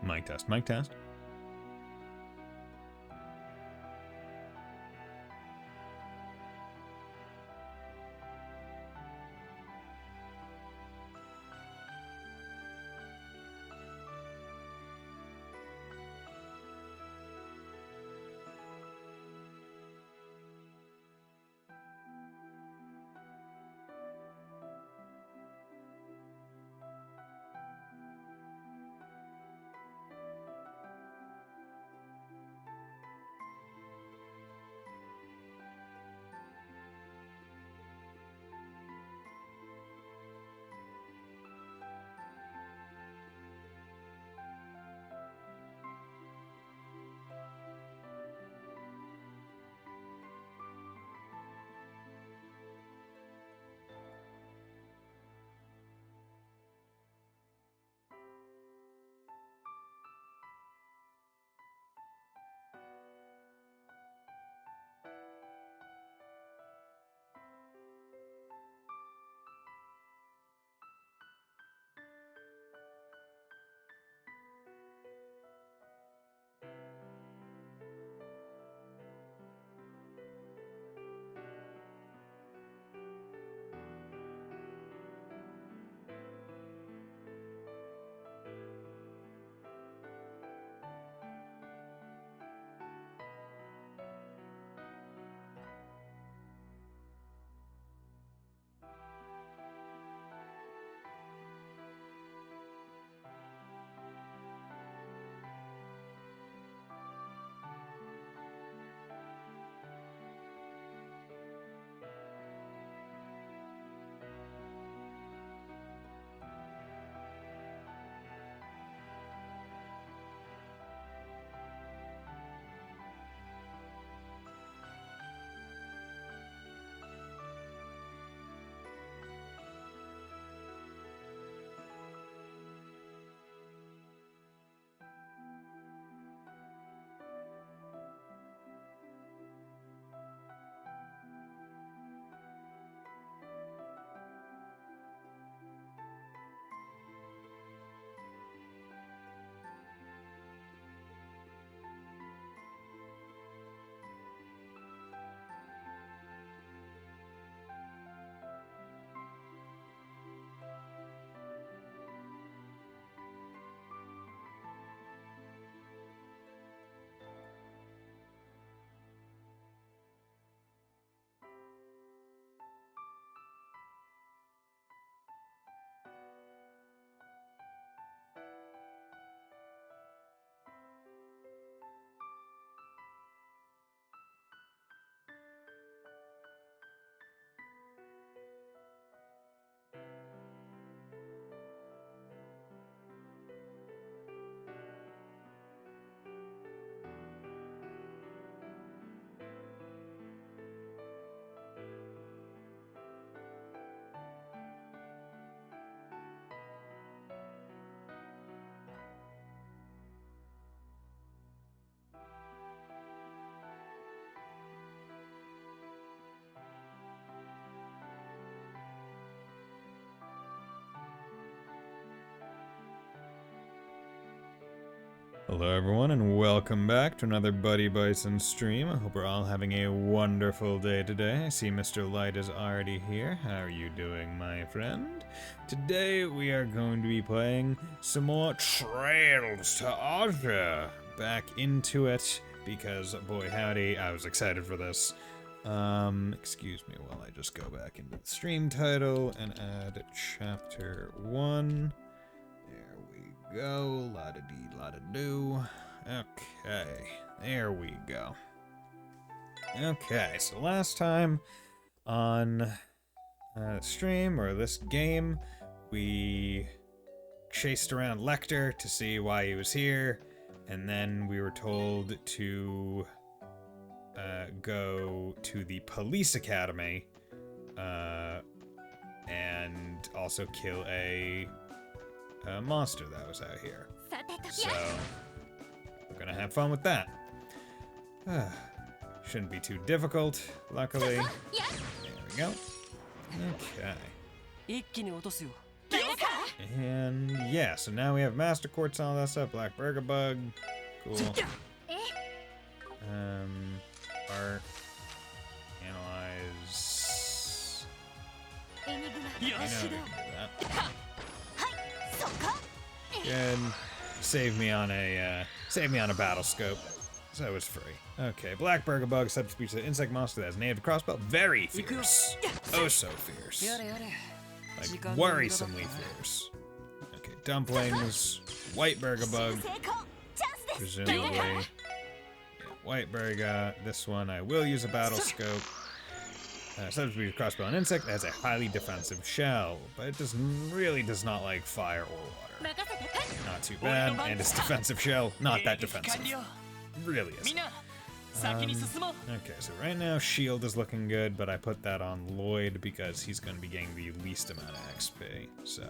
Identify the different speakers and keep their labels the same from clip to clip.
Speaker 1: Mic test, mic test. Hello everyone and welcome back to another Buddy Bison stream. I hope we're all having a wonderful day today. I see Mr. Light is already here. How are you doing, my friend? Today we are going to be playing some more Trails to Azure. Back into it because, boy howdy, I was excited for this. Excuse me while I just go back into the stream title and add chapter 1. There we go, la-da-dee, la-da-doo. Okay, there we go. Okay, so last time on stream, or this game, we chased around Lecter to see why he was here, and then we were told to go to the police academy, and also kill a monster that was out here. So, we're gonna have fun with that. Shouldn't be too difficult, luckily. There we go. Okay. And yeah, so now we have Master Quartz and all that stuff. Black Burger Bug. Cool. Art. Analyze. I know we can do that. Good. Save me on a battle scope. So it's free. Okay, Black Burger Bug, subspecies of insect monster that has native crossbow. Very fierce. Oh, so fierce. Like, worrisomely fierce. Okay, dumplings. White Burger Bug. Presumably. Yeah, White Burger. This one I will use a battle scope. Subspecies crossbow and insect that has a highly defensive shell, but it really does not like fire or water. Not too bad, and its defensive shell, not that defensive. Really isn't. Okay, so right now shield is looking good, but I put that on Lloyd because he's going to be getting the least amount of XP, so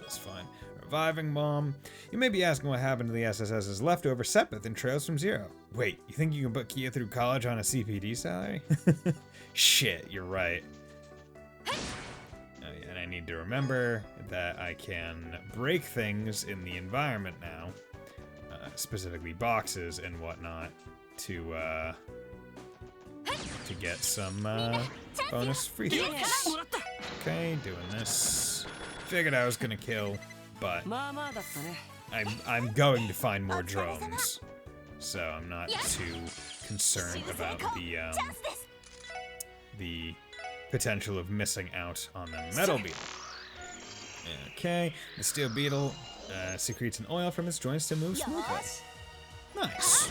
Speaker 1: that's fine. Reviving Bomb. You may be asking what happened to the SSS's leftover Sepith in Trails from Zero. Wait, you think you can put Kia through college on a CPD salary? Shit, you're right. Oh, yeah, and I need to remember that I can break things in the environment now, specifically boxes and whatnot, to get some bonus free things. Okay, doing this. Figured I was gonna kill, but I'm going to find more drones, so I'm not too concerned about the potential of missing out on the metal beetle. Okay, the steel beetle secretes an oil from its joints to move smoothly. Nice.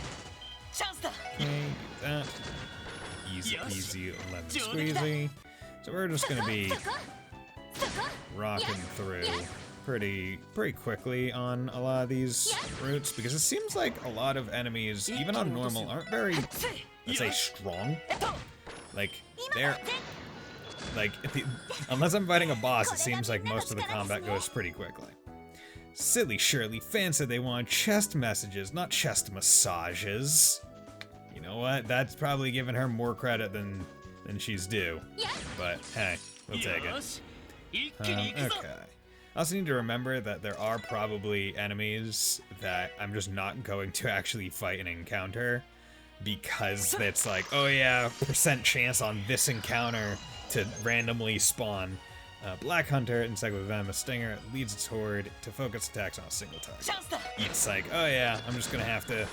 Speaker 1: Okay, do that. Easy peasy, lemon squeezy. So we're just gonna be rocking through pretty quickly on a lot of these routes, because it seems like a lot of enemies, even on normal, aren't very, let's say, strong. Like, they're, like, unless I'm fighting a boss, it seems like most of the combat goes pretty quickly. Silly Shirley fan said they want chest messages, not chest massages. You know what? That's probably giving her more credit than she's due. But hey, we'll take it. Okay. I also need to remember that there are probably enemies that I'm just not going to actually fight and encounter, because it's like, oh yeah, % chance on this encounter to randomly spawn. Black Hunter, insect with venomous stinger, leads its horde to focus attacks on a single target. It's like, oh yeah, I'm just gonna have to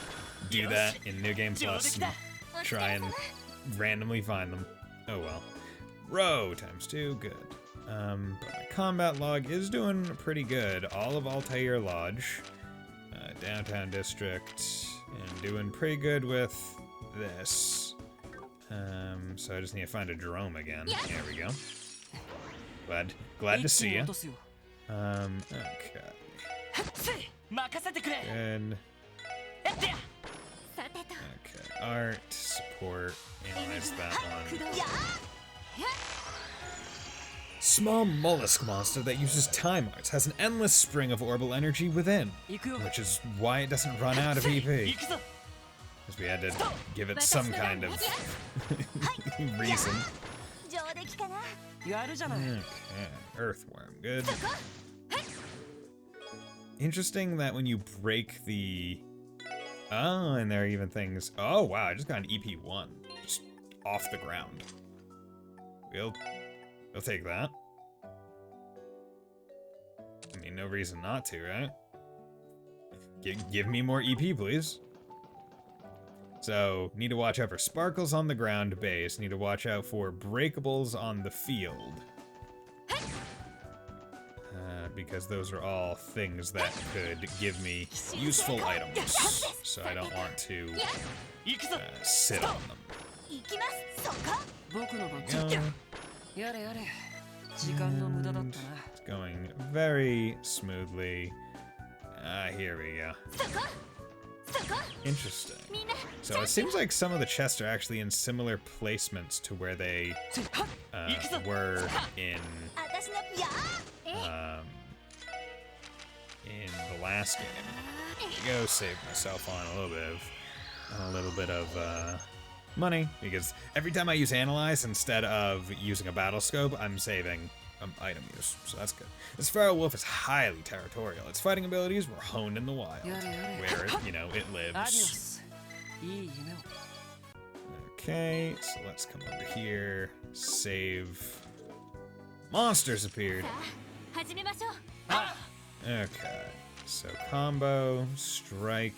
Speaker 1: do that in New Game Plus and try and randomly find them. Oh well. Row ×2, good. But my combat log is doing pretty good. All of Altair Lodge, Downtown District, and doing pretty good with this. So I just need to find a Jerome again. There we go. Glad to see you. Okay. Good. Okay, art, support, analyze that one. Small mollusk monster that uses time arts has an endless spring of orbital energy within, which is why it doesn't run out of EP. Because we had to give it some kind of reason. Okay, earthworm, good. Interesting that when you break the... Oh, and there are even things... Oh, wow, I just got an EP1. Just off the ground. We'll take that. I mean, no reason not to, right? Give me more EP, please. So, need to watch out for sparkles on the ground base. Need to watch out for breakables on the field. Because those are all things that could give me useful items. So I don't want to sit on them. It's going very smoothly. Here we go. Interesting. So it seems like some of the chests are actually in similar placements to where they were in the last game. Go save myself on a little bit of money, because every time I use analyze instead of using a battle scope, I'm saving item use, so that's good. This feral wolf is highly territorial. Its fighting abilities were honed in the wild, where, you know, it lives. Okay, so let's come over here, save. Monsters appeared. Okay, so combo, strike,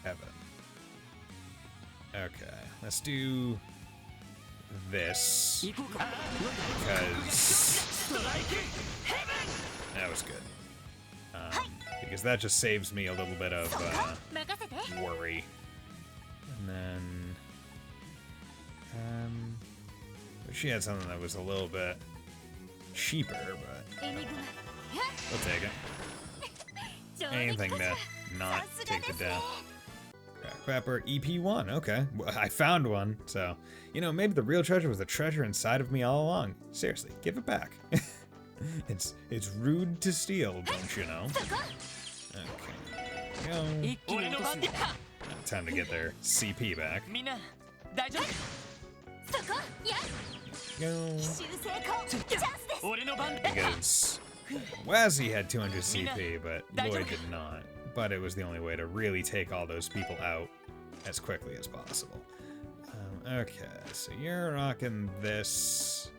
Speaker 1: heaven. Okay, let's do this, because that was good. Because that just saves me a little bit of worry. And then, she had something that was a little bit cheaper, but we'll take it. Anything to not take the death. Crack pepper, EP1, okay. Well, I found one, so, you know, maybe the real treasure was the treasure inside of me all along. Seriously, give it back. It's rude to steal, don't you know? Okay, go. Time to get their CP back. Go. Because Wazy had 200 CP, but Lloyd did not. But it was the only way to really take all those people out as quickly as possible. Okay, so you're rocking this.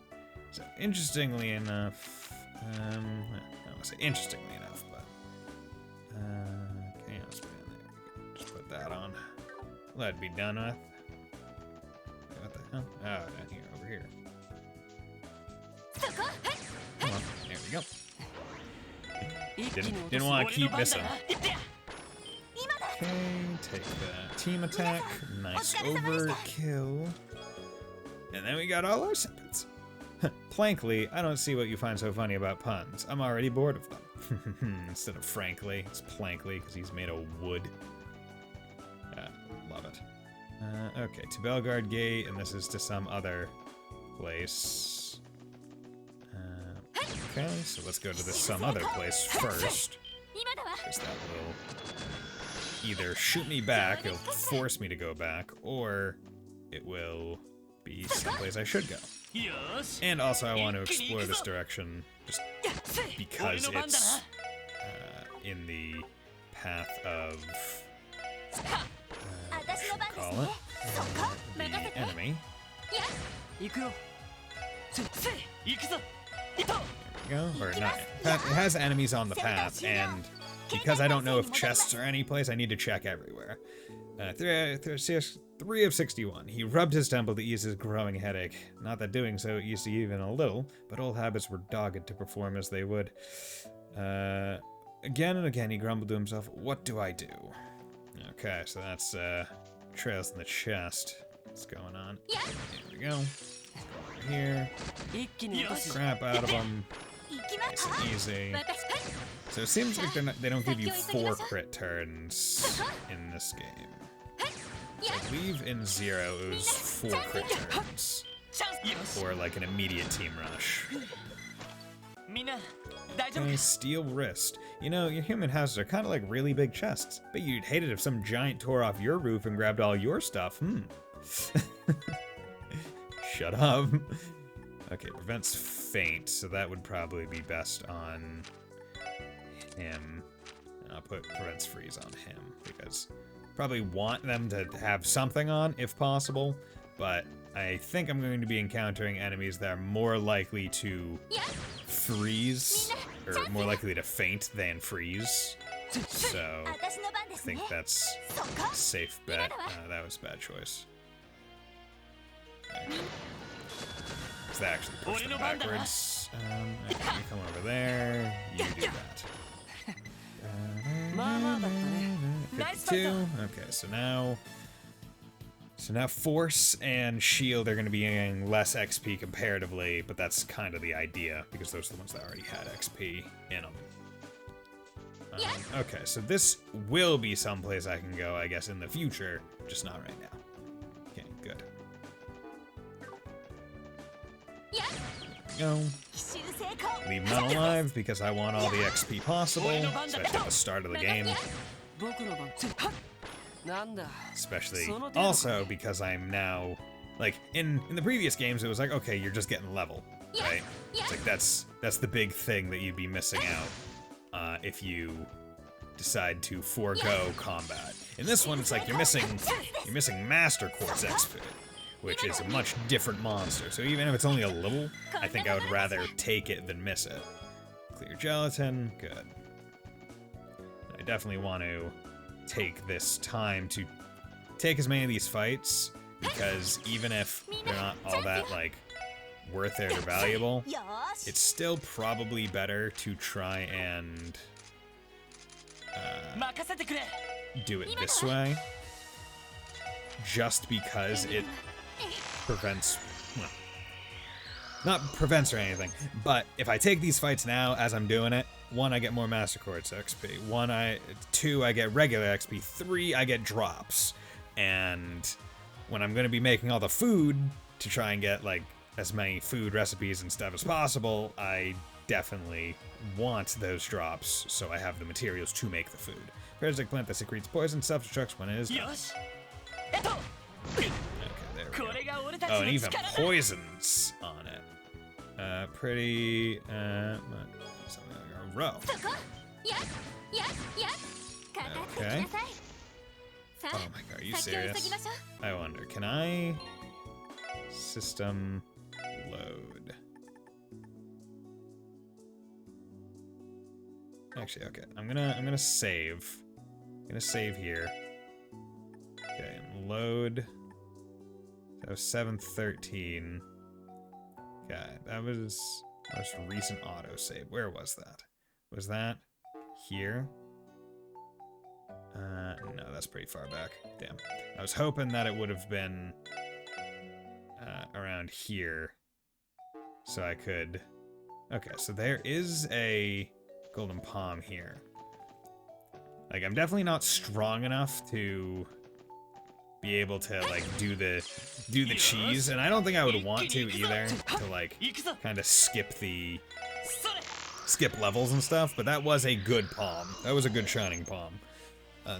Speaker 1: So interestingly enough, I don't want to say interestingly enough, but chaos band there. Just put that on. Let it be done with. What the hell? Oh, down here, over here. Come on, there we go. Didn't want to keep missing. Okay, take that team attack. Nice overkill. And then we got all our snippets. Plankly, I don't see what you find so funny about puns. I'm already bored of them. Instead of frankly, it's plankly because he's made of wood. Love it. Okay, to Belgard Gate, and this is to some other place. Okay, so let's go to this some other place first. Because that will either shoot me back, it'll force me to go back, or it will be someplace I should go. And also I want to explore this direction just because it's in the path of, what should we call it? The enemy. Go, or not. It has enemies on the path, and because I don't know if chests are any place, I need to check everywhere. 3 of 61. He rubbed his temple to ease his growing headache. Not that doing so eased even a little, but old habits were dogged to perform as they would. Again and again he grumbled to himself, what do I do? Okay, so that's trails in the chest. What's going on? Here we go. Over here. Crap out of them. Nice and easy. So it seems like they don't give you 4 crit turns in this game. I believe in 0 it was 4 crit turns. Or like an immediate team rush. Okay, steel wrist. You know, your human houses are kind of like really big chests. But you'd hate it if some giant tore off your roof and grabbed all your stuff. Shut up. Okay, prevents faint, so that would probably be best on him. I'll put prevents freeze on him, because probably want them to have something on, if possible, but I think I'm going to be encountering enemies that are more likely to freeze, or more likely to faint than freeze, so I think that's a safe bet. That was a bad choice. That actually pushed them backwards. Okay, you come over there, you do that. 52. Okay, so now Force and Shield are going to be getting less XP comparatively, but that's kind of the idea, because those are the ones that already had XP in them. Okay, so this will be someplace I can go, I guess, in the future, just not right now. Okay, good. Go. Leave none alive because I want all the XP possible, especially at the start of the game. Especially also because I'm now Like, in the previous games, it was like, okay, you're just getting level, right? It's like, that's the big thing that you'd be missing out if you decide to forego combat. In this one, it's like you're missing Master Quartz XP, which is a much different monster. So even if it's only a little, I think I would rather take it than miss it. Clear gelatin, good. I definitely want to take this time to take as many of these fights, because even if they're not all that, like, worth it or valuable, it's still probably better to try and do it this way, just because it prevents, well, not prevents or anything, but if I take these fights now as I'm doing it, 1, I get more Master Quartz XP, 2, I get regular XP, 3, I get drops, and when I'm going to be making all the food to try and get, like, as many food recipes and stuff as possible, I definitely want those drops so I have the materials to make the food. Parasitic plant that secretes poison self-destructs when it is done. Okay, there we go. Oh, and even poisons on it. Pretty, something like a row. Okay. Oh my god, are you serious? I wonder, can I system load? Actually, okay, I'm gonna save. I'm gonna save here. Okay, and load. That was 713. Okay, that was most recent autosave. Where was that? Was that here? No, that's pretty far back. Damn. I was hoping that it would have been around here, so I could... Okay, so there is a golden palm here. Like, I'm definitely not strong enough to be able to, like, do the cheese, and I don't think I would want to either, to, like, kind of skip levels and stuff, but that was a good palm. That was a good shining palm.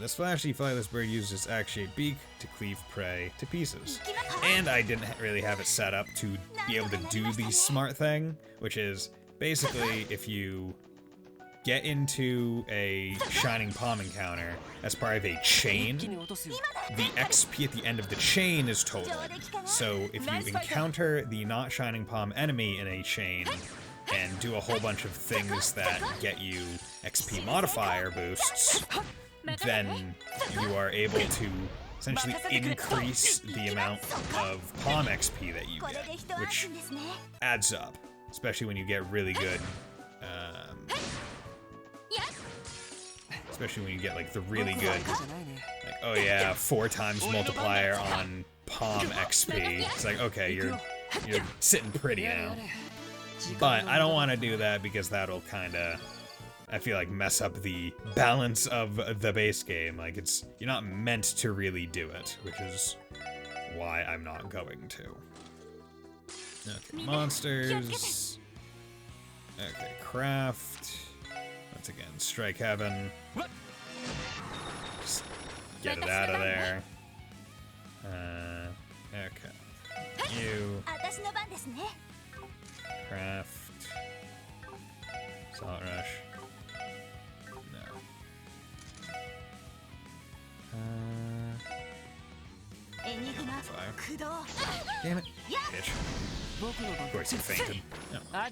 Speaker 1: This flashy flightless bird uses its axe-shaped beak to cleave prey to pieces. And I didn't really have it set up to be able to do the smart thing, which is basically if you get into a shining palm encounter as part of a chain, the XP at the end of the chain is totaled. So if you encounter the not shining palm enemy in a chain and do a whole bunch of things that get you XP modifier boosts, then you are able to essentially increase the amount of palm XP that you get, which adds up, especially when you get really good, especially when you get, like, the really good, like, oh yeah, 4 times multiplier on palm XP. It's like, okay, you're sitting pretty now. But I don't want to do that because that'll kind of, I feel like, mess up the balance of the base game. Like, you're not meant to really do it, which is why I'm not going to. Okay, monsters. Okay, craft. Once again, strike heaven. Just get it out of there. Okay. You. Craft. Salt rush. Fire. Damn it. Bitch. Of course he fainted. No. I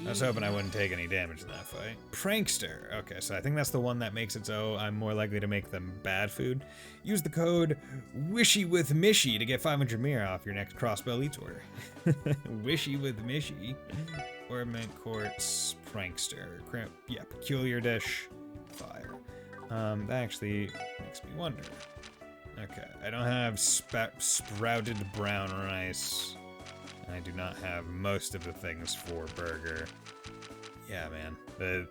Speaker 1: was hoping I wouldn't take any damage in that fight. Prankster. Okay, so I think that's the one that makes it so I'm more likely to make them bad food. Use the code WISHYWITHMISHY to get 500 mir off your next Crossbow Elites order. Wishy with Mishy. Ornament Quartz. Prankster. Yeah, peculiar dish. Fire. That actually makes me wonder. Okay, I don't have sprouted brown rice. I do not have most of the things for burger. Yeah, man. I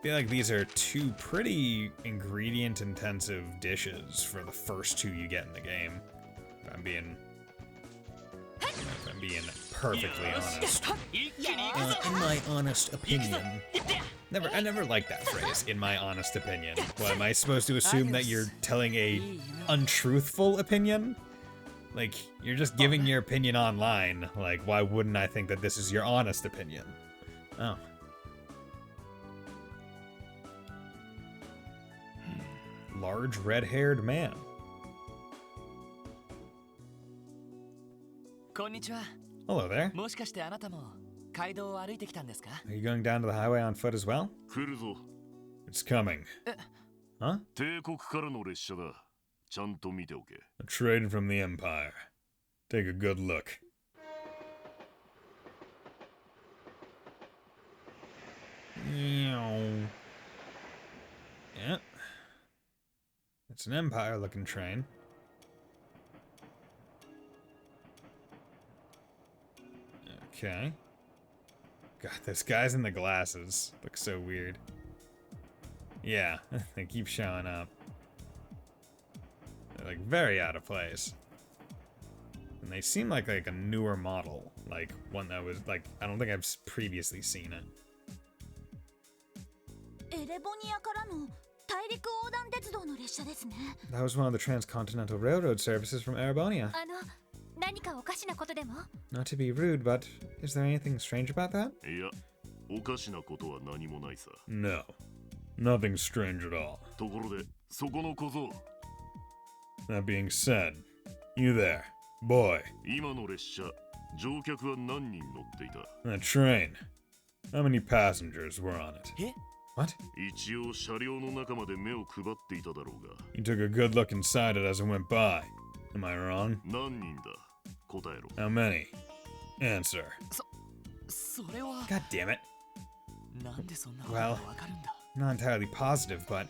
Speaker 1: feel like these are 2 pretty ingredient-intensive dishes for the first 2 you get in the game. If I'm being perfectly honest. In my honest opinion. I never liked that phrase, in my honest opinion. What, am I supposed to assume that you're telling a untruthful opinion? Like, you're just giving your opinion online. Like, why wouldn't I think that this is your honest opinion? Oh. Large red-haired man. Hello there. Are you going down to the highway on foot as well? It's coming. Huh? A train from the Empire. Take a good look. Yeah. It's an Empire-looking train. Okay. God, those guys in the glasses look so weird. Yeah, they keep showing up. They're like very out of place. And they seem like a newer model. Like one that was like, I don't think I've previously seen it. That was one of the transcontinental railroad services from Erebonia. Not to be rude, but is there anything strange about that? No. Nothing strange at all. That being said, you there, boy. That train. How many passengers were on it? What? You took a good look inside it as it went by. Am I wrong? How many? Answer. God damn it. Well, I'm not entirely positive, but...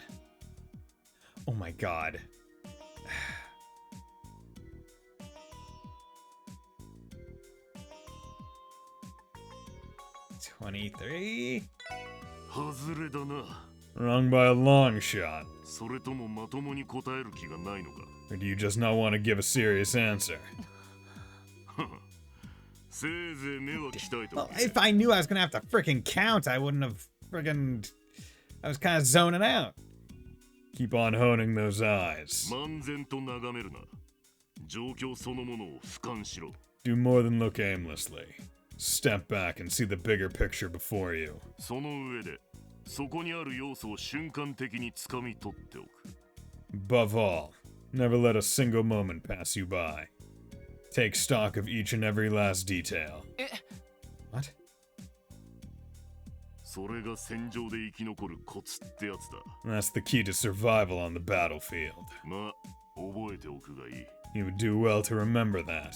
Speaker 1: Oh my god. 23? Wrong by a long shot. Or do you just not want to give a serious answer? Well, if I knew I was gonna have to frickin' count, I wouldn't have frickin'... I was kinda zoning out. Keep on honing those eyes. Do more than look aimlessly. Step back and see the bigger picture before you. Above all, never let a single moment pass you by. Take stock of each and every last detail. What? That's the key to survival on the battlefield. You would do well to remember that.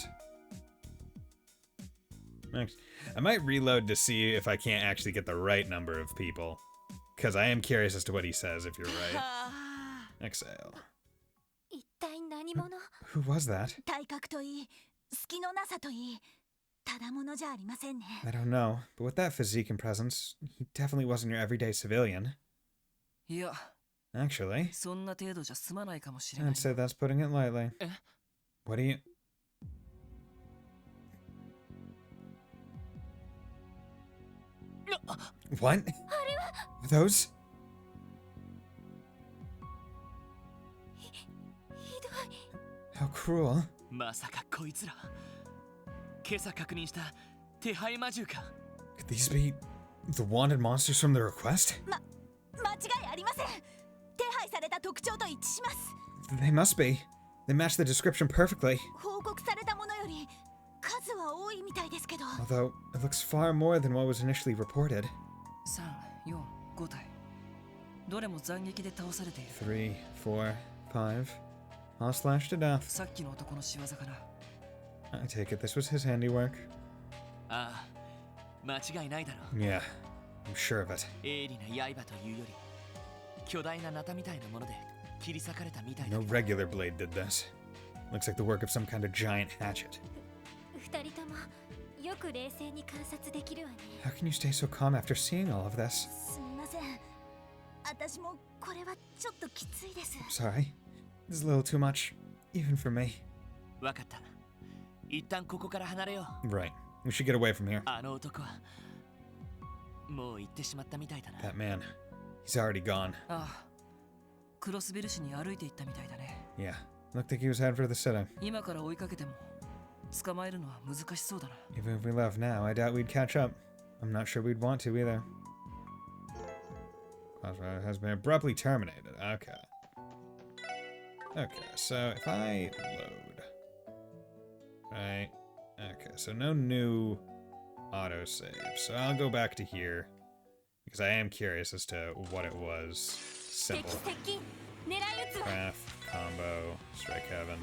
Speaker 1: I might reload to see if I can't actually get the right number of people. Because I am curious as to what he says, if you're right. Exhale. Who was that? I don't know, but with that physique and presence, he definitely wasn't your everyday civilian. Actually, I'd say that's putting it lightly. What do you... What? Those? How cruel. Could these be the wanted monsters from the request? They must be. They match the description perfectly. Although, it looks far more than what was initially reported. 3, 4, 5. All slashed to death. I take it this was his handiwork. Yeah, I'm sure of it. No regular blade did this. Looks like the work of some kind of giant hatchet. How can you stay so calm after seeing all of this? I'm sorry. This is a little too much, even for me. Right. We should get away from here. That man. He's already gone. Yeah. Looked like he was headed for the city.
Speaker 2: 今から追いかけても捕まえるのは難しそうだな。
Speaker 1: Even if we left now, I doubt we'd catch up. I'm not sure we'd want to either. Crossfire has been abruptly terminated. Okay. Okay, so if I load... Right. Okay, so no new autosave. So I'll go back to here. Because I am curious as to what it was. Simple. Craft, combo, strike heaven.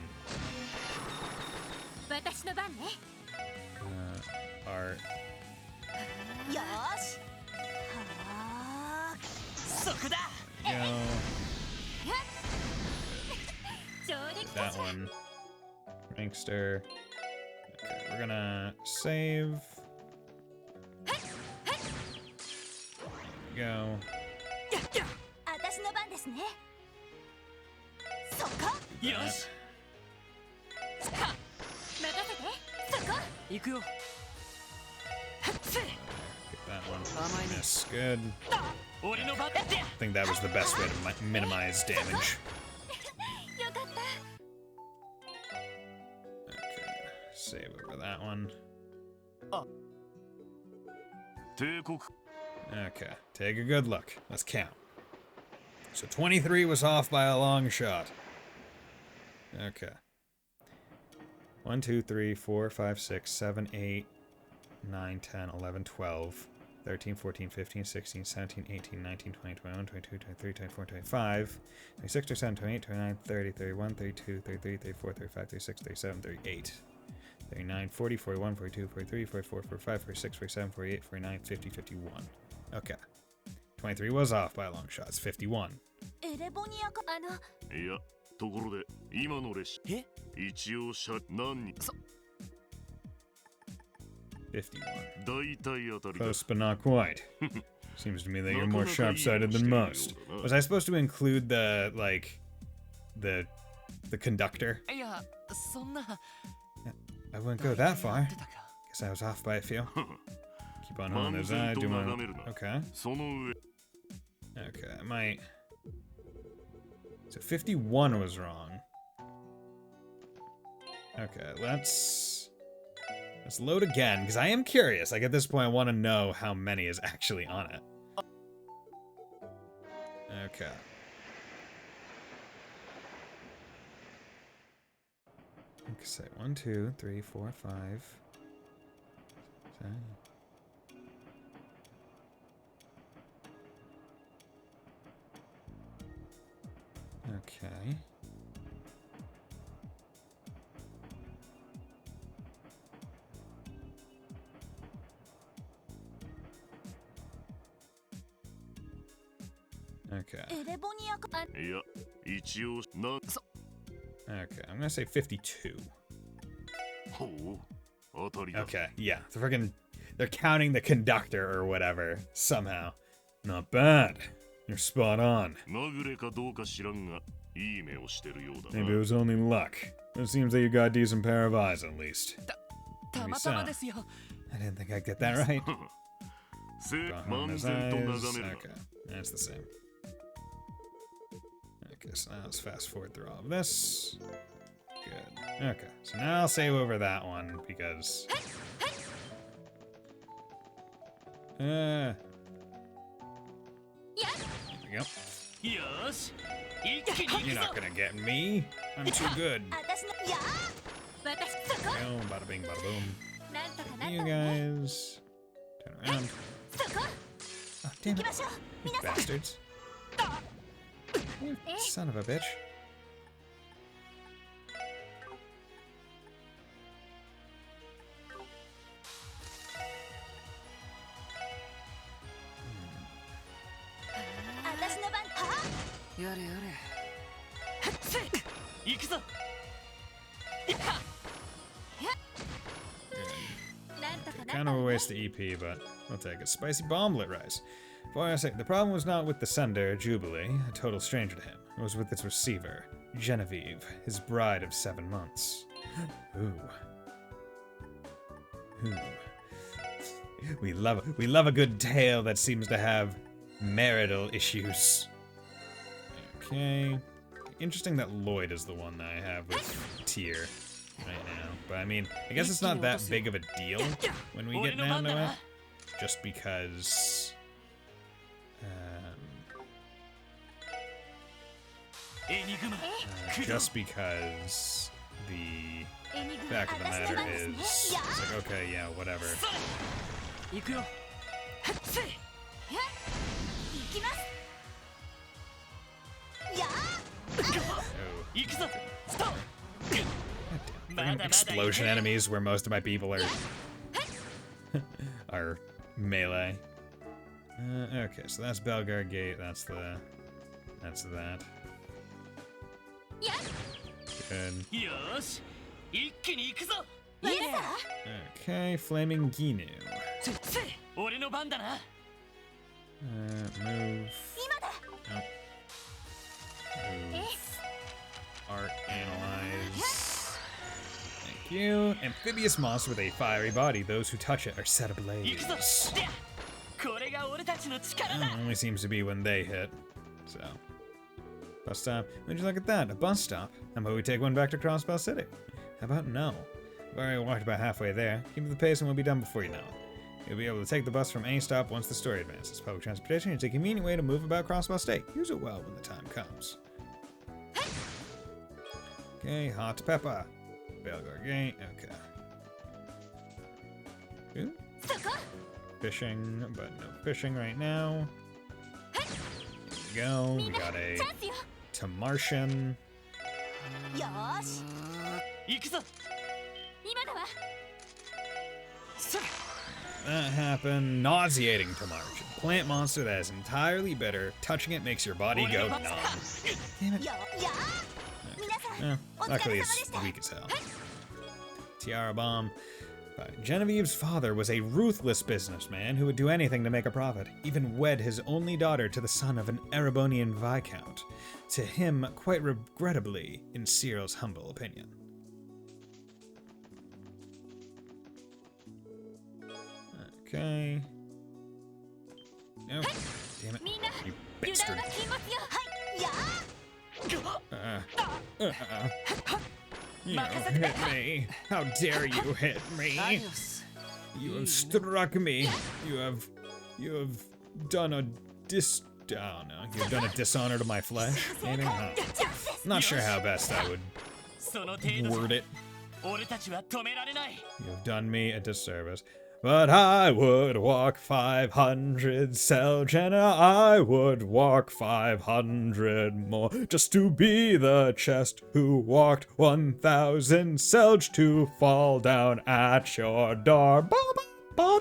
Speaker 1: Art. Go. That one. Prankster. Okay, we're gonna save. There we go. Yes. Get that one. Yes, good. I think that was the best way to minimize damage. Okay, save over that one. Okay, take a good look. Let's count. So 23 was off by a long shot. Okay. 1, 2, 3, 4, 5, 6, 7, 8, 9, 10, 11, 12, 13, 14, 15, 16, 17, 18, 19, 20, 21, 22, 23, 24, 25, 26, 27, 28, 29, 30, 31, 32, 33, 34, 35, 36, 37, 38, 39, 40, 41, 42, 43, 44, 45, 46, 47, 48, 49, 50, 51. Okay. 23 was off by a long shot. It's 51.
Speaker 3: いや、ところで今の列車一応何人
Speaker 1: 51.
Speaker 3: 大体当たりだ
Speaker 1: Close but not quite. Seems to me that you're more sharp-sighted than most. Was I supposed to include the, like, the conductor?
Speaker 2: いや、そんな。
Speaker 1: I wouldn't go that far. Guess I was off by a few. Keep on holding those eyes. Do my... Okay.
Speaker 3: その上
Speaker 1: Okay, I might... So 51 was wrong. Okay, let's load again, because I am curious. Like, at this point, I want to know how many is actually on it. Okay. Okay, say 1, 2, 3, 4, 5. 7. Okay. Okay.
Speaker 3: いや、一応な
Speaker 1: Okay, I'm gonna say 52.
Speaker 3: ほう当たりだ
Speaker 1: Okay, yeah. They're counting the conductor or whatever, somehow. Not bad. You're spot on.
Speaker 3: まぐれかどうか知らんがいい目をしてるようだ
Speaker 1: Maybe it
Speaker 3: な
Speaker 1: was only luck. It seems that you got a decent pair of eyes, at least.
Speaker 2: たまたまですよ。
Speaker 1: I didn't think I'd get that right.
Speaker 3: せ
Speaker 1: Got
Speaker 3: 漫
Speaker 1: his
Speaker 3: 然と
Speaker 1: eyes.
Speaker 3: 眺める
Speaker 1: Okay, that's the same. Okay, so now let's fast forward through all of this. Good. Okay, so now I'll save over that one because... There we go.
Speaker 2: よし、一気に
Speaker 1: You're not gonna get me. I'm too good. Go, bada bing, bada boom. You guys. Turn around. Oh, damn it. You bastards. You son of a bitch. Kind of a waste of EP, but I'll take it. Spicy bomblet rice. For I say, the problem was not with the sender, Jubilee, a total stranger to him. It was with its receiver, Genevieve, his bride of 7 months. Ooh. Ooh. We love a good tale that seems to have marital issues. Okay. interesting that Lloyd is the one that I have with tier right now. But I mean, I guess it's not that big of a deal when we get down to it. Just because... just because the fact of the matter is, it's like, okay, yeah, whatever. Explosion enemies where most of my people are are melee. Okay, so that's Belgar Gate. That's that. Good. Okay, Flaming Ginu. Move. Nope. Move. Art, analyze. Thank you. Amphibious monster with a fiery body. Those who touch it are set ablaze. Only seems to be when they hit. So. Bus stop. Would you look at that? A bus stop. How about we take one back to Crossbell City? How about no? We've already walked about halfway there. Keep up the pace and we'll be done before you know it. You'll be able to take the bus from any stop once the story advances. Public transportation is a convenient way to move about Crossbell State. Use it well when the time comes. Okay, hot pepper. Belgar Gate, okay. Ooh. Fishing, but no fishing right now. There we go. We got a Tamartian. That happened. Nauseating Tamartian. Plant monster that is entirely bitter. Touching it makes your body go numb. Damn it. Okay. Luckily it's weak as hell. Tiara Bomb. Genevieve's father was a ruthless businessman who would do anything to make a profit, even wed his only daughter to the son of an Erebonian viscount. To him, quite regrettably, in Cyril's humble opinion. Okay. Nope. Damn it. You bastard. You hit me. How dare you hit me? You have struck me. You have done a you've done a dishonor to my flesh. Maybe? Not sure how best I would word it. You've done me a disservice. But I would walk 500 Selj, and I would walk 500 more, just to be the chest who walked 1,000 Selj to fall down at your door. Come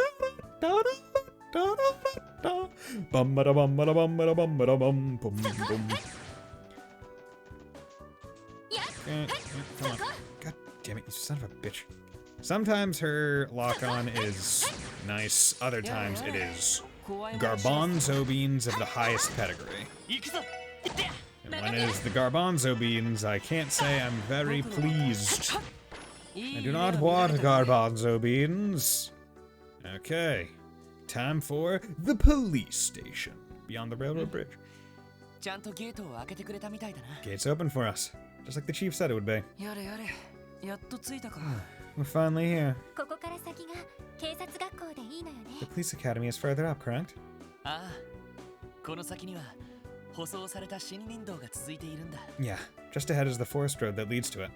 Speaker 1: on. God damn it, you son of a bitch. Sometimes her lock-on is nice, other times it is garbanzo beans of the highest pedigree. And when it is the garbanzo beans, I can't say I'm very pleased. I do not want garbanzo beans. Okay, time for the police station beyond the railroad bridge. Gates open for us, just like the chief said it would be. We're finally here. The police academy is further up, correct? Yeah, just ahead is the forest road that leads to it.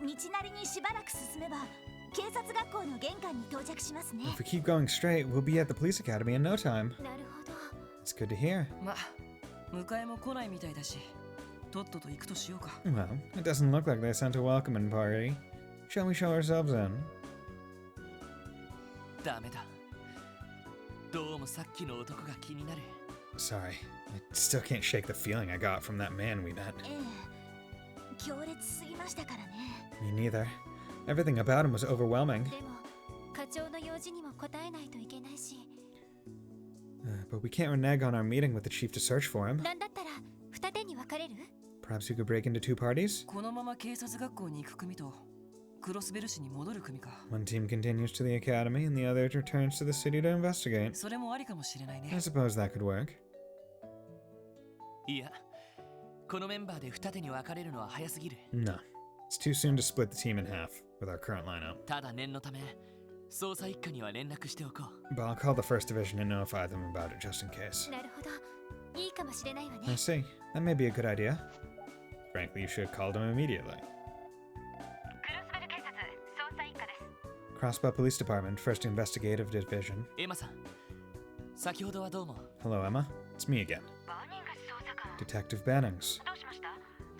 Speaker 1: If we keep going straight, we'll be at the police academy in no time. It's good to hear. Well, it doesn't look like they sent a welcoming party. Shall we show ourselves in? Sorry, I still can't shake the feeling I got from that man we met. Me neither. Everything about him was overwhelming. But we can't renege on our meeting with the chief to search for him. Perhaps we could break into two parties? One team continues to the academy and the other returns to the city to investigate. I suppose that could work.
Speaker 2: このメンバーで二手に分かれるのは早すぎる。
Speaker 1: No. It's too soon to split the team in half with our current lineup.
Speaker 2: ただ念のため捜査一課には連絡しておこう。
Speaker 1: But I'll call the first division and notify them about it just in case.
Speaker 4: なるほど。いいかもしれないわ
Speaker 1: I
Speaker 4: ね。
Speaker 1: see. That may be a good idea. Frankly, you should have called them immediately.
Speaker 4: クロスベル警察捜査一課です。
Speaker 1: Crossbow Police Department, 1st Investigative Division.
Speaker 2: エマさん、先ほどはどうも。
Speaker 1: Hello, Emma. It's me again.
Speaker 4: バーニングス捜査官。
Speaker 1: Detective Bannings.
Speaker 4: どうしました？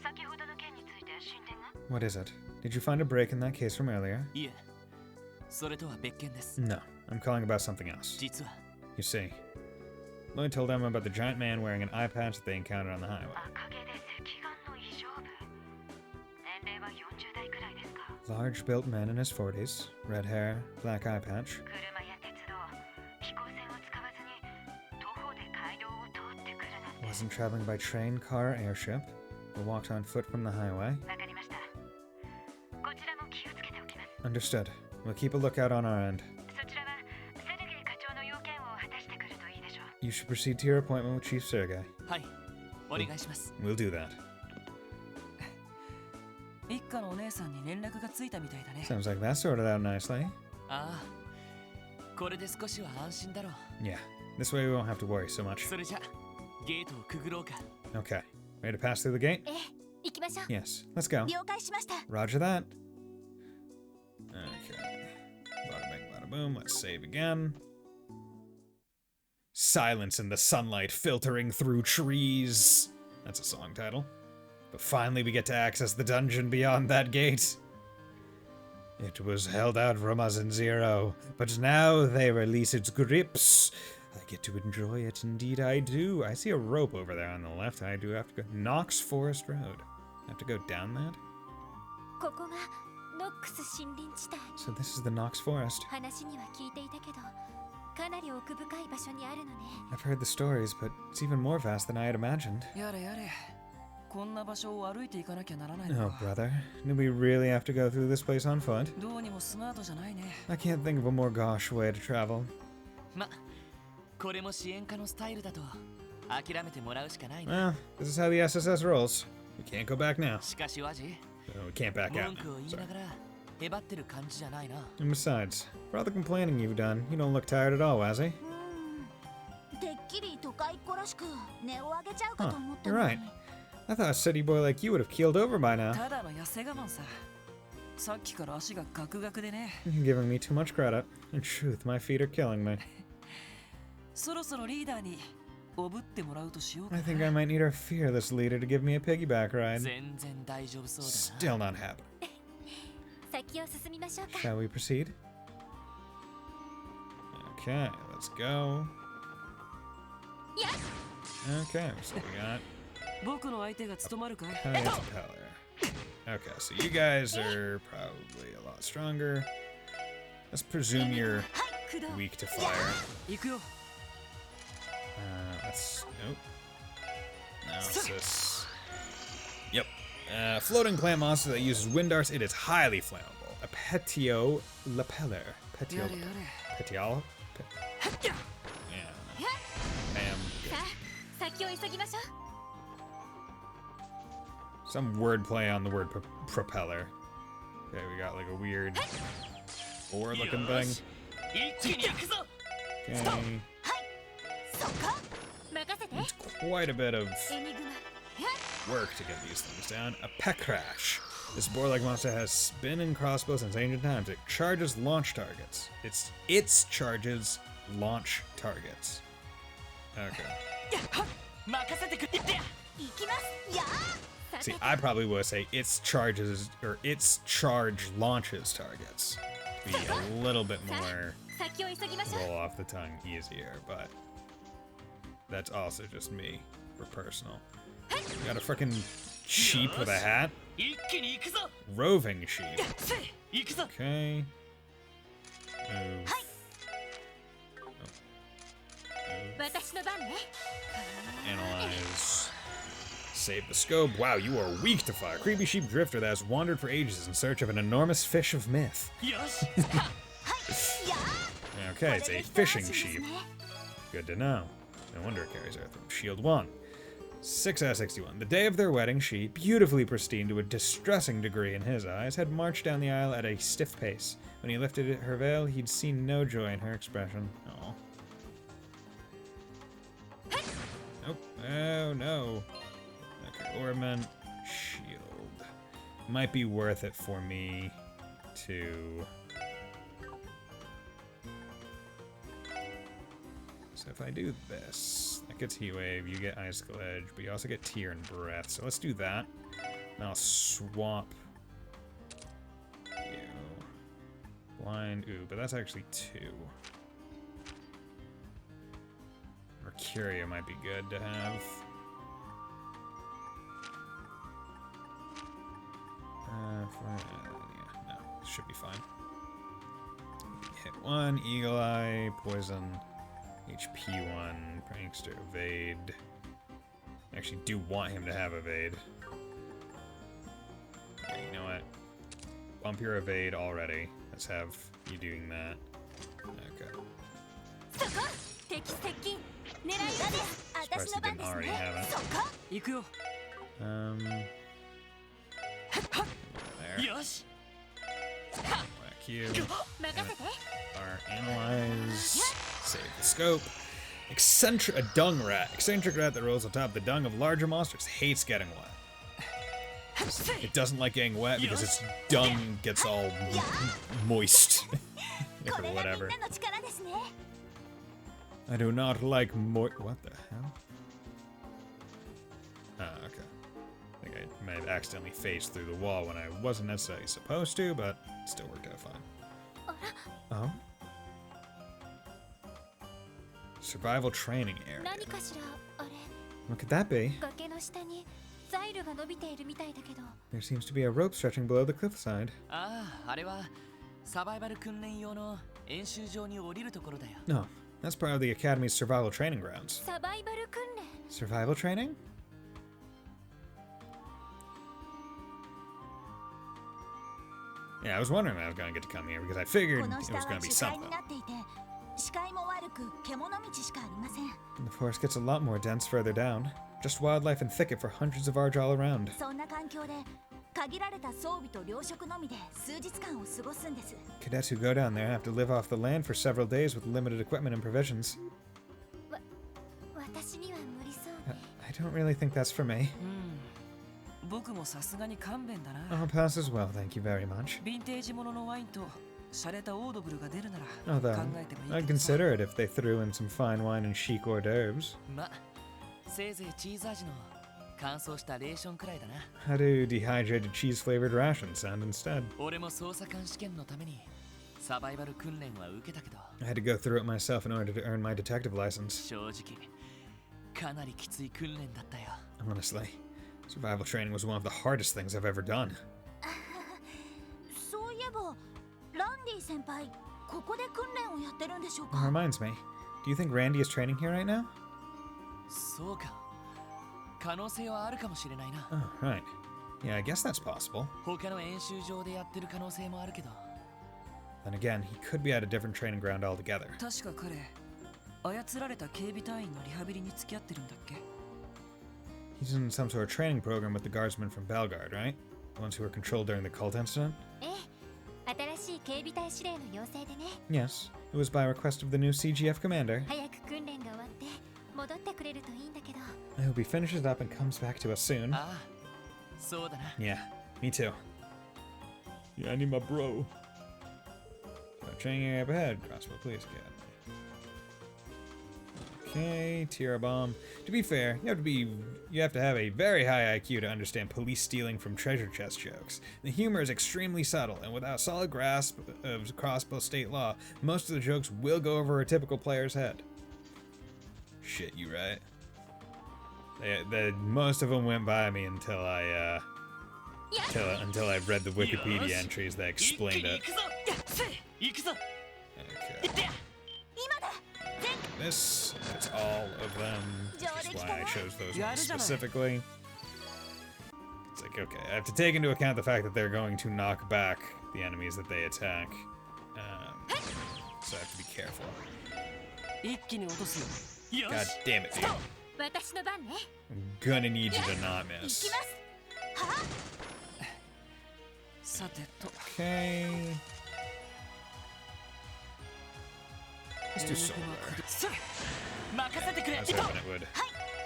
Speaker 4: 先ほどの件について進展が？
Speaker 1: What is it? Did you find a break in that case from earlier?
Speaker 2: いえ、それとは別件です。
Speaker 1: No, I'm calling about something else.
Speaker 2: 実は
Speaker 1: You see, Lloyd told Emma about the giant man wearing an eye patch that they encountered on the highway.
Speaker 4: 赤毛で赤眼の異常部。年齢は40代くらいですか？
Speaker 1: Large built man in his 40s, red hair, black eye patch.
Speaker 4: 車や鉄道、飛行船を使わずに徒歩で街道を通ってくるなんて。
Speaker 1: Wasn't traveling by train, car, or airship, but walked on foot from the highway.
Speaker 4: わかりました。こちらも気をつけておきます。
Speaker 1: Understood. We'll keep a lookout on our end.
Speaker 4: そちらはセルゲイ課長の要件を果たしてくるといいでしょう。
Speaker 1: You should proceed to your appointment with Chief Sergei.
Speaker 2: はい、お願いします。
Speaker 1: We'll do that.
Speaker 2: 一家のお姉さんに連絡がついたみたいだね。
Speaker 1: Sounds like that sorted out nicely.
Speaker 2: ああ、これで少しは安心だろう。
Speaker 1: Yeah, this way we won't have to worry so much.
Speaker 2: それじゃ、ゲートをくぐろうか。
Speaker 1: Okay, ready to pass through the gate?
Speaker 4: ええ、行きましょう。
Speaker 1: Yes, let's go.
Speaker 4: 了解しました。
Speaker 1: Roger that. Okay. Bada bing, bada boom. Let's save again. Silence in the sunlight filtering through trees. That's a song title. But finally we get to access the dungeon beyond that gate. It was held out from us in Zero, but now they release its grips. I get to enjoy it, indeed I do. I see a rope over there on the left. I do have to go. Knox Forest Road. I have to go down that?
Speaker 4: ここがノックス森林地帯。
Speaker 1: So this is the Knox Forest.
Speaker 4: 話には聞いていたけど、かなり奥深い場所にあるのね。
Speaker 1: I've heard the stories, but it's even more vast than I had imagined.
Speaker 2: やれやれ。こんな場所を歩いていかなきゃならない
Speaker 1: Oh,
Speaker 2: のか。
Speaker 1: brother. Do we really have to go through this place on foot?
Speaker 2: どうにもスマートじゃないね。
Speaker 1: I can't think of a more gauche way to travel.
Speaker 2: ま、これも支援課のスタイルだと諦めてもらうしかないね。
Speaker 1: Well, this is how the SSS rolls. We can't go back now.
Speaker 2: しかしワジ、
Speaker 1: So we can't back out
Speaker 2: 文句を
Speaker 1: now.
Speaker 2: 言い
Speaker 1: Sorry.
Speaker 2: ながらへばってる感じじゃないな。
Speaker 1: And besides, for all the complaining you've done, you don't look tired at all, Wazy.
Speaker 4: てっきり都会っ子らしく値を上げちゃうか
Speaker 1: Huh,
Speaker 4: と思った
Speaker 1: you're
Speaker 4: の
Speaker 1: right.
Speaker 4: に。
Speaker 1: I thought a city boy like you would have keeled over by now.
Speaker 2: ただの痩せ我慢さ。さっきから足がガクガクでね。
Speaker 1: You're giving me too much credit. In truth, my feet are killing me.
Speaker 2: そろそろリーダーにおぶってもらうとしようか
Speaker 1: I
Speaker 2: な。
Speaker 1: think I might need our fearless leader to give me a piggyback ride.
Speaker 2: 全然大丈夫そうだ
Speaker 1: Still
Speaker 2: な。
Speaker 1: not happening.
Speaker 4: 先を進みましょうか。
Speaker 1: Shall we proceed? Okay, let's go. Okay, so we got
Speaker 2: 僕の相手が務まるかい？
Speaker 1: Power Propeller. Okay, so you guys are probably a lot stronger. Let's presume you're
Speaker 4: はい、駆動。
Speaker 1: weak to fire.
Speaker 2: 行くよ。
Speaker 1: Let's. Nope. No, it's this. Yep. Floating plant monster that uses wind darts. It is highly flammable. A petio lapeller.
Speaker 2: や
Speaker 1: Petio.
Speaker 2: れやれ。
Speaker 1: Petiol? Yeah. Bam.
Speaker 4: さあ、先を急ぎましょう。
Speaker 1: Some wordplay on the word propeller. Okay, we got like a weird oar-looking thing.
Speaker 2: 一気に行くぞ。
Speaker 1: Okay.
Speaker 4: そこ任せて。
Speaker 1: It's quite a bit of
Speaker 4: エニグマ。
Speaker 1: work to get these things down. A peck crash. This boar-like monster has spin and crossbow since ancient times. It charges launch targets. Its charges launch targets. Okay.
Speaker 2: 任せてくれ。
Speaker 4: 行きます。やあ。
Speaker 1: See, I probably would say its charges or its charge launches targets. To be a little bit more
Speaker 4: 先を急ぎましょう。
Speaker 1: roll off the tongue easier, but that's also just me for personal. Got a freaking sheep with a hat?
Speaker 2: 一気に行くぞ。
Speaker 1: Roving sheep.
Speaker 2: せい、行くぞ。
Speaker 1: Okay. Move.
Speaker 4: 私の番ね。
Speaker 1: Analyze. Save the scope. Wow, you are weak to fire. Creepy sheep drifter that has wandered for ages in search of an enormous fish of myth.
Speaker 2: よし。
Speaker 4: やあ。
Speaker 1: Okay, it's a fishing sheep. Good to know. No wonder it carries Earth. Shield 1. 6 out of 61. The day of their wedding, she, beautifully pristine to a distressing degree in his eyes, had marched down the aisle at a stiff pace. When he lifted her veil, he'd seen no joy in her expression. Oh. Nope. Oh, no. Okay, ornament, shield. Might be worth it for me to... So if I do this, that gets Heat Wave, you get Icicle Edge, but you also get Tear and Breath. So let's do that. And I'll swap you. Blind, ooh, but that's actually 2. Mercuria might be good to have. Yeah, no, should be fine. Hit 1, Eagle Eye, Poison, HP 1, Prankster, Evade. I actually do want him to have Evade. Yeah, you know what? Bump your Evade already. Let's have you doing that. Okay. Surprised he didn't already have it. There. Whack you. Our analyze. Save the scope. Eccentric, a dung rat. Eccentric rat that rolls on top of the dung of larger monsters. Hates getting wet. It doesn't like getting wet because its dung gets all moist. Or whatever. I do not like what the hell? Oh, okay. I think I might have accidentally phased through the wall when I wasn't necessarily supposed to, but it still worked out fine. Oh? Survival training area. What could that be? There seems to be a rope stretching below the cliffside. No, that's part of the Academy's survival training grounds. Survival training? Yeah, I was wondering when I was going to get to come here because I figured it was going to be something. The forest gets a lot more dense further down. Just wildlife and thicket for hundreds of yards all around. Cadets who go down there have to live off the land for several days with limited equipment and provisions. I don't really think that's for me. I'll pass as well, thank you very much. Although, I'd consider it if they threw in some fine wine and chic hors d'oeuvres. How do dehydrated cheese-flavored rations sound instead? I had to go through it myself in order to earn my detective license. Honestly, survival training was one of the hardest things I've ever done. That reminds me, do you think Randy is training here right now? Oh, right. Yeah, I guess that's possible. Then again, he could be at a different training ground altogether. He's in some sort of training program with the guardsmen from Belgard, right? The ones who were controlled during the cult incident? Yes, it was by request of the new CGF commander. I hope he finishes it up and comes back to us soon. Yeah, me too. Yeah, I need my bro. Training area up ahead. Crossbow, please get. Okay, Tira bomb. To be fair, you have to have a very high IQ to understand police stealing from treasure chest jokes. The humor is extremely subtle, and without a solid grasp of crossbow state law, most of the jokes will go over a typical player's head. Shit, you right? Most of them went by me until I until I read the Wikipedia entries that explained it. Okay. This is all of them, which is why I chose those ones specifically. It's like, okay, I have to take into account the fact that they're going to knock back the enemies that they attack. So I have to be careful. God damn it, dude.
Speaker 4: 私の番ね。
Speaker 1: I'm gonna need you to not
Speaker 4: 行
Speaker 1: miss.
Speaker 4: きますはあ
Speaker 2: さてと
Speaker 1: Okay. Let's do solar.
Speaker 2: それ任せてくれ
Speaker 1: I was hoping it would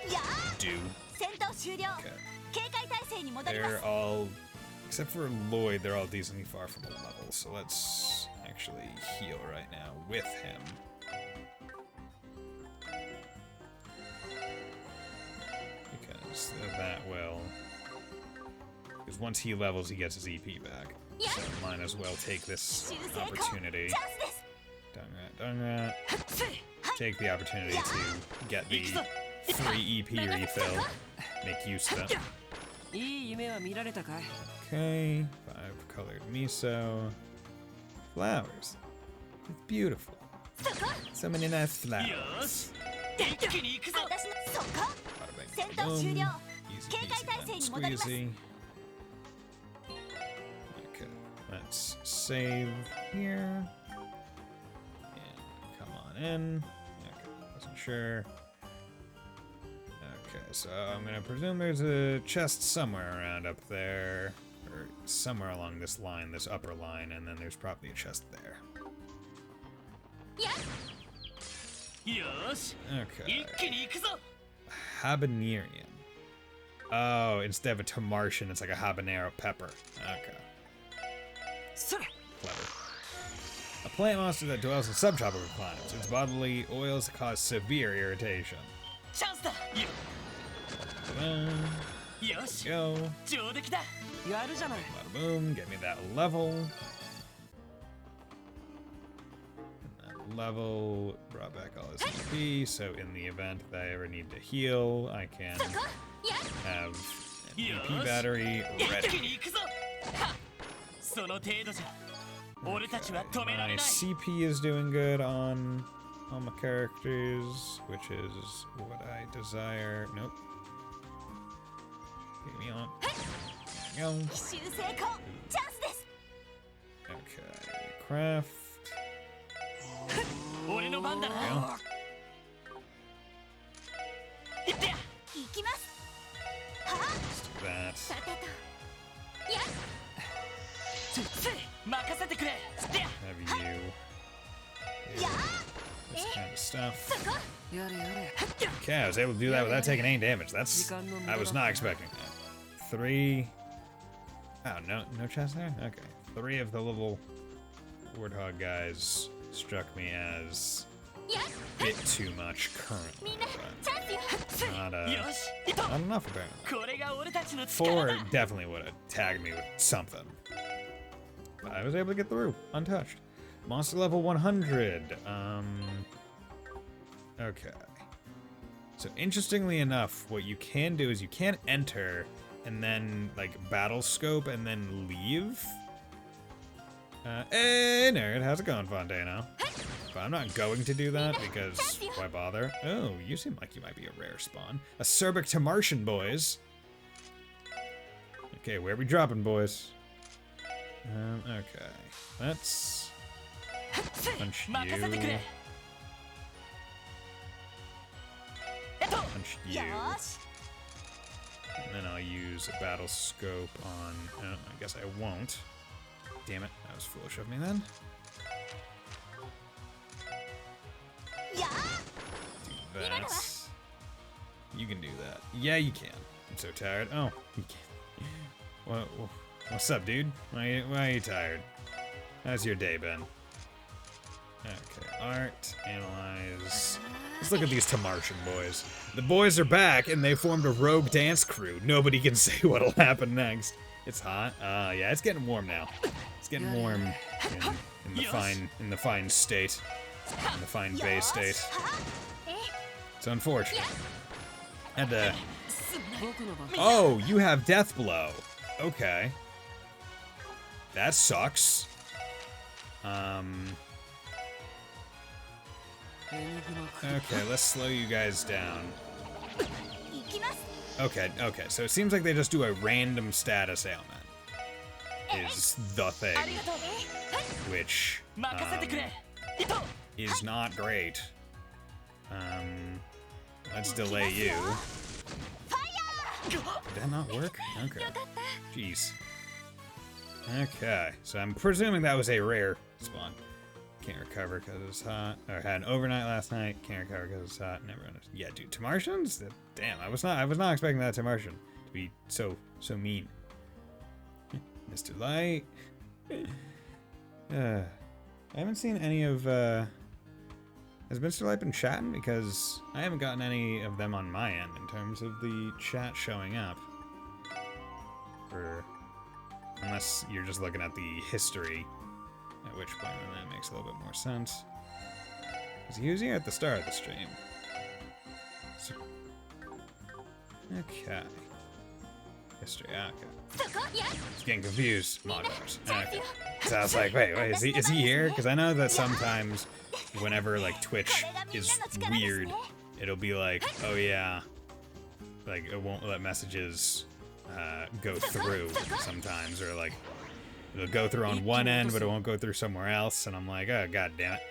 Speaker 4: いや
Speaker 1: do.
Speaker 4: 戦闘終了
Speaker 1: Okay.
Speaker 4: 警戒態勢に戻ります
Speaker 1: They're all, except for Lloyd, they're all decently far from a level. So let's actually heal right now with him. Because that will. Because once he levels, he gets his EP back. So might as well take this
Speaker 4: 修正功チャン
Speaker 1: opportunity.
Speaker 4: スです
Speaker 1: Dungrat. Take the opportunity to get the free EP refill. Make use of it.
Speaker 2: いい夢は見られたかい
Speaker 1: Okay, 5 colored miso. Flowers. It's beautiful.
Speaker 4: そこ
Speaker 1: So many nice
Speaker 2: よ
Speaker 1: flowers.
Speaker 2: し一気に行くぞ
Speaker 4: 私のそこ
Speaker 1: Bada bing,
Speaker 4: 戦
Speaker 1: bada
Speaker 4: 闘
Speaker 1: boom.
Speaker 4: 終了
Speaker 1: Easy
Speaker 4: 警戒
Speaker 1: peasy
Speaker 4: 態勢
Speaker 1: lemon
Speaker 4: に戻ります
Speaker 1: squeezy. Okay, let's save here. And come on in. Okay, wasn't sure. Okay, so I'm gonna presume there's a chest somewhere around up there. Or somewhere along this line, this upper line, and then there's probably a chest there.
Speaker 4: いや
Speaker 2: よし
Speaker 1: Okay.
Speaker 2: 一気に行くぞ
Speaker 1: Habanerian. Oh, instead of a Tamartian, it's like a habanero pepper. Okay,
Speaker 2: それ
Speaker 1: clever. A plant monster that dwells in subtropical climates. Its bodily oils cause severe irritation.
Speaker 2: チャンスだ よし
Speaker 1: Go.
Speaker 2: 上出来だやるじゃない
Speaker 1: Bada boom. Get me that level. And that level brought back all his EP, so in the event that I ever need to heal, I can
Speaker 4: そこいや
Speaker 1: have an EP
Speaker 2: Yes.
Speaker 1: battery
Speaker 2: 一気
Speaker 1: ready.
Speaker 2: に行くぞはっその程度じゃ俺たちは止めら
Speaker 1: My
Speaker 2: れない
Speaker 1: CP is doing good on all my characters, which is what I desire. Nope. Get me on. There we go.
Speaker 4: 奇襲成功チャンスです
Speaker 1: Okay. Craft.
Speaker 2: 俺の番だな
Speaker 1: There we go.
Speaker 2: いってや
Speaker 4: 行きますはあ
Speaker 1: Let's do that.
Speaker 4: さてといや
Speaker 2: つい任せてくれってや
Speaker 1: Have you do
Speaker 4: いや
Speaker 1: this kind of stuff.
Speaker 4: そこ
Speaker 2: やれやれ
Speaker 1: Okay, I was able to do that without taking any damage. That's I was not expecting that. 3. Oh, no chest there? Okay. 3 of the little warthog guys struck me as
Speaker 4: いや
Speaker 1: a bit too much currently.
Speaker 4: みんなチャンスよ
Speaker 1: Not,
Speaker 2: よしいと
Speaker 1: not enough apparently.
Speaker 2: これが俺たちの力
Speaker 1: 4
Speaker 2: だ
Speaker 1: definitely would have tagged me with something. But I was able to get through, untouched. Monster level 100. Okay. So interestingly enough, what you can do is you can enter and then like battle scope and then leave. Hey nerd, how's it going, Fontano? But I'm not going to do that because why bother? Oh, you seem like you might be a rare spawn. Acerbic to Martian, boys. Okay, where are we dropping, boys? Okay. Let's punch
Speaker 2: 任せてく
Speaker 1: you.
Speaker 2: れえっと
Speaker 1: Punch you.
Speaker 4: よーし
Speaker 1: And then I'll use a battle scope on. I guess I won't. Damn it, that was foolish of me then.
Speaker 4: いや
Speaker 1: Do that. You can do that. Yeah, you can. I'm so tired. Oh, you can. What's up, dude? Why are you tired? How's your day been? Okay, art, analyze. Let's look at these Tamartian boys. The boys are back, and they formed a rogue dance crew. Nobody can say what'll happen next. It's hot. Yeah, it's getting warm now. It's getting warm in the fine state, in the fine bay state.
Speaker 4: はあ
Speaker 1: It's unfortunate. And
Speaker 2: 僕の番
Speaker 1: oh, you have death blow. Okay. That sucks.
Speaker 2: エニグマクリ
Speaker 1: Okay, let's slow you guys down.
Speaker 4: 行きます
Speaker 1: Okay, so it seems like they just do a random status ailment. Is the
Speaker 4: あ
Speaker 1: thing,
Speaker 4: りがとうね
Speaker 1: which
Speaker 2: 任せてくれいと
Speaker 1: is not great. Let's delay you. Did that not work? Okay. Jeez. Okay, so I'm presuming that was a rare spawn. Can't recover because it's hot. Or had an overnight last night. Can't recover because it's hot. Never understood. Yeah, dude, Tamartians? Damn, I was not expecting that Tamartian to be so mean. Mr. Light. I haven't seen any of. Has Mr. Light been chatting? Because I haven't gotten any of them on my end in terms of the chat showing up. Or unless you're just looking at the history, at which point then that makes a little bit more sense. Because he was here at the start of the stream. So, okay. History, okay. He's getting confused. Monitors. Okay. So I was like, wait, is he here? Because I know that sometimes whenever like Twitch is weird, it'll be like, oh yeah, like it won't let messages go through sometimes, or like it'll go through on one end but it won't go through somewhere else, and I'm like, oh god damn it.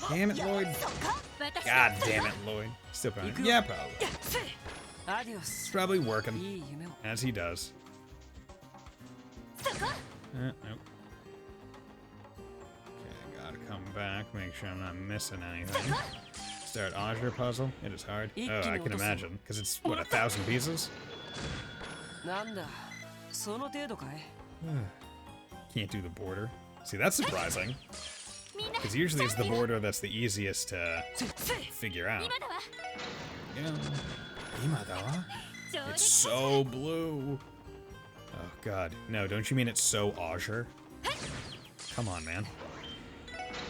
Speaker 1: Damn it, Lloyd. God damn it, Lloyd. Still probably. Yeah, probably. It's probably working, as he does. Nope. Okay, gotta come back, make sure I'm not missing anything. Start Azure puzzle. It is hard. Oh, I can imagine, because it's, what, 1,000 pieces? Can't do the border. See, that's surprising. Because usually it's the border that's the easiest to figure out. Yeah. It's so blue. Oh god. No, don't you mean it's so Azure? Come on, man.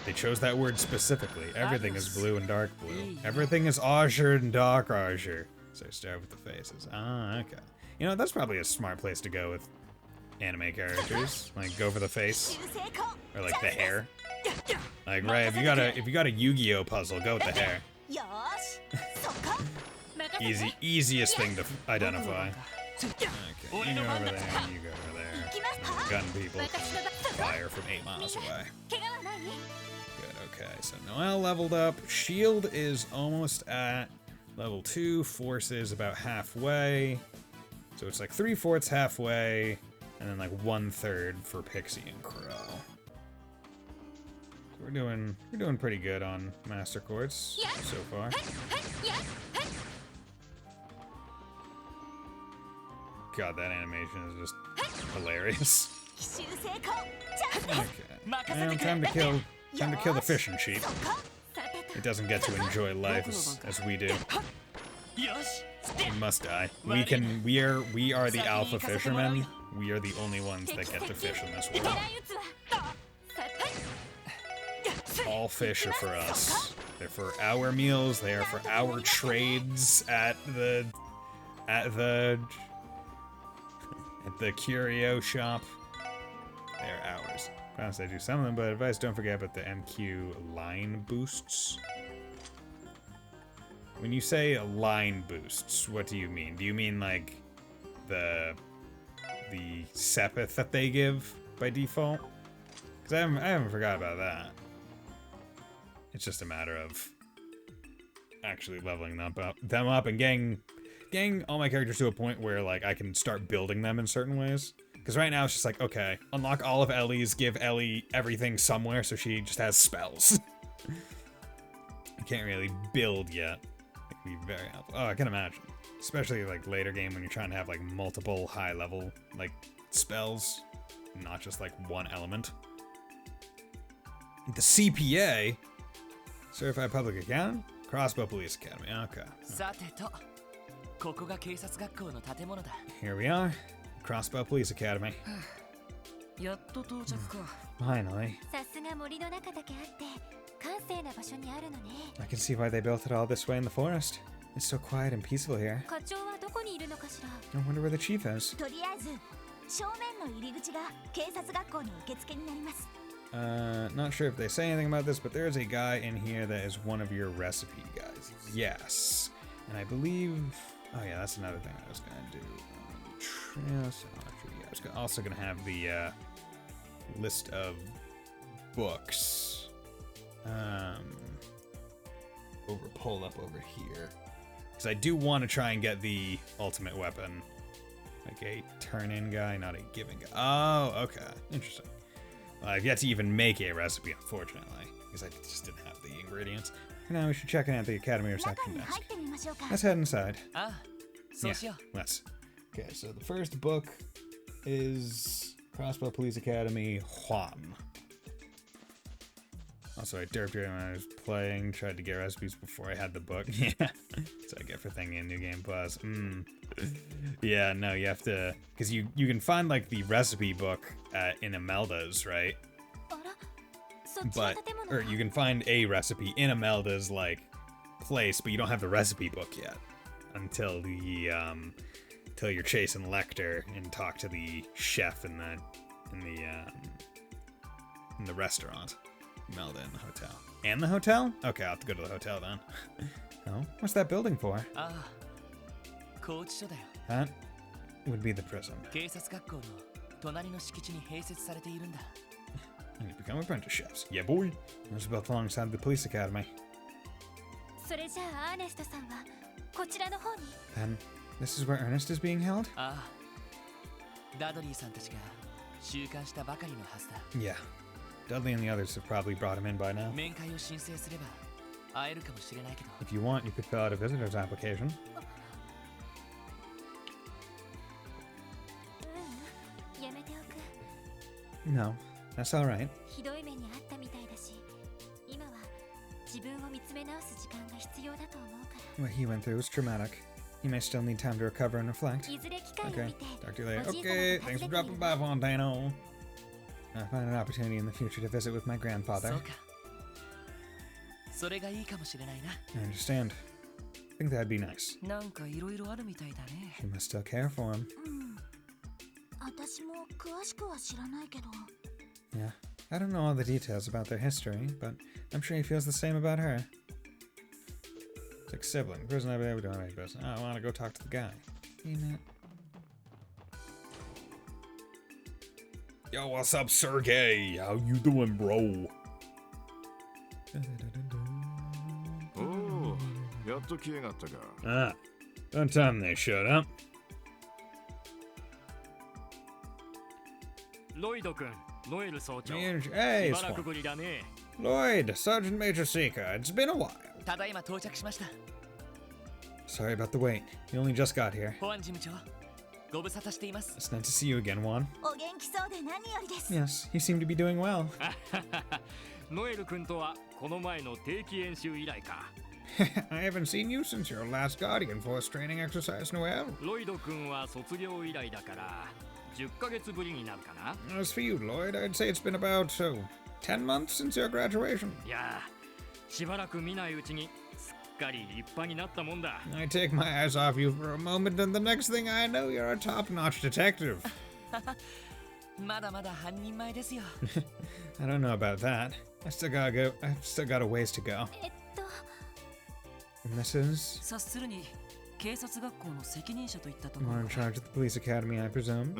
Speaker 1: They chose that word specifically. Everything is blue and dark blue. Everything is Azure and dark Azure. So start with the faces. Ah, okay. You know, that's probably a smart place to go with anime characters. Like, go for the face. Or like the hair. Like, right, if you got a Yu-Gi-Oh puzzle, go with the hair. Easiest thing to identify. Okay, you go over there, you go over there. Gun people. Fire from 8 miles away. Good, okay, so Noel leveled up. Shield is almost at level 2. Force is about halfway. So it's like 3/4 halfway, and then like 1/3 for Pixie and Crow. So we're doing pretty good on Master Quartz so far. God, that animation is just hilarious. Okay. Now time to kill the fishing sheep. It doesn't get to enjoy life as we do. It must die. We are the alpha fishermen. We are the only ones that get to fish in this world. All fish are for us. They're for our meals. They are for our trades at the curio shop. They're ours. Promise I do some of them, but advice: don't forget about the MQ line boosts. When you say line boosts, what do you mean? Do you mean like the Sepith that they give by default? Because I haven't forgot about that. It's just a matter of actually leveling them up and getting all my characters to a point where like I can start building them in certain ways. Because right now it's just like, okay, unlock all of Ellie's, give Ellie everything somewhere so she just has spells. I can't really build yet. It can be very helpful. Oh, I can imagine. Especially like later game when you're trying to have like multiple high level like spells, not just like one element. The CPA, Certified Public Accountant, Crossbow Police Academy. Okay. Here we are, Crossbow Police Academy. Finally. I can see why they built it all this way in the forest. It's so quiet and peaceful here. I wonder where the chief is. Not sure if they say anything about this, but there is a guy in here that is one of your recipe guys. Yes. And I believe... Oh yeah, that's another thing I was gonna do. It's also gonna have the list of books pulled up over here. Because I do want to try and get the ultimate weapon. Like a turn-in guy, not a giving guy. Oh, okay. Interesting. Well, I've yet to even make a recipe, unfortunately. Because I just didn't have the ingredients. For now, we should check in at the Academy reception desk. Let's head inside. Yeah, let's. Okay, so the first book is Crossbow Police Academy, Juan. Also, I derped it when I was playing, tried to get recipes before I had the book. Yeah, so I get for thinking in New Game Plus. Yeah, no, you have to, because you can find, like, the recipe book in Imelda's, right? Or you can find a recipe in Imelda's, like, place, but you don't have the recipe book yet. Until you're chasing Lecter and talk to the chef in the restaurant. Imelda in the hotel. And the hotel? Okay, I'll have to go to the hotel then. Oh, what's that building for? That would be the prison. You become apprentice chefs. Yeah, boy. I was built alongside the police academy. And this is where Ernest is being held? Yeah. Dudley and the others have probably brought him in by now. If you want, you could fill out a visitor's application. No, that's all right. What he went through was traumatic. He may still need time to recover and reflect. Okay, talk to you later. Okay, thanks for dropping by, Fontano. I'll find an opportunity in the future to visit with my grandfather. I understand. I think that'd be nice. She must still care for him. Yeah, I don't know all the details about their history, but I'm sure he feels the same about her. It's like sibling. Prison, we don't have any business. I want to go talk to the guy. Ain't it? Yo, what's up, Sergey? How you doing, bro?
Speaker 3: Oh,
Speaker 1: about time they showed up. Hey, Lloyd, Sergeant Major Seeker. It's been a while. Sorry about the wait. You only just got here. It's nice to see you again, Juan. Yes, you seem to be doing well. I haven't seen you since your last Guardian Force training exercise, Noel. As for you, Lloyd, I'd say it's been about, 10 months since your graduation. I take my eyes off you for a moment, and the next thing I know, you're a top-notch detective. I don't know about that. I've still got a ways to go. And this is... You're in charge of the police academy, I presume?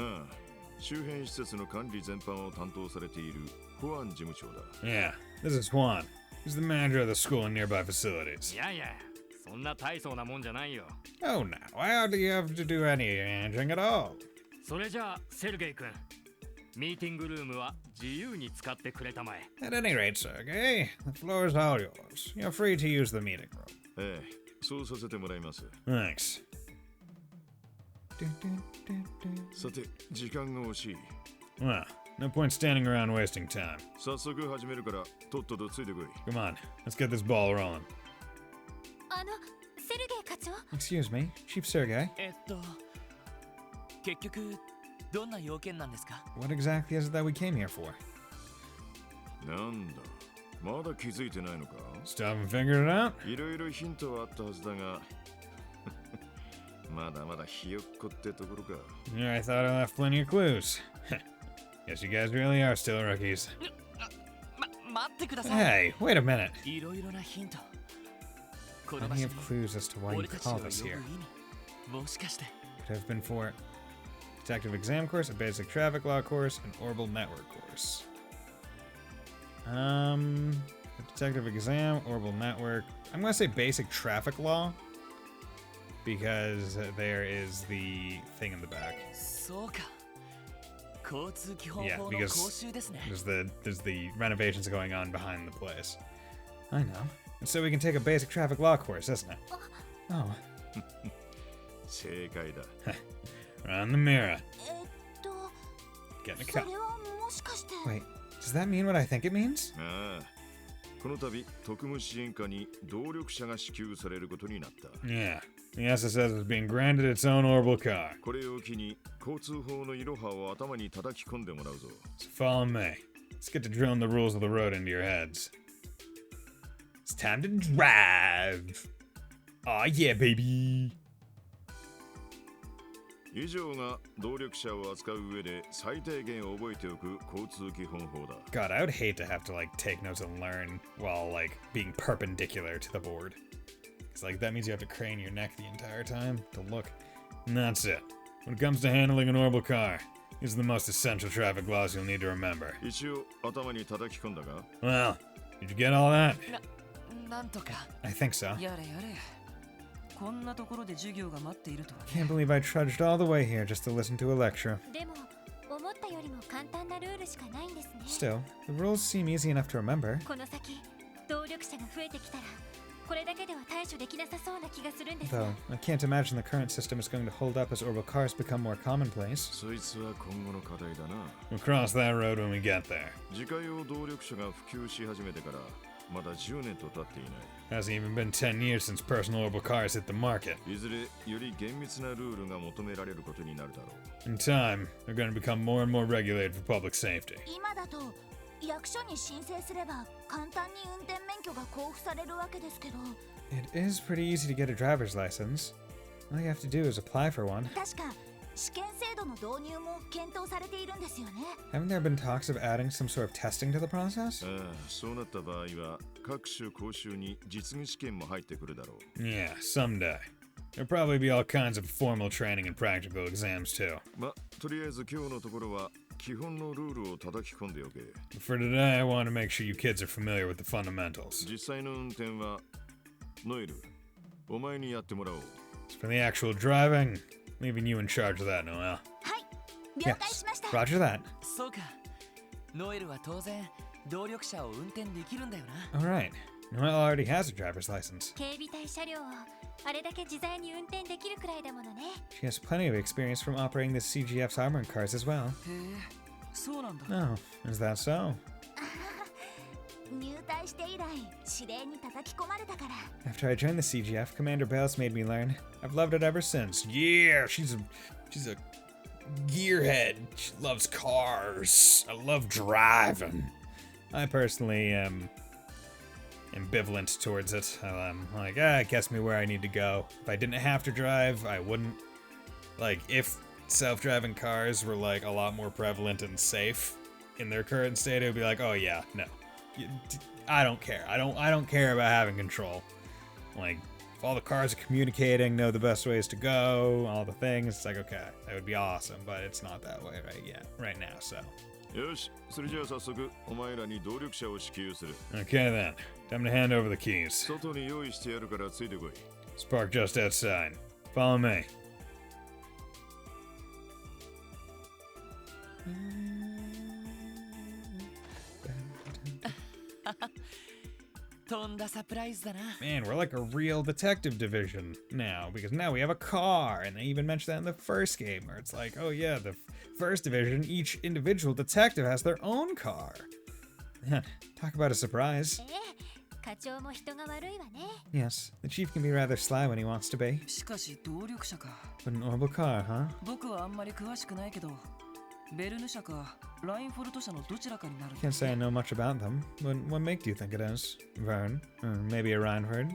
Speaker 1: Yeah, this is Juan. He's the manager of the school and nearby facilities. Oh no, I hardly have to do any managing at all. At any rate, Sergey, the floor is all yours. You're free to use the meeting room. Thanks. Well, no point standing around wasting time. Come on, let's get this ball rolling. Excuse me, Chief Sergey. What exactly is it that we came here for? Still haven't figured it out? Yeah, I thought I left plenty of clues. Guess you guys really are still rookies. Hey, wait a minute. Plenty of clues as to why you called us here. Could have been for Detective exam course, a basic traffic law course, an orbital network course. Detective exam, orbital network. I'm gonna say basic traffic law because there is the thing in the back.
Speaker 2: そうか。交通基本
Speaker 1: Yeah,
Speaker 2: 法の
Speaker 1: because
Speaker 2: 講習ですね。
Speaker 1: there's the renovations going on behind the place. I know. So we can take a basic traffic law course, isn't it? Oh.
Speaker 3: 正解だ
Speaker 1: Around the mirror.
Speaker 4: そ
Speaker 1: Get in a
Speaker 4: れ
Speaker 1: car.
Speaker 4: はもしかして
Speaker 1: Wait, does that mean what I think it means?
Speaker 3: ああこの度特務支援課に動力車が支給されることになった
Speaker 1: Yeah. The SSS is being granted its own orbital car.
Speaker 3: これを機に交通法のいろはを頭に叩き込んでもらうぞ
Speaker 1: So follow me. Let's get to drilling the rules of the road into your heads. It's time to drive. Aw, yeah, baby.
Speaker 3: 以上が動力車を扱う上で最低限覚えておく交通基本法だ
Speaker 1: God, I would hate to have to, like, take notes and learn while, like, being perpendicular to the board. It's like, that means you have to crane your neck the entire time to look. And that's it. When it comes to handling an orbital car, these are the most essential traffic laws you'll need to remember.
Speaker 3: 一応頭に叩き込んだが
Speaker 1: Well, did you get all that?
Speaker 2: なんとか。
Speaker 1: I think so.
Speaker 2: やれやれ。こんなところで授業が待っているとはね。
Speaker 1: Can't believe I trudged all the way here just to listen to a lecture.
Speaker 4: でも思ったよりも簡単なルールしかないんですね
Speaker 1: Still, the rules seem easy enough to remember.
Speaker 4: この先動力車が増えてきたらこれだけでは対処できなさそうな気がするんですが
Speaker 1: Though, I can't imagine the current system is going to hold up as orbital cars become more commonplace.
Speaker 3: そいつは今後の課題だな
Speaker 1: We'll cross that road when we get there.
Speaker 3: 自家用動力車が普及し始めてからまだ10年と経っていない
Speaker 1: Hasn't even been 10 years since personal orbital cars hit the market.
Speaker 3: いずれより厳密なルールが求められることになるだろう
Speaker 1: In time, they're going to become more and more regulated for public safety.
Speaker 4: 今だと役所に申請すれば簡単に運転免許が交付されるわけですけど
Speaker 1: It is pretty easy to get a driver's license. All you have to do is apply for one.
Speaker 4: 確か試験制度の導入も検討されているんですよね
Speaker 1: Haven't there been talks of adding some sort of testing to the process?
Speaker 3: ああそうなった場合は各種講習に実技試験も入ってくるだろう
Speaker 1: Yeah, someday. There'll probably be all kinds of formal training and practical exams too.
Speaker 3: まとりあえず今日のところは基本のルールを叩き込んでおけ
Speaker 1: But for today, I want to make sure you kids are familiar with the fundamentals.
Speaker 3: 実際の運転はノエルお前にやってもらおう
Speaker 1: As for the actual driving, leaving you in charge of that, Noel.
Speaker 4: はい了解しました
Speaker 1: Roger that.
Speaker 2: そうか。ノエルは当然動力車を運転できるんだよな。
Speaker 1: Alright. Noel already has a driver's license.
Speaker 4: 警備隊車両をあれだけ自在に運転できるくらいだものね
Speaker 1: She has plenty of experience from operating the CGF's armored cars as well.
Speaker 2: へえ、そうなんだ。
Speaker 1: Oh, is that so?
Speaker 4: 入隊して以来指令に叩き込まれたから
Speaker 1: After I joined the CGF, Commander Bells made me learn. I've loved it ever since. Yeah, she's a gearhead. She loves cars. I love driving. I personally am ambivalent towards it. I'm like, it gets me where I need to go. If I didn't have to drive, I wouldn't. Like, if self-driving cars were like a lot more prevalent and safe in their current state, it would be like, oh yeah, no. I don't care. I don't care about having control. Like, if all the cars are communicating, know the best ways to go, all the things, it's like, okay, that would be awesome, but it's not that way right now, so.
Speaker 3: よしそれじゃあ早速お前らに動力車を支給する
Speaker 1: Okay then, time to hand over the keys.
Speaker 3: 外に用意してやるからついてこい
Speaker 1: Let's park just outside. Follow me.
Speaker 2: とんだサプライズだな。
Speaker 1: Man, we're like a real detective division now, because now we have a car, and they even mentioned that in the first game, where it's like, oh yeah, the first division, each individual detective has their own car. Yeah, talk about a surprise.
Speaker 4: 課長も人が悪いわね
Speaker 1: Yes, the chief can be rather sly when he wants to be.
Speaker 2: しかし動力車か。
Speaker 1: But an orbital car, huh?
Speaker 2: 僕はあんまり詳しくないけど、ベルヌ社かラインフォルト社のどちらかになる。
Speaker 1: Can't say I know much about them. What make do you think it is? Vern? Or maybe a Reinford?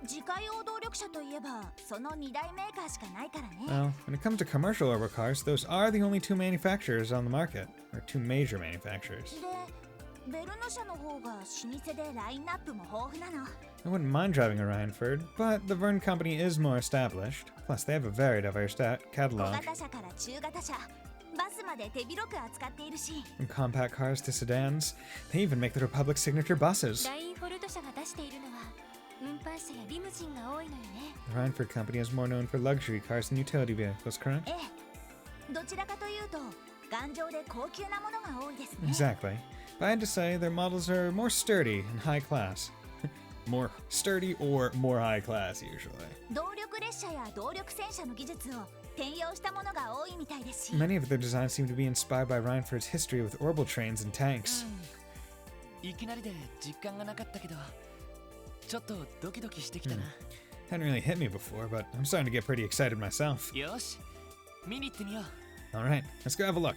Speaker 4: 自家用動力車といえばその2大メーカーしかないからね
Speaker 1: Well, when it comes to commercial orbital cars, those are the only two manufacturers on the market. Or two major manufacturers.
Speaker 4: でベルヌ社の方が老舗でラインナップも豊富なの
Speaker 1: I wouldn't mind driving a Rhineford, but the Vern Company is more established. Plus, they have a very diverse
Speaker 5: 小
Speaker 1: catalog.
Speaker 5: 型車から中型車バスまで手広く扱っているし
Speaker 1: From compact cars to sedans, they even make the Republic signature buses.
Speaker 5: ラインフォルト社が出しているのは運搬車やリムジンが多いのよね
Speaker 1: The Rhineford Company is more known for luxury cars than utility vehicles, correct?
Speaker 5: ええどちらかというと頑丈で高級なものが多いですね
Speaker 1: Exactly. But I had to say, their models are more sturdy and high class. More sturdy or more high class, usually.
Speaker 5: 動力列車や動力戦車の技術を転用したものが多いみたいですし
Speaker 1: Many of their designs seem to be inspired by Rhineford's history with orbital trains and tanks.
Speaker 2: いきなりで実感がなかったけどちょっとドキドキしてきたな、
Speaker 1: Hadn't really hit me before, but I'm starting to get pretty excited myself.
Speaker 2: よし見に行ってみよう
Speaker 1: Alright, let's go have a look.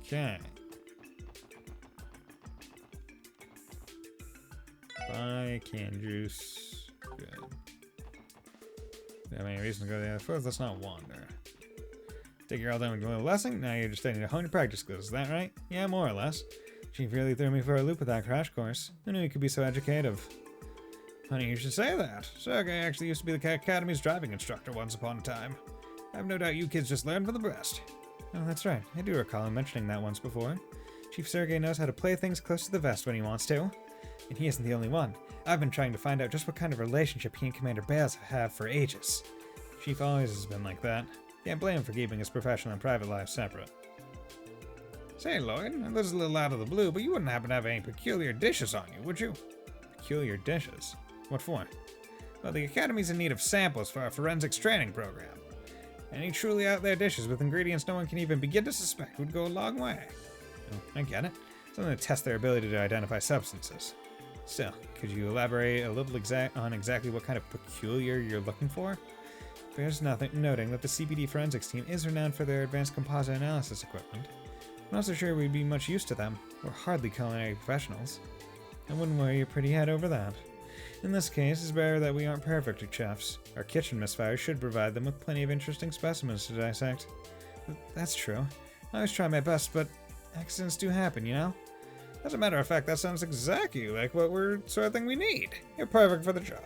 Speaker 1: Okay. Buy can juice. Good. Do you have any reason to go the other foot? Let's not wander. Take your all done with a little lesson. Now you're just starting to hone your practice skills. Is that right? Yeah, more or less. Chief really threw me for a loop with that crash course. Who knew he could be so educative? Funny you should say that. Sergey actually used to be the Academy's driving instructor once upon a time. I have no doubt you kids just learned from the best. Oh, that's right. I do recall him mentioning that once before. Chief Sergey knows how to play things close to the vest when he wants to. And he isn't the only one. I've been trying to find out just what kind of relationship he and Commander Baz have for ages. Chief always has been like that. Can't blame him for keeping his professional and private lives separate. Say, Lloyd, this is a little out of the blue, but you wouldn't happen to have any peculiar dishes on you, would you? Peculiar dishes? What for? Well, the Academy's in need of samples for our forensics training program. Any truly out there dishes with ingredients no one can even begin to suspect would go a long way. Oh, I get it. Something to test their ability to identify substances. Still, could you elaborate a little on exactly what kind of peculiar you're looking for? Bears noting that the CPD forensics team is renowned for their advanced composite analysis equipment. I'm not so sure we'd be much use to them. We're hardly culinary professionals. I wouldn't worry your pretty head over that. In this case, it's better that we aren't perfect chefs. Our kitchen misfires should provide them with plenty of interesting specimens to dissect. That's true. I always try my best, but accidents do happen, you know? As a matter of fact, that sounds exactly like what sort of thing we need. You're perfect for the job.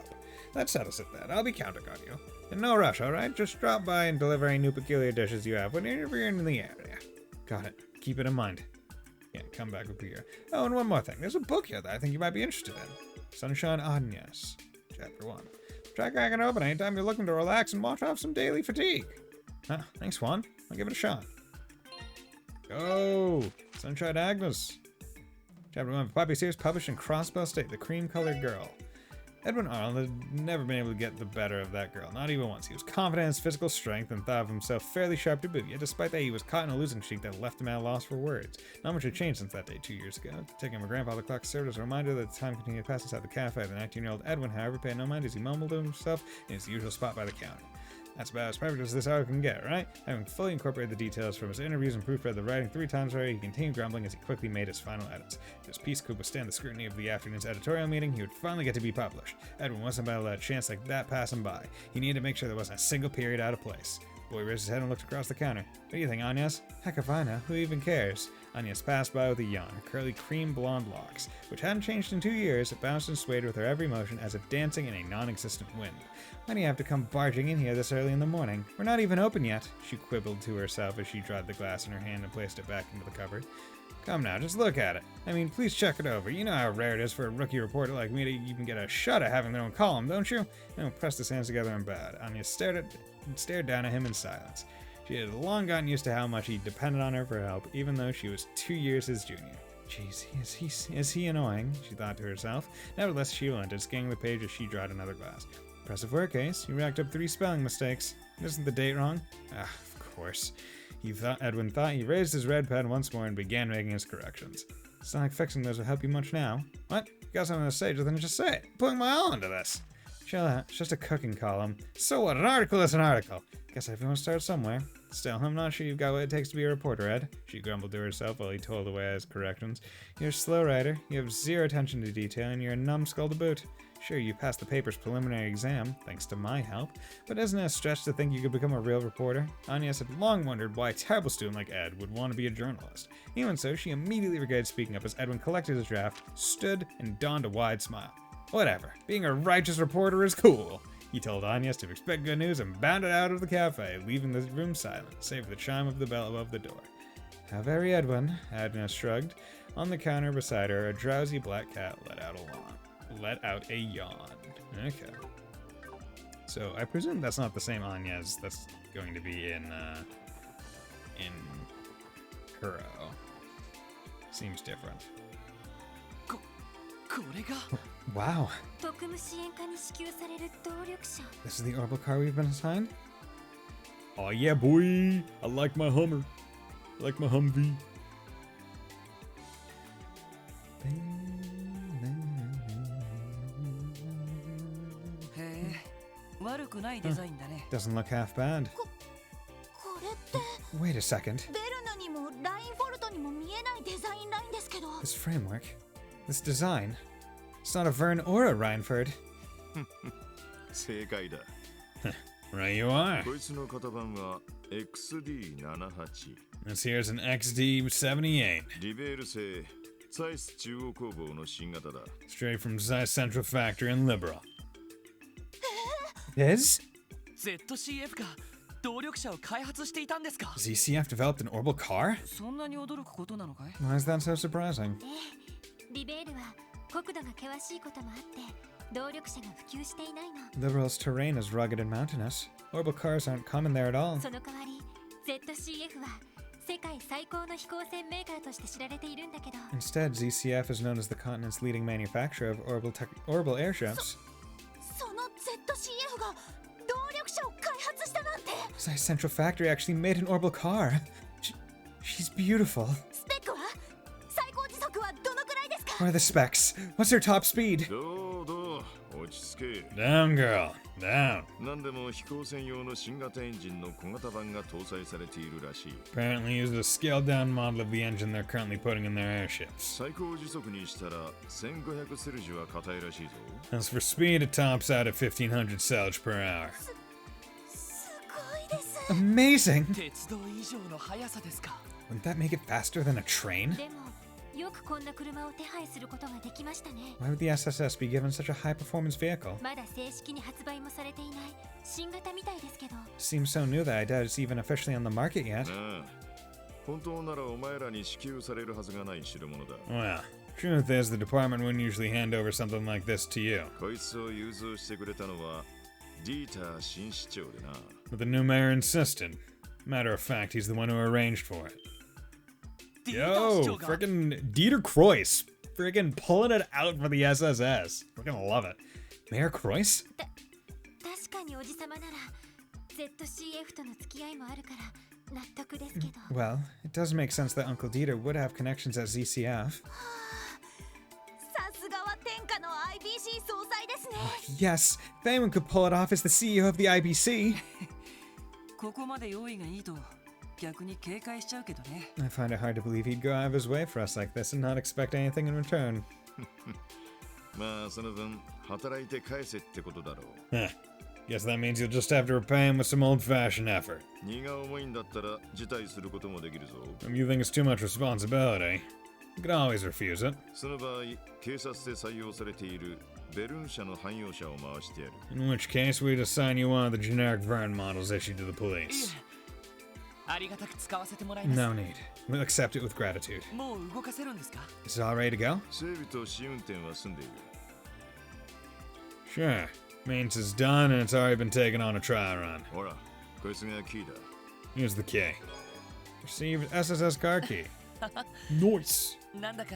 Speaker 1: That settles it then. I'll be counting on you. And no rush, alright? Just drop by and deliver any new peculiar dishes you have whenever you're in the area. Got it. Keep it in mind. Yeah, come back with Peter. Oh, and one more thing. There's a book here that I think you might be interested in. Sunshine Agnes. Chapter 1. Try cracking it open anytime you're looking to relax and wash off some daily fatigue. Ah, thanks, Juan. I'll give it a shot. Go! Sunshine Agnes. Chapter 1 of Poppy series published in Crossbell State, The Cream-Colored Girl. Edwin Arnold had never been able to get the better of that girl, not even once. He was confident in his physical strength and thought of himself fairly sharp to boot, yet despite that he was caught in a losing streak that left him at a loss for words. Not much had changed since that day 2 years ago. Taking my grandfather clock served as a reminder that the time continued to pass inside the cafe. The 19-year-old Edwin, however, paid no mind as he mumbled to himself in his usual spot by the counter. That's about as perfect as this article can get, right? Having fully incorporated the details from his interviews and proofread the writing 3 times already, he continued grumbling as he quickly made his final edits. If his piece could withstand the scrutiny of the afternoon's editorial meeting, he would finally get to be published. Edwin wasn't about to let a chance like that pass him by. He needed to make sure there wasn't a single period out of place. The boy raised his head and looked across the counter. What do you think, Agnes? Heck if I know. Who even cares? Agnes passed by with a yawn, her curly cream blonde locks, which hadn't changed in 2 years, bounced and swayed with her every motion as if dancing in a non-existent wind. Why do you have to come barging in here this early in the morning? We're not even open yet, she quibbled to herself as she dried the glass in her hand and placed it back into the cupboard. Come now, just look at it. I mean, please check it over. You know how rare it is for a rookie reporter like me to even get a shot at having their own column, don't you? And pressed his hands together and bowed. Anya stared down at him in silence. She had long gotten used to how much he depended on her for help, even though she was 2 years his junior. Jeez, is he annoying? She thought to herself. Nevertheless, she relented, scanning the page as she dried another glass. Impressive work, Ace. You racked up 3 spelling mistakes. Isn't the date wrong? Ah, of course. Edwin thought. He raised his red pen once more and began making his corrections. It's not like fixing those will help you much now. What? You got something to say, then just say it. I'm putting my all into this. Chill out. It's just a cooking column. So what? An article is an article. Guess everyone starts somewhere. Still, I'm not sure you've got what it takes to be a reporter, Ed. She grumbled to herself while he told away his corrections. You're a slow writer, you have zero attention to detail, and you're a numbskull to boot. Sure, you passed the paper's preliminary exam, thanks to my help, but isn't it a stretch to think you could become a real reporter? Agnes had long wondered why a terrible student like Ed would want to be a journalist. Even so, she immediately regretted speaking up as Edwin collected his draft, stood, and donned a wide smile. Whatever. Being a righteous reporter is cool. He told Agnes to expect good news and bounded out of the cafe, leaving the room silent, save for the chime of the bell above the door. How very Edwin, Agnes shrugged. On the counter beside her, a drowsy black cat let out a yawn. Okay. So I presume that's not the same Agnes that's going to be in Kuro. Seems different.
Speaker 2: これが
Speaker 1: Wow.
Speaker 5: 特務支援課に支給される動力者。
Speaker 1: This is the orbital car we've been assigned? Oh yeah, boy! I like my Hummer. I like my Humvee.
Speaker 2: へえ悪くないデザインだね
Speaker 1: Doesn't look half bad.
Speaker 5: これって
Speaker 1: Wait a second.
Speaker 5: ベルヌにもラインフォルトにも見えないデザインラインですけど。
Speaker 1: This framework, this design, it's not a Vern or a Reinford.
Speaker 3: 正解だ。
Speaker 1: Right you are.
Speaker 3: こいつの型番は XD78。
Speaker 1: This here's an XD78.
Speaker 3: リベール製サイス中央工房の新型だ。
Speaker 1: Straight from Zeiss Central Factory in Liberal. Is?
Speaker 2: ZCF が動力車を開発していたんですか
Speaker 1: ZCF developed an orbital car?
Speaker 2: そんなに驚くことなのかい
Speaker 1: Why is that so surprising?
Speaker 5: リベールは国土が険しいこともあって動力車が普及していないの。
Speaker 1: Liberal's terrain is rugged and mountainous. Orbital cars aren't common there at all.
Speaker 5: その代わり ZCF は世界最高の飛行船メーカーとして知られているんだけど。
Speaker 1: Instead, ZCF is known as the continent's leading manufacturer of orbital airships.
Speaker 5: その ZCF が動力車を開発したなんて。
Speaker 1: Zeiss Central Factory actually made an orbital car. She's beautiful.
Speaker 5: スペックは最高時速はどのくらいですか？
Speaker 1: What are the specs? What's her top speed?
Speaker 3: どう落ち着け。
Speaker 1: Down, girl. Down.
Speaker 3: 何でも飛行船用の新型エンジンの小型版が搭載されているらしい。
Speaker 1: Apparently used a scaled-down model of the engine they're currently putting in their airships.
Speaker 3: 最高時速にしたら1500セルジュは硬いらしいぞ。
Speaker 1: As for speed, it tops out at 1500 Celsius per hour.
Speaker 5: すごいです。
Speaker 1: Amazing!
Speaker 2: 鉄道以上の速さですか
Speaker 1: Wouldn't that make it faster than a train?
Speaker 5: でもよくこんな車を手配することができましたね。
Speaker 1: Why would the SSS be given such a high-performance vehicle?
Speaker 5: まだ正式に発売もされていない新型みたいですけど。
Speaker 1: Seems so new that I doubt it's even officially on the market yet.
Speaker 3: ああ、本当ならお前らに支給されるはずがない代物だ。
Speaker 1: Well, truth is, the department wouldn't usually hand over something like this to you.
Speaker 3: こいつを融通してくれたのはディーター新市長でな。
Speaker 1: But the new mayor insisted. Matter of fact, he's the one who arranged for it. Yo, frickin' Dieter Kreuss. Frickin' pulling it out for the SSS. We're gonna love it. Mayor Kreuss?
Speaker 5: 確かにおじさまなら ZCF との付き合いもあるから納得ですけど。
Speaker 1: Well, it does make sense that Uncle Dieter would have connections at ZCF.
Speaker 5: さすがは天下の IBC 総裁ですね。
Speaker 1: Yes, if anyone could pull it off as the CEO of the IBC.
Speaker 2: ここまで用意がいいと逆に警戒しちゃうけどね
Speaker 1: I find it hard to believe he'd go out of his way for us like this and not expect anything in return.
Speaker 3: まあその分働いて返せってことだろう。
Speaker 1: Huh. Guess that means you'll just have to repay him with some old-fashioned effort.
Speaker 3: 荷が重いんだったら辞退することもできるぞ。
Speaker 1: If you think it's too much responsibility, you could always refuse it.
Speaker 3: その場合、警察で採用されているベルン社の汎用車を回してやる。
Speaker 1: In which case, we'd assign you one of the generic Vern models issued to the
Speaker 2: い
Speaker 1: police.
Speaker 2: えありがたく使わせてもらいます
Speaker 1: No need. We'll accept it with gratitude.
Speaker 2: もう動かせるんですか
Speaker 1: Is it all ready to go?
Speaker 3: 整備と試運転は済んでいる。
Speaker 1: Sure. Maintenance is done and it's already been taken on a trial run.
Speaker 3: ほら、こいつがキーだ。
Speaker 1: Here's the key. Received SSS car key. Nice.
Speaker 2: なんだか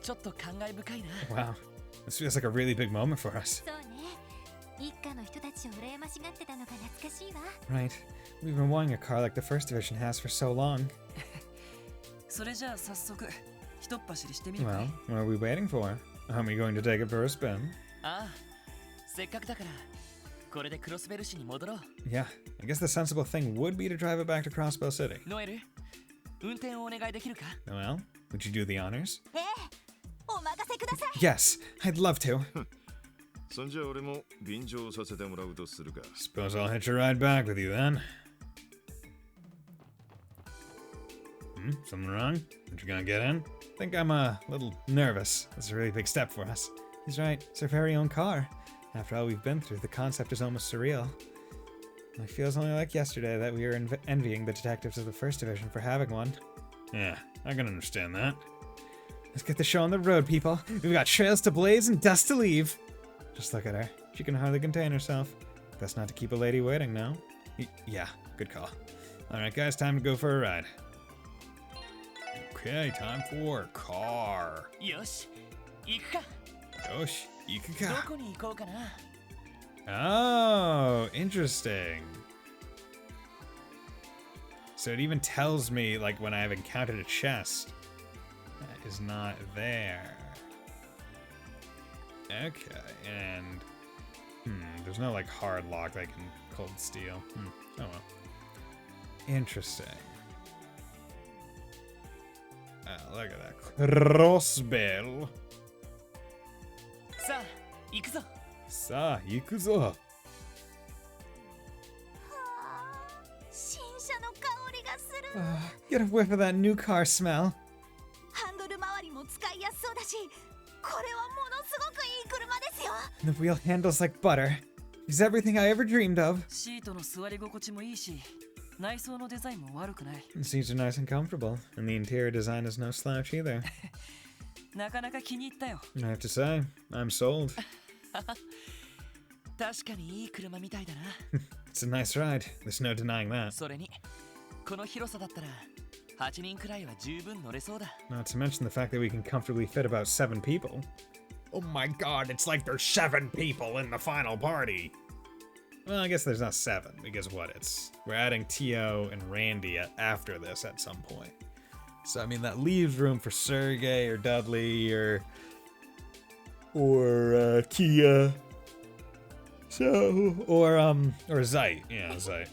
Speaker 2: ちょっと感慨深いな
Speaker 1: Wow. This feels like a really big moment for us.
Speaker 5: そうね。一家の人たちを羨ましがってたのが懐かしいわ。
Speaker 1: Right. We've been wanting a car like the first division has for so long.
Speaker 2: それじゃあ早速一っ走りしてみるか
Speaker 1: Well,
Speaker 2: い
Speaker 1: what are we waiting for? Aren't we going to take it for a spin?
Speaker 2: ああせっかくだからこれでクロスベル市に戻ろう
Speaker 1: Yeah. I guess the sensible thing would be to drive it back to Crossbow City.
Speaker 2: ノエル運転をお願いできるか
Speaker 1: Noel, would you do the honors?
Speaker 5: ええ、お任せください。
Speaker 1: Yes, I'd love to.
Speaker 3: そんじゃ俺も便乗させてもらうとするか。
Speaker 1: Suppose I'll hitch a ride back with you then. Something wrong? Aren't you gonna get in? I think I'm a little nervous. That's a really big step for us. He's right. It's our very own car. After all we've been through, the concept is almost surreal. It feels only like yesterday that we were envying the detectives of the First Division for having one. Yeah, I can understand that. Let's get the show on the road, people. We've got trails to blaze and dust to leave. Just look at her. She can hardly contain herself. Best not to keep a lady waiting, no? Yeah, good call. Alright, guys, time to go for a ride. Okay, time for a car.
Speaker 2: よし行くか
Speaker 1: Yosh, 行く
Speaker 2: ど
Speaker 1: か.
Speaker 2: こに行こうかな
Speaker 1: Oh, interesting. So it even tells me, like, when I've encountered a chest that is not there. Okay, and... there's no, like, hard lock that can cold steel. Oh well. Interesting. Oh, look at that. Crossbell.
Speaker 2: さあ行くぞ
Speaker 1: Sa, ikuzo.
Speaker 5: 新車の香りがする。
Speaker 1: Get a whiff of that new car smell.
Speaker 5: ハンドル周りも使いやすそうだし、これはものすごくいい車ですよ。
Speaker 1: The wheel handles like butter. It's everything I ever dreamed of.
Speaker 2: シートの座り心地もいいし内装のデザインも悪くない
Speaker 1: The seats are nice and comfortable, and the interior design is no slouch either.
Speaker 2: なかなか気に入ったよ
Speaker 1: I have to say, I'm sold.
Speaker 2: 確かにいい車みたいだな
Speaker 1: It's a nice ride. There's no denying that.
Speaker 2: それにこの広さだったら8人くらいは十分乗れそうだ
Speaker 1: Not to mention the fact that we can comfortably fit about 7 people. Oh my god, it's like there's 7 people in the final party. Well, I guess there's not 7, because we're adding Tio and Randy after this at some point. So, I mean, that leaves room for Sergey or Dudley or Kia. So, or Zeit. Yeah, Zeit.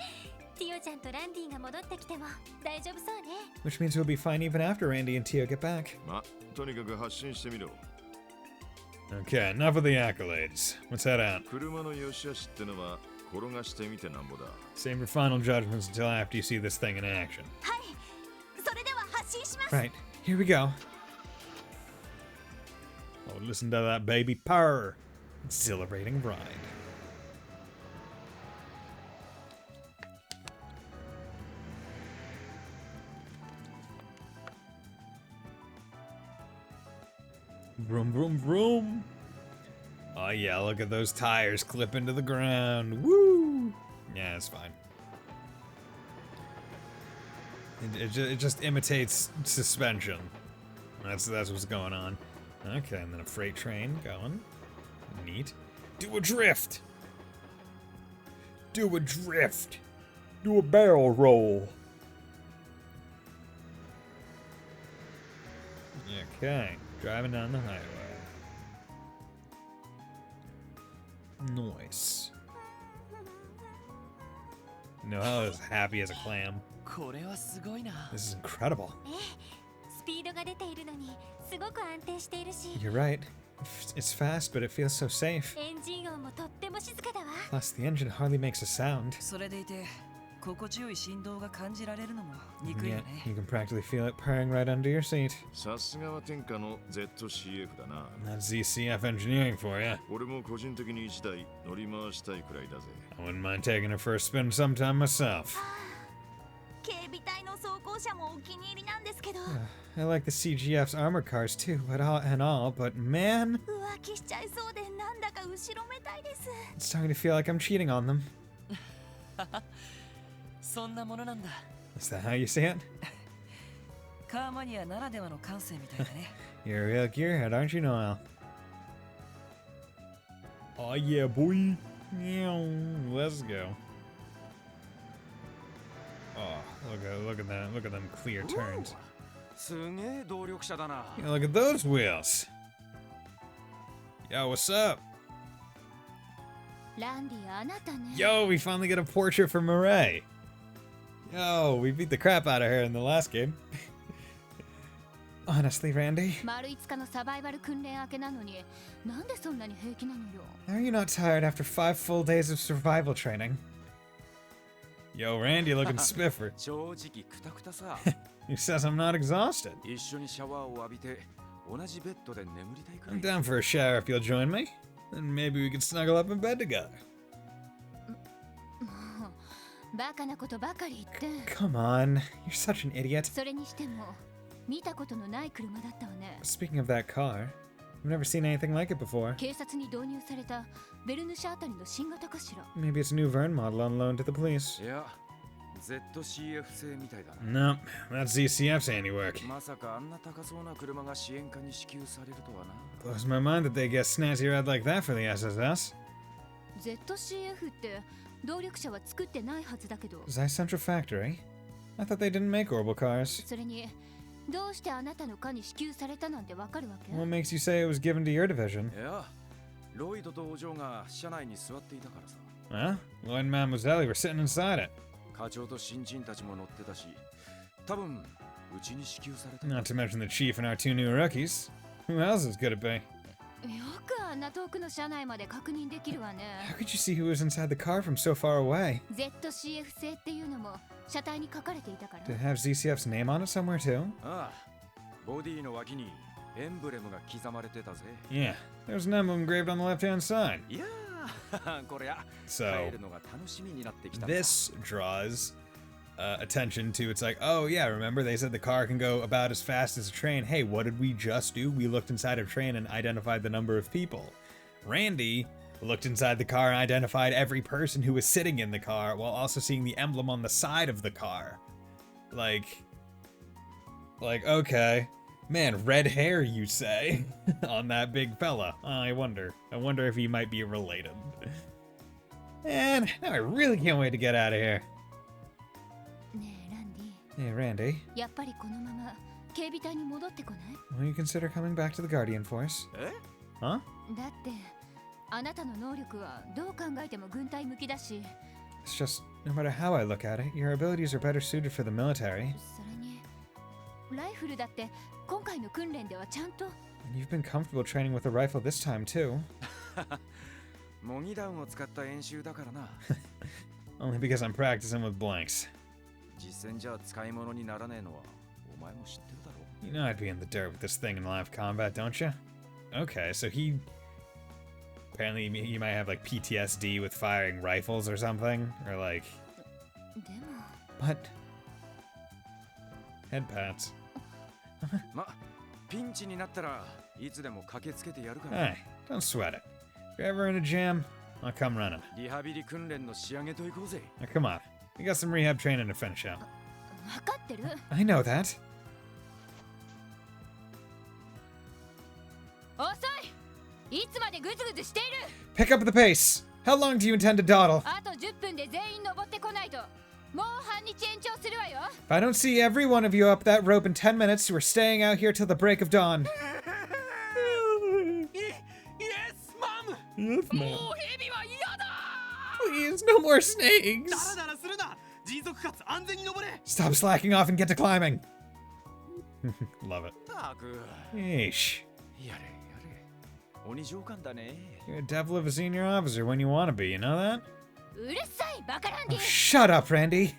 Speaker 5: ティオちゃんとランディが戻ってきても大丈夫そうね。
Speaker 1: Which means we'll be fine even after Randy and Tio get back.
Speaker 3: ま、とにかく発進してみろ。
Speaker 1: Okay, enough of the accolades. Let's head out.
Speaker 3: 車の良し悪しってのは転がしてみてなんぼだ。
Speaker 1: Save your final judgments until after you see this thing in action.
Speaker 5: はい。それでは発進します。
Speaker 1: Right, here we go. Oh, listen to that baby purr. Exhilarating ride. Vroom, vroom, vroom. Oh yeah, look at those tires clip into the ground. Woo! Yeah, it's fine. It just imitates suspension. That's what's going on. Okay, and then a freight train going. Neat. Do a drift! Do a drift! Do a barrel roll! Okay, driving down the highway. Nice. Noel is happy as a clam.
Speaker 2: これはすごいな
Speaker 1: This is incredible.
Speaker 5: スピードが出ているのにすごく安定しているし、
Speaker 1: You're right. It's fast, but it feels so safe.
Speaker 5: エンジン音もとっても静かだわ。
Speaker 1: Plus, the engine hardly makes a sound.
Speaker 2: それでいて心地よい振動が感じられるのも憎いよ
Speaker 1: Yet,
Speaker 2: ね
Speaker 1: you can practically feel it purring right under your seat.
Speaker 3: さすがは天下の ZCF だな。
Speaker 1: That's ZCF engineering for you.
Speaker 3: 俺も個人的に1台乗り回したいくらいだぜ。
Speaker 1: I wouldn't mind taking it for a spin sometime myself.
Speaker 5: 警備隊の装甲車もお気に入りなんですけど、
Speaker 1: I like the CGF's armored cars too, but man,
Speaker 5: 浮気しちゃいそうでなんだか後ろめたいです。
Speaker 1: it's starting to feel like I'm cheating on them.
Speaker 2: そんなものなんだ
Speaker 1: Is that how you see it?
Speaker 2: カーマニアならではの感性みたいだね
Speaker 1: You're a real gearhead, aren't you, Noel? Oh yeah, boy. Let's go. Oh, look at that. Look at them clear turns.
Speaker 6: すげえ動力車だな。
Speaker 1: Yeah, look at those wheels. Yo, what's up?
Speaker 5: ランディあなたね。
Speaker 1: Yo, we finally get a portrait for Murray. Yo, we beat the crap out of her in the last game. Honestly, Randy,
Speaker 5: 丸5日のサバイバル訓練明けなのに、なんでそんなに平気なのよ。
Speaker 1: are you not tired after 5 full days of survival training? Yo, Randy looking spiffer.
Speaker 6: 正直クタクタさ。
Speaker 1: He says I'm not exhausted.
Speaker 6: 一緒にシャワーを浴びて同じベッドで眠りたいくら
Speaker 1: I'm
Speaker 6: い。
Speaker 1: down for a shower if you'll join me. Then maybe we could snuggle up in bed together.
Speaker 5: もうバカなことばかり言って。
Speaker 1: Come on, you're such an idiot.
Speaker 5: それにしても見たことのない車だったわね。
Speaker 1: Speaking of that car, I've never seen anything like it before.
Speaker 5: 警察に導入されたベルヌシャあたりの新型かしら。
Speaker 1: Maybe it's a new Vern model on loan to the police.
Speaker 6: いや、ZCF 製みたいだな。
Speaker 1: Nope, that's ZCF's handiwork.
Speaker 6: まさかあんな高そうな車が支援課に支給されるとはな。
Speaker 1: Blows my mind that they get snazzy ride like that for the SSS.
Speaker 5: ZCF って動力車は作ってないはずだけど。
Speaker 1: Is that Central Factory? I thought they didn't make orbital cars.
Speaker 5: それにどうしてあなたの課に支給されたなんてわかるわけ？
Speaker 1: What makes you say it was given to your division?
Speaker 6: いや、ロイドとお嬢が車内に座っていたからさ。
Speaker 1: Well, Lloyd and Mademoiselle were sitting inside it.
Speaker 6: 課長と新人たちも乗ってたし、多分うちに支給された。
Speaker 1: Not to mention the chief and our two new rookies. Who else is good at be?
Speaker 5: よくあんな遠くの車内まで確認できるわ
Speaker 1: How
Speaker 5: ね。
Speaker 1: could you see who was inside the car from so far away?
Speaker 5: ZCF 製っていうのも車体に書かれていたから。
Speaker 1: Did it have ZCF's name on it somewhere too?
Speaker 6: ああ、ボディの脇にエンブレムが刻まれてたぜ。
Speaker 1: Yeah, there was an emblem engraved on the left-hand side.
Speaker 6: いやー、こりゃ
Speaker 1: So
Speaker 6: 帰るのが楽しみになってきた。
Speaker 1: this draws attention to, it's like, oh yeah, remember they said the car can go about as fast as a train. Hey, what did we just do? We looked inside a train and identified the number of people. Randy looked inside the car and identified every person who was sitting in the car while also seeing the emblem on the side of the car. Like, okay. Man, red hair, you say, on that big fella. I wonder if he might be related. And now I really can't wait to get out of here.
Speaker 5: ねえランディ、
Speaker 1: Hey, Randy,
Speaker 5: やっぱりこのまま警備隊に戻ってこない？
Speaker 1: will you consider coming back to the Guardian Force?
Speaker 6: え
Speaker 1: Huh?
Speaker 5: だってあなたの能力はどう考えても軍隊向きだし、
Speaker 1: It's just, no matter how I look at it, your abilities are better suited for the military.
Speaker 5: それにライフルだって今回の訓練ではちゃんと。
Speaker 1: And you've been comfortable training with a rifle this time, too.
Speaker 6: 模擬弾を使った演習だからな。
Speaker 1: Only because I'm practicing with blanks.
Speaker 6: 実戦じゃ使い物にならねえのはお前も知ってるだろう。
Speaker 1: You know I'd be in the dirt with this thing in live combat, don't you? Okay, so he... Apparently he might have, like, PTSD with firing rifles or something. Or, like...
Speaker 5: でも
Speaker 1: What? Head pats.
Speaker 6: ま、ピンチになったらいつでも駆けつけてやるから。
Speaker 1: Hey, don't sweat it. If you're ever in a jam, I'll come running.
Speaker 6: リハビリ訓練の仕上げといこうぜ。
Speaker 1: Now, come on. We got some rehab training to finish up.
Speaker 5: 分かってる？
Speaker 1: I know that.
Speaker 5: 遅い！いつまでグズグズしている？
Speaker 1: Pick up the pace. How long do you intend to dawdle?
Speaker 5: あと10分で全員登ってこないともう半日延長するわよ。
Speaker 1: If I don't see every one of you up that rope in 10 minutes, you are staying out here till the break of dawn.
Speaker 6: イエスマム。
Speaker 1: Yes,
Speaker 6: もうヘビは嫌だ。
Speaker 1: Please, no more snakes.
Speaker 6: ダラダラするな。迅速かつ安全に登れ。
Speaker 1: Stop slacking off and get to climbing. Love it.
Speaker 6: たく。
Speaker 1: Yeesh.
Speaker 6: やれやれ。鬼上官だね。
Speaker 1: You're a devil of a senior officer when you want to be, you know that?
Speaker 5: うるさいバカランデ
Speaker 1: Oh,
Speaker 5: ィ。
Speaker 1: shut up, Randy.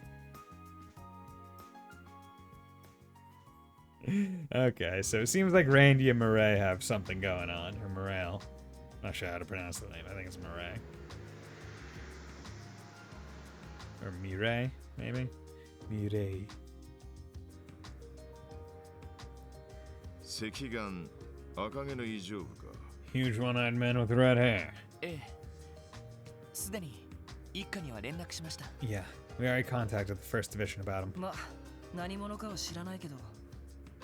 Speaker 1: Okay, so it seems like Randy and Murray have something going on. Or Morale. Not sure how to pronounce the name. I think it's Murray. Or Mireille, maybe? Mireille.
Speaker 3: 赤眼赤毛の異常部か。
Speaker 1: Huge one-eyed man with red hair.
Speaker 2: ええ、すでに一課には連絡しました。
Speaker 1: Yeah, we already contacted the first division about him.
Speaker 2: まあ何者かは知らないけど、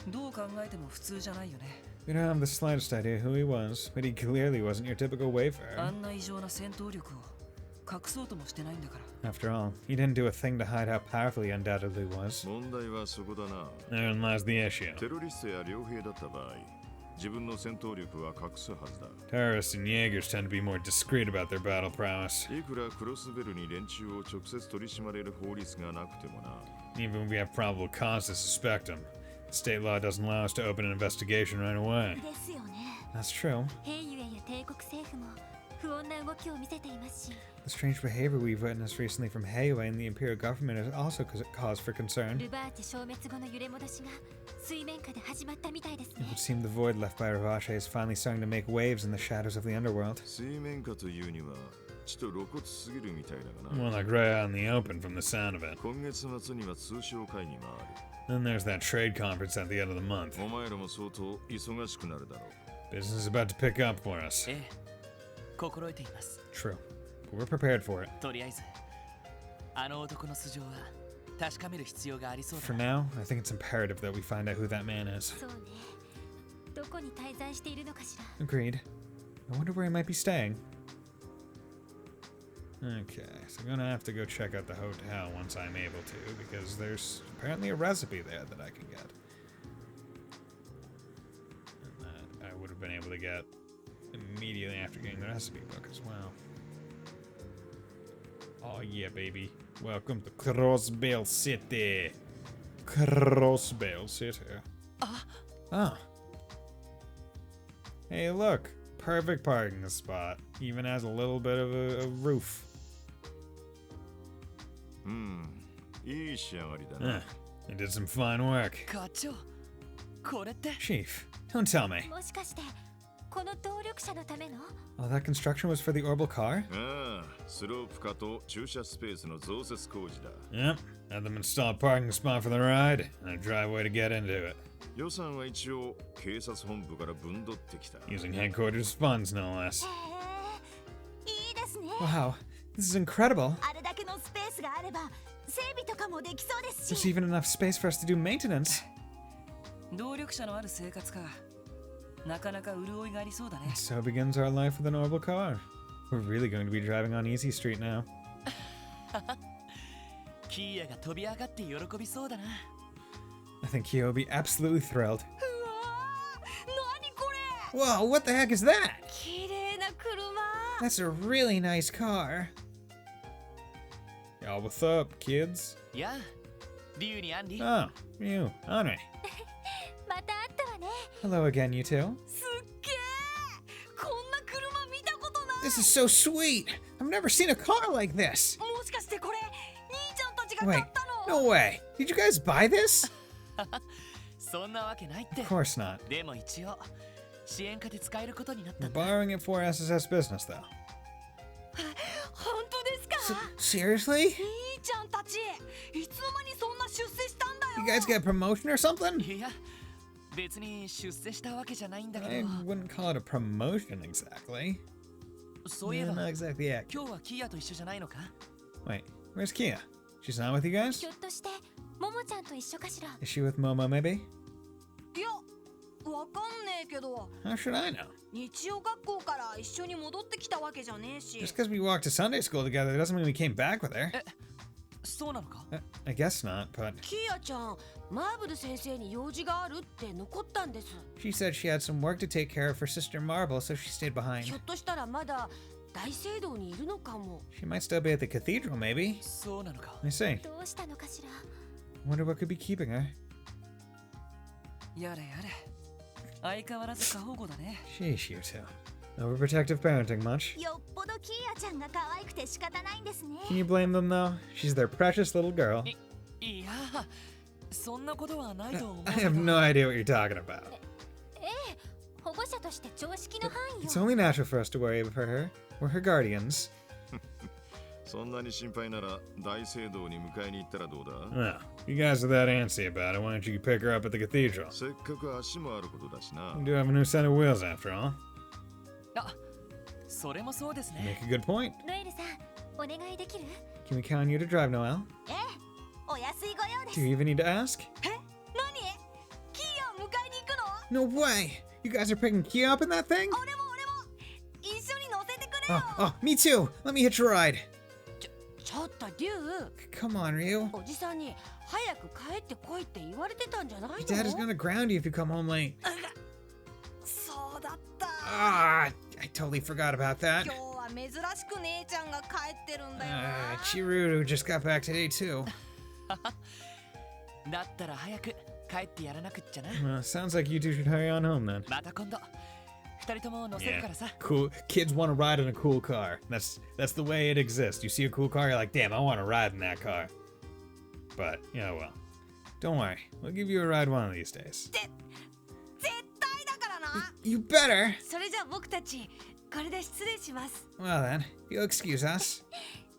Speaker 2: どう考えても普通じゃないよね。
Speaker 1: We don't have the slightest idea who he was, but he clearly wasn't your typical
Speaker 2: あ
Speaker 1: wayfarer.
Speaker 2: んな異常な戦闘力を隠そうともしてないんだから。
Speaker 1: After all, he didn't do a thing to hide how powerful he undoubtedly was.
Speaker 3: 問題はそこだな。
Speaker 1: Therein lies the issue.
Speaker 3: テロリストや傭兵だった場合、自分の戦闘力は隠すはずだ。
Speaker 1: Terrorists and Jaegers tend to be more discreet about their battle prowess.
Speaker 3: いくらクロスベルに連中を直接取り締まれる法律がなくてもな。
Speaker 1: Even if we have probable cause to suspect him, state law doesn't allow us to open an investigation right away.
Speaker 5: ですよね。
Speaker 1: That's true.
Speaker 5: 兵ゆえや帝国政府も不穏な動きを見せていますし。
Speaker 1: The strange behavior we've witnessed recently from Heiwei and the Imperial government is also cause for concern.
Speaker 5: ルバーチ消滅後の揺れ戻しが水面下で始まったみたいですね
Speaker 1: It would seem the void left by Ravache is finally starting to make waves in the shadows of the underworld.
Speaker 3: 水面下というにはちょっと露骨すぎるみたいだが
Speaker 1: More
Speaker 3: な
Speaker 1: like right out in the open from the sound of it.
Speaker 3: 今月末には通商会議があ
Speaker 1: Then there's that trade conference at the end of the month.
Speaker 3: るお前らも相当忙しくなるだろう
Speaker 1: Business is about to pick up for us.
Speaker 2: ええ心得ています
Speaker 1: True. But we're prepared for it.
Speaker 2: とりあえずあの男の素性は確かめる必要がありそうだ
Speaker 1: For now, I think it's imperative that we find out who that man is.
Speaker 5: そうねどこに滞在しているのかしら
Speaker 1: Agreed. I wonder where he might be staying. Okay, so I'm gonna have to go check out the hotel once I'm able to, because there's apparently a recipe there that I can get. And that I would have been able to get immediately after getting the recipe book as well. Oh yeah, baby. Welcome to Crossbell City. Crossbell City. Oh. Hey, look. Perfect parking spot. Even has a little bit of a roof.
Speaker 3: いい仕上がりだな
Speaker 1: They did some fine work.
Speaker 2: 課長これって
Speaker 1: Chief, don't tell me.
Speaker 5: もしかしてこの動力車のための
Speaker 1: All that construction was for the orbital car?
Speaker 3: ああスロープ化と駐車スペースの増設工事だ
Speaker 1: Yep. Had them install a parking spot for the ride and a driveway to get into it.
Speaker 3: 予算は一応警察本部から分取ってきた
Speaker 1: Using headquarters funds, no less.
Speaker 5: いいですね
Speaker 1: Wow, this is incredible.
Speaker 5: あれだけのスペースがあれば整備とかもできそうです
Speaker 1: There's
Speaker 5: し
Speaker 1: even enough space for us to do maintenance.
Speaker 2: 動力車のある生活かなかなか潤いがありそうだね
Speaker 1: So begins our life with an orbital car. We're really going to be driving on Easy Street now.
Speaker 2: キーヤが飛び上がって喜びそうだな
Speaker 1: I think Kyo will be absolutely thrilled.
Speaker 5: うわー何これ
Speaker 1: Whoa, what the heck is that?
Speaker 5: 綺麗な車
Speaker 1: That's a really nice car. Yo, what's up, kids?
Speaker 2: やあリュウにアンリ
Speaker 1: Oh, you, Honor.
Speaker 5: また会ったわね
Speaker 1: Hello again, you two.
Speaker 5: すっげーこんな車見たことない
Speaker 1: This is so sweet. I've never seen a car like this.
Speaker 5: もしかしてこれ兄ちゃんたちが
Speaker 1: Wait,
Speaker 5: 買ったの
Speaker 1: no way. Did you guys buy this?
Speaker 2: そんなわけないって
Speaker 1: Of course not.
Speaker 2: でも一応支援課で使えることになった
Speaker 1: We're
Speaker 2: んだ
Speaker 1: borrowing it for SSS business, though.
Speaker 5: 本当ですか
Speaker 1: Seriously?
Speaker 5: 兄ちゃんたちいつの間にそんな出世したんだ
Speaker 1: You
Speaker 5: よ
Speaker 1: guys get a promotion or something?
Speaker 2: いや別に出世したわけじゃないんだけ
Speaker 1: I
Speaker 2: ど
Speaker 1: wouldn't call it a promotion exactly.
Speaker 2: そういえ
Speaker 1: Yeah,
Speaker 2: ば
Speaker 1: not exactly yet.
Speaker 2: 今日はキーヤと一緒じゃないのか
Speaker 1: Wait, where's Kia? She's not with you guys?
Speaker 5: ひょっとしてももちゃんと一緒かしら
Speaker 1: Is she with Momo, maybe?
Speaker 5: いやわかんねえけど
Speaker 1: How should I know?
Speaker 5: 日曜学校から一緒に戻ってきたわけじゃねえし
Speaker 1: Just because we walked to Sunday school together doesn't mean we came back with her.
Speaker 2: そうなのか
Speaker 1: I guess not, but
Speaker 5: キーヤちゃんマーブル先生に用事があるって残ったんです
Speaker 1: she said she had some work to take care of for Sister Marble, so she stayed behind.
Speaker 5: ひょっとしたらまだ大聖堂にいるのかも
Speaker 1: She might still be at the cathedral, maybe.
Speaker 2: そうなのか
Speaker 1: I see.
Speaker 5: どうしたのかしら
Speaker 1: Wonder what could be keeping her.
Speaker 2: やれやれ相変わらず過保護だね
Speaker 1: Sheesh, you two. Overprotective parenting much?
Speaker 5: よっぽどキーヤちゃんが可愛くて仕方ないんですね
Speaker 1: Can you blame them, though? She's their precious little girl.
Speaker 2: いやそんなことはないと思う
Speaker 1: I have no idea what you're talking about.
Speaker 5: 保護者として常識の範囲
Speaker 1: It's
Speaker 5: よ
Speaker 1: only natural for us to worry for her. We're her guardians.
Speaker 3: そんなに心配なら大聖堂に迎えに行ったらどうだ
Speaker 1: Well, you guys are that antsy about it. Why don't you pick her up at the cathedral?
Speaker 3: せっかく足もあることだしな
Speaker 1: We do have a new set of wheels, after all.
Speaker 2: あそれもそうですね
Speaker 1: Make a good point.
Speaker 5: ノエルさんお願いできる
Speaker 1: Can we count on you to drive, Noel?
Speaker 5: ええお安いご用で
Speaker 1: Do you even need to ask?
Speaker 5: え何キーヤを迎えに行くの
Speaker 1: No way! You guys are picking Kia up in that thing?
Speaker 5: 俺も一緒に乗せてくれよ
Speaker 1: Oh, me too! Let me hitch a ride!
Speaker 5: ちょっとリュウ
Speaker 1: Come on, Ryu.
Speaker 5: おじさんに早く帰ってこいって言われてたんじゃないの
Speaker 1: Your dad is gonna ground you if you come home late.
Speaker 5: そうだった
Speaker 1: Ah, I totally forgot about that.
Speaker 5: 今日は珍しく姉ちゃんが帰ってるんだよ
Speaker 1: Chirudo just got back today, too.
Speaker 2: だったら早く帰ってやらなくっちゃな
Speaker 1: Well, sounds like you two should hurry on home then.
Speaker 2: また今度二人とも乗せるからさ。
Speaker 1: Cool kids want to ride in a cool car. That's the way it exists. You see a cool car, you're like, damn, I want to ride in that car. But, yeah, well. Don't worry. We'll give you a ride one of these days.
Speaker 5: 絶対だからな。
Speaker 1: You better!
Speaker 5: それじゃあ僕たちこれで失礼します。
Speaker 1: Well then, you'll excuse us.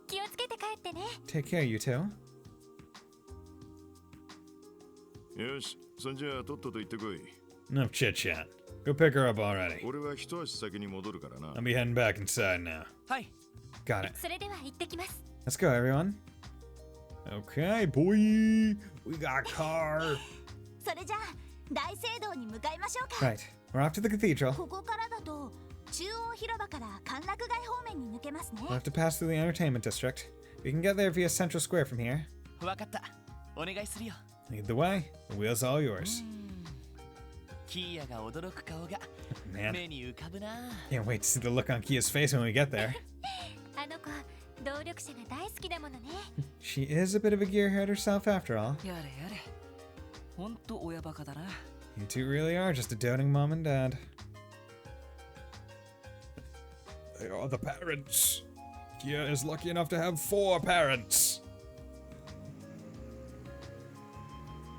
Speaker 5: 気をつけて帰ってね。
Speaker 1: Take care, you two.
Speaker 3: よし、そんじゃあとっとと行ってこい。
Speaker 1: Enough chit chat. Go pick her up already.
Speaker 3: 俺は一足先に戻るからな。
Speaker 1: I'll be heading back inside now.
Speaker 2: はい。
Speaker 1: Got it.
Speaker 5: それでは行ってきます。
Speaker 1: Let's go, everyone. Okay, boy. We got a car.
Speaker 5: それじゃあ大聖堂に向かいましょうか。
Speaker 1: Right. We're off to the cathedral.
Speaker 5: ここからだと中央広場から歓楽街方面に抜けますね。
Speaker 1: We'll have to pass through the entertainment district. We can get there via Central Square from here.
Speaker 2: わかった。お願いするよ。
Speaker 1: Lead the way. The wheel's all yours.
Speaker 2: キーヤが驚く顔が
Speaker 1: Man,
Speaker 2: 目に浮かぶな。
Speaker 1: can't wait to see the look on Kia's face when we get there.
Speaker 5: あの子動力車が大好きだものね。
Speaker 1: She is a bit of a gearhead herself after all.
Speaker 2: やれやれ。ほんと親バカだな。
Speaker 1: You two really are just a doting mom and dad. They are the parents. Kia is lucky enough to have 4 parents.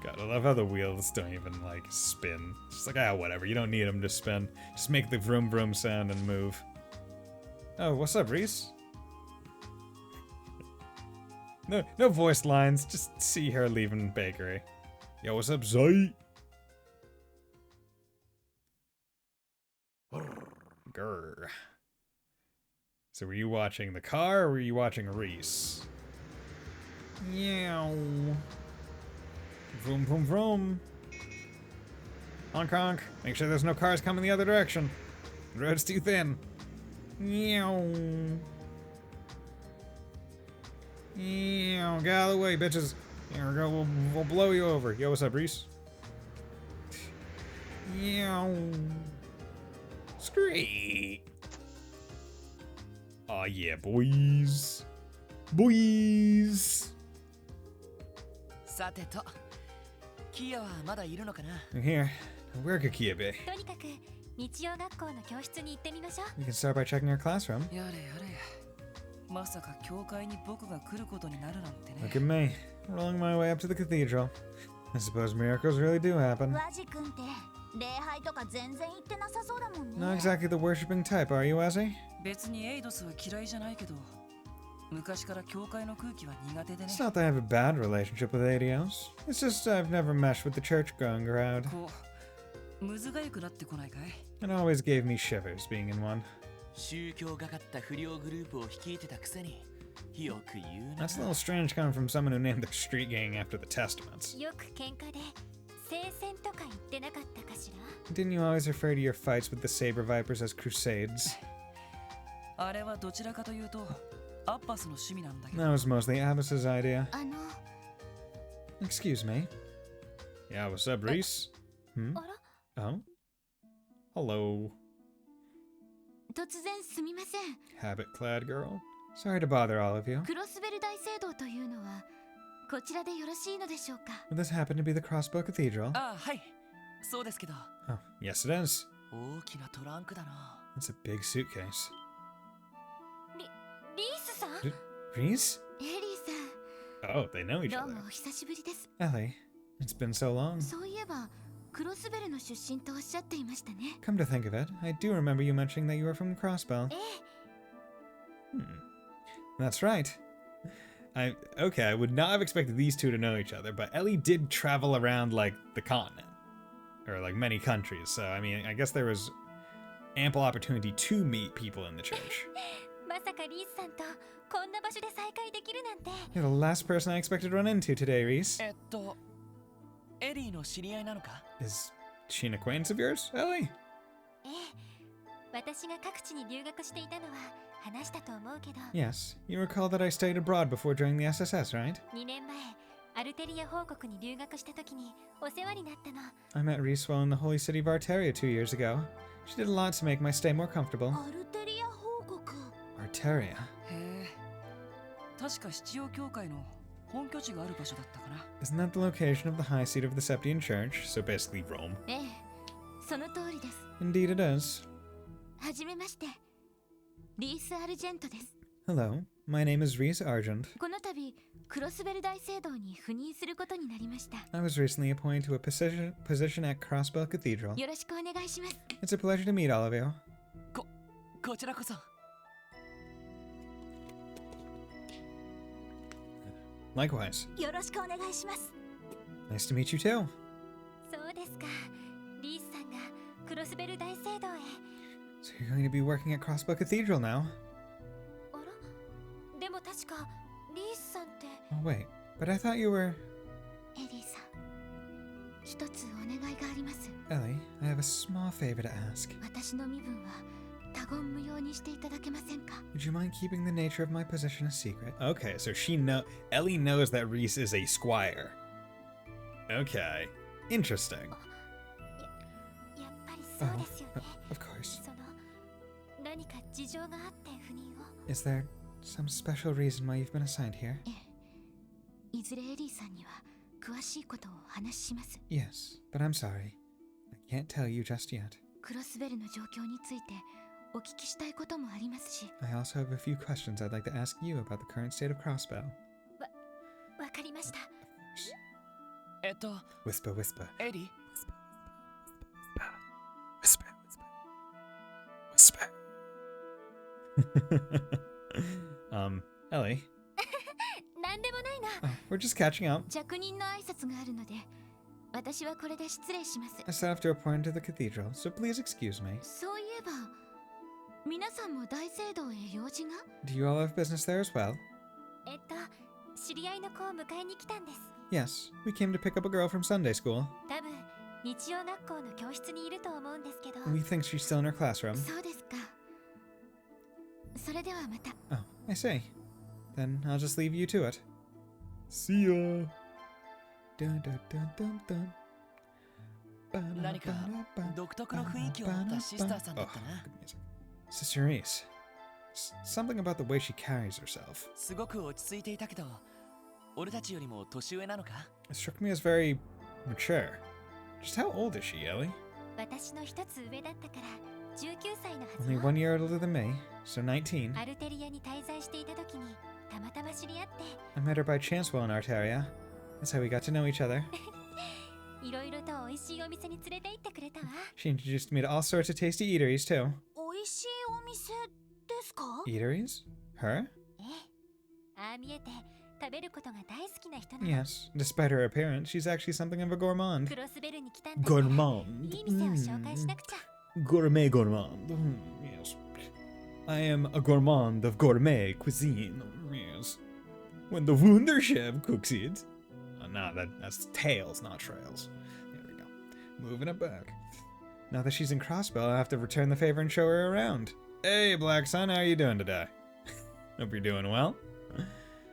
Speaker 1: God, I love how the wheels don't even like spin. It's like, ah, whatever. You don't need them to spin. Just make the vroom vroom sound and move. Oh, what's up, Reese? No voice lines. Just see her leaving bakery. Yo, what's up, Zay? Grr. So were you watching the car or were you watching Reese? Meow. Vroom, vroom, vroom. Honk, honk. Make sure there's no cars coming the other direction. The road's too thin. Meow. Meow. Get out of the way, bitches. Here we go. We'll blow you over. Yo, what's up, Reese? Meow. Screech. Oh yeah, boys. Boys.
Speaker 2: さてと、キーヤはまだいるのかな。
Speaker 1: Here. Where could Kia be?
Speaker 5: とにかく日曜学校の教室に行ってみましょう。
Speaker 1: We can start by checking our classroom.
Speaker 2: やれやれ。まさか教会に僕が来ることになるなんて
Speaker 1: Look
Speaker 2: ね。
Speaker 1: at me, rolling my way up to the cathedral. I suppose miracles really do happen.
Speaker 5: ワジ君って礼拝とか全然行ってなさそうだもんね。
Speaker 1: Not exactly the worshipping type, are you, Wazy?
Speaker 2: 別にエイドスは嫌いじゃないけど、昔から教会の空気は苦手でね。
Speaker 1: It's not that I have a bad relationship with ADOs. It's just I've never meshed with the church-going crowd.
Speaker 2: こう、むずがゆくなってこないかい？
Speaker 1: It always gave me shivers being in one.
Speaker 2: 宗教がかった不良グループを率いてたくせによく言うな。
Speaker 1: That's a little strange coming from someone who named their street gang after the Testaments.
Speaker 5: よく喧嘩で聖戦とか言ってなかったかしら。
Speaker 1: Didn't you always refer to your fights with the Saber Vipers as crusades?
Speaker 2: あれはどちらかというとアッバスの趣味なんだけ
Speaker 1: That
Speaker 2: ど。
Speaker 1: was mostly Abbas's idea.
Speaker 5: あの、
Speaker 1: Excuse me. Yeah, what's up, Reese? Hmm?
Speaker 5: あら、
Speaker 1: Oh? Hello,
Speaker 5: 突然すみません。
Speaker 1: habit-clad girl. Sorry to bother all of you.
Speaker 5: クロスベル大聖堂というのはこちらでよろしいのでしょうか。
Speaker 1: Would this happen to be the Crossbow Cathedral?
Speaker 2: ああ、はい。そうですけど。
Speaker 1: Oh, yes it is.
Speaker 2: 大きなトランクだな。
Speaker 1: It's a big suitcase.
Speaker 5: リースさん、
Speaker 1: Reese?
Speaker 5: エリーさ
Speaker 1: Oh, they know
Speaker 5: ん、
Speaker 1: each
Speaker 5: どう
Speaker 1: other.
Speaker 5: もお久しぶりです。
Speaker 1: Ellie, it's been so long.
Speaker 5: そういえばクロスベルの出身とおっしゃっていましたね。
Speaker 1: Come to think of it, I do remember you mentioning that you were from Crossbell.
Speaker 5: え
Speaker 1: That's right. I would not have expected these two to know each other, but Ellie did travel around like the continent. Or like many countries, so I mean, I guess there was ample opportunity to meet people in the church.
Speaker 5: まさかリースさんとこんな場所で再会できるなんて。
Speaker 1: You're the last person I expected to run into today, Reese.
Speaker 2: エリーの知り合いなのか？
Speaker 1: Is she an acquaintance of yours, Ellie?
Speaker 5: ええ、私が各地に留学していたのは話したと思うけど、
Speaker 1: Yes. You recall that I stayed abroad before joining the SSS, right?
Speaker 5: 2年前アルテリア王国に留学した時にお世話になったの。
Speaker 1: I met Reese while in the holy city of Arteria 2 years ago. She did a lot to make my stay more comfortable.
Speaker 5: アルテリア王国。
Speaker 1: Arteria.
Speaker 2: へえ。確か七曜教会の本拠地がある場所だったかな。
Speaker 1: Isn't that the location of the high seat of the Septian Church? So basically Rome.
Speaker 5: ええ、その通りです。
Speaker 1: Indeed it is.
Speaker 5: はじめまして。リース・アルジェントです。
Speaker 1: Hello, my name is Reese Argent.
Speaker 5: この度、クロスベル大聖堂に赴任することになりました。
Speaker 1: I was recently appointed to a position at Crossbell Cathedral.
Speaker 5: よろしくお願いします。
Speaker 1: It's a pleasure to meet all of you.
Speaker 2: こちらこそ。
Speaker 1: Likewise.
Speaker 5: よろしくお願いします。
Speaker 1: Nice to meet you too.
Speaker 5: そうですか。リースさんがクロスベル大聖堂へ。
Speaker 1: So you're going to be working at Crossbell Cathedral now?
Speaker 5: あら？でも確かリースさんって。
Speaker 1: Oh wait, but I thought you were...
Speaker 5: エリーさん、一つお願いがあります。
Speaker 1: Ellie, I have a small favor to ask.
Speaker 5: 私の身分は他言無用にしていただけませんか？
Speaker 1: Would you mind keeping the nature of my position a secret? Okay, so Ellie knows that Reese is a squire. Okay, interesting.
Speaker 5: やっぱりそうですよね。
Speaker 1: Of course.
Speaker 5: その何か事情があって赴任を。
Speaker 1: Is there some special reason why you've been assigned here?
Speaker 5: いずれエリーさんには詳しいことをお話しします。
Speaker 1: Yes, but I'm sorry. I can't tell you just yet.
Speaker 5: クロスベルの状況についてお聞きしたいこともありますし。
Speaker 1: I also have a few questions I'd like to ask you about the current state of Crossbell.
Speaker 5: わかりました。
Speaker 1: Whisper, whisper.
Speaker 2: エリ
Speaker 1: Whisper, whisper. Ellie.
Speaker 5: なんでもないな。
Speaker 1: Oh, we're just catching up.
Speaker 5: 着任の挨拶があるので、私はこれで失礼します。
Speaker 1: I still have to report to the cathedral, so please excuse me.
Speaker 5: そういえば、皆さんも大聖堂へ用事が？
Speaker 1: Do you all have business there as well?
Speaker 5: 知り合いの子を迎えに来たんです。
Speaker 1: Yes, we came to pick up a girl from Sunday school.
Speaker 5: 多分、日曜学校の教室にいると思うんですけど。
Speaker 1: We think she's still in her classroom.
Speaker 5: そうですか。それではまた。
Speaker 1: Oh, I see. Then I'll just leave you to it. See ya. Dun, dun, dun, dun, dun.
Speaker 2: 何か独特の雰囲気を持ったシスターさんだったな。
Speaker 1: Sister Reese. Something about the way she carries herself.
Speaker 2: すごく落ち着いていたけど、俺たちよりも年上なのか？
Speaker 1: It struck me as very mature. Just how old is she, Ellie?
Speaker 5: 私の一つ上だったから19歳のはず
Speaker 1: Only
Speaker 5: よ。
Speaker 1: 1 year older than me, so 19.
Speaker 5: アルテリアに滞在していた時にたまたま知り合って、
Speaker 1: I met her by chance while in Arteria. That's how we got to know each other.
Speaker 5: いろいろと美味しいお店に連れて行ってくれたわ。
Speaker 1: She introduced me to all sorts of tasty eateries, too.
Speaker 5: 美味しいお店ですか？
Speaker 1: Eateries? Her?
Speaker 5: ええ。ああ見えて食べることが大好きな人なの。
Speaker 1: Yes. Despite her appearance, she's actually something of a gourmand.
Speaker 5: クロスベルに来たんだから、
Speaker 1: Gourmand.
Speaker 5: いい店を紹介しなくちゃ。
Speaker 1: Gourmet gourmand. Yes. I am a gourmand of gourmet cuisine. Yes. When the Wunderchef cooks it. No, that's tails, not trails. There we go. Moving it back. Now that she's in Crossbell, I'll have to return the favor and show her around. Hey, Black Sun, how are you doing today? Hope you're doing well.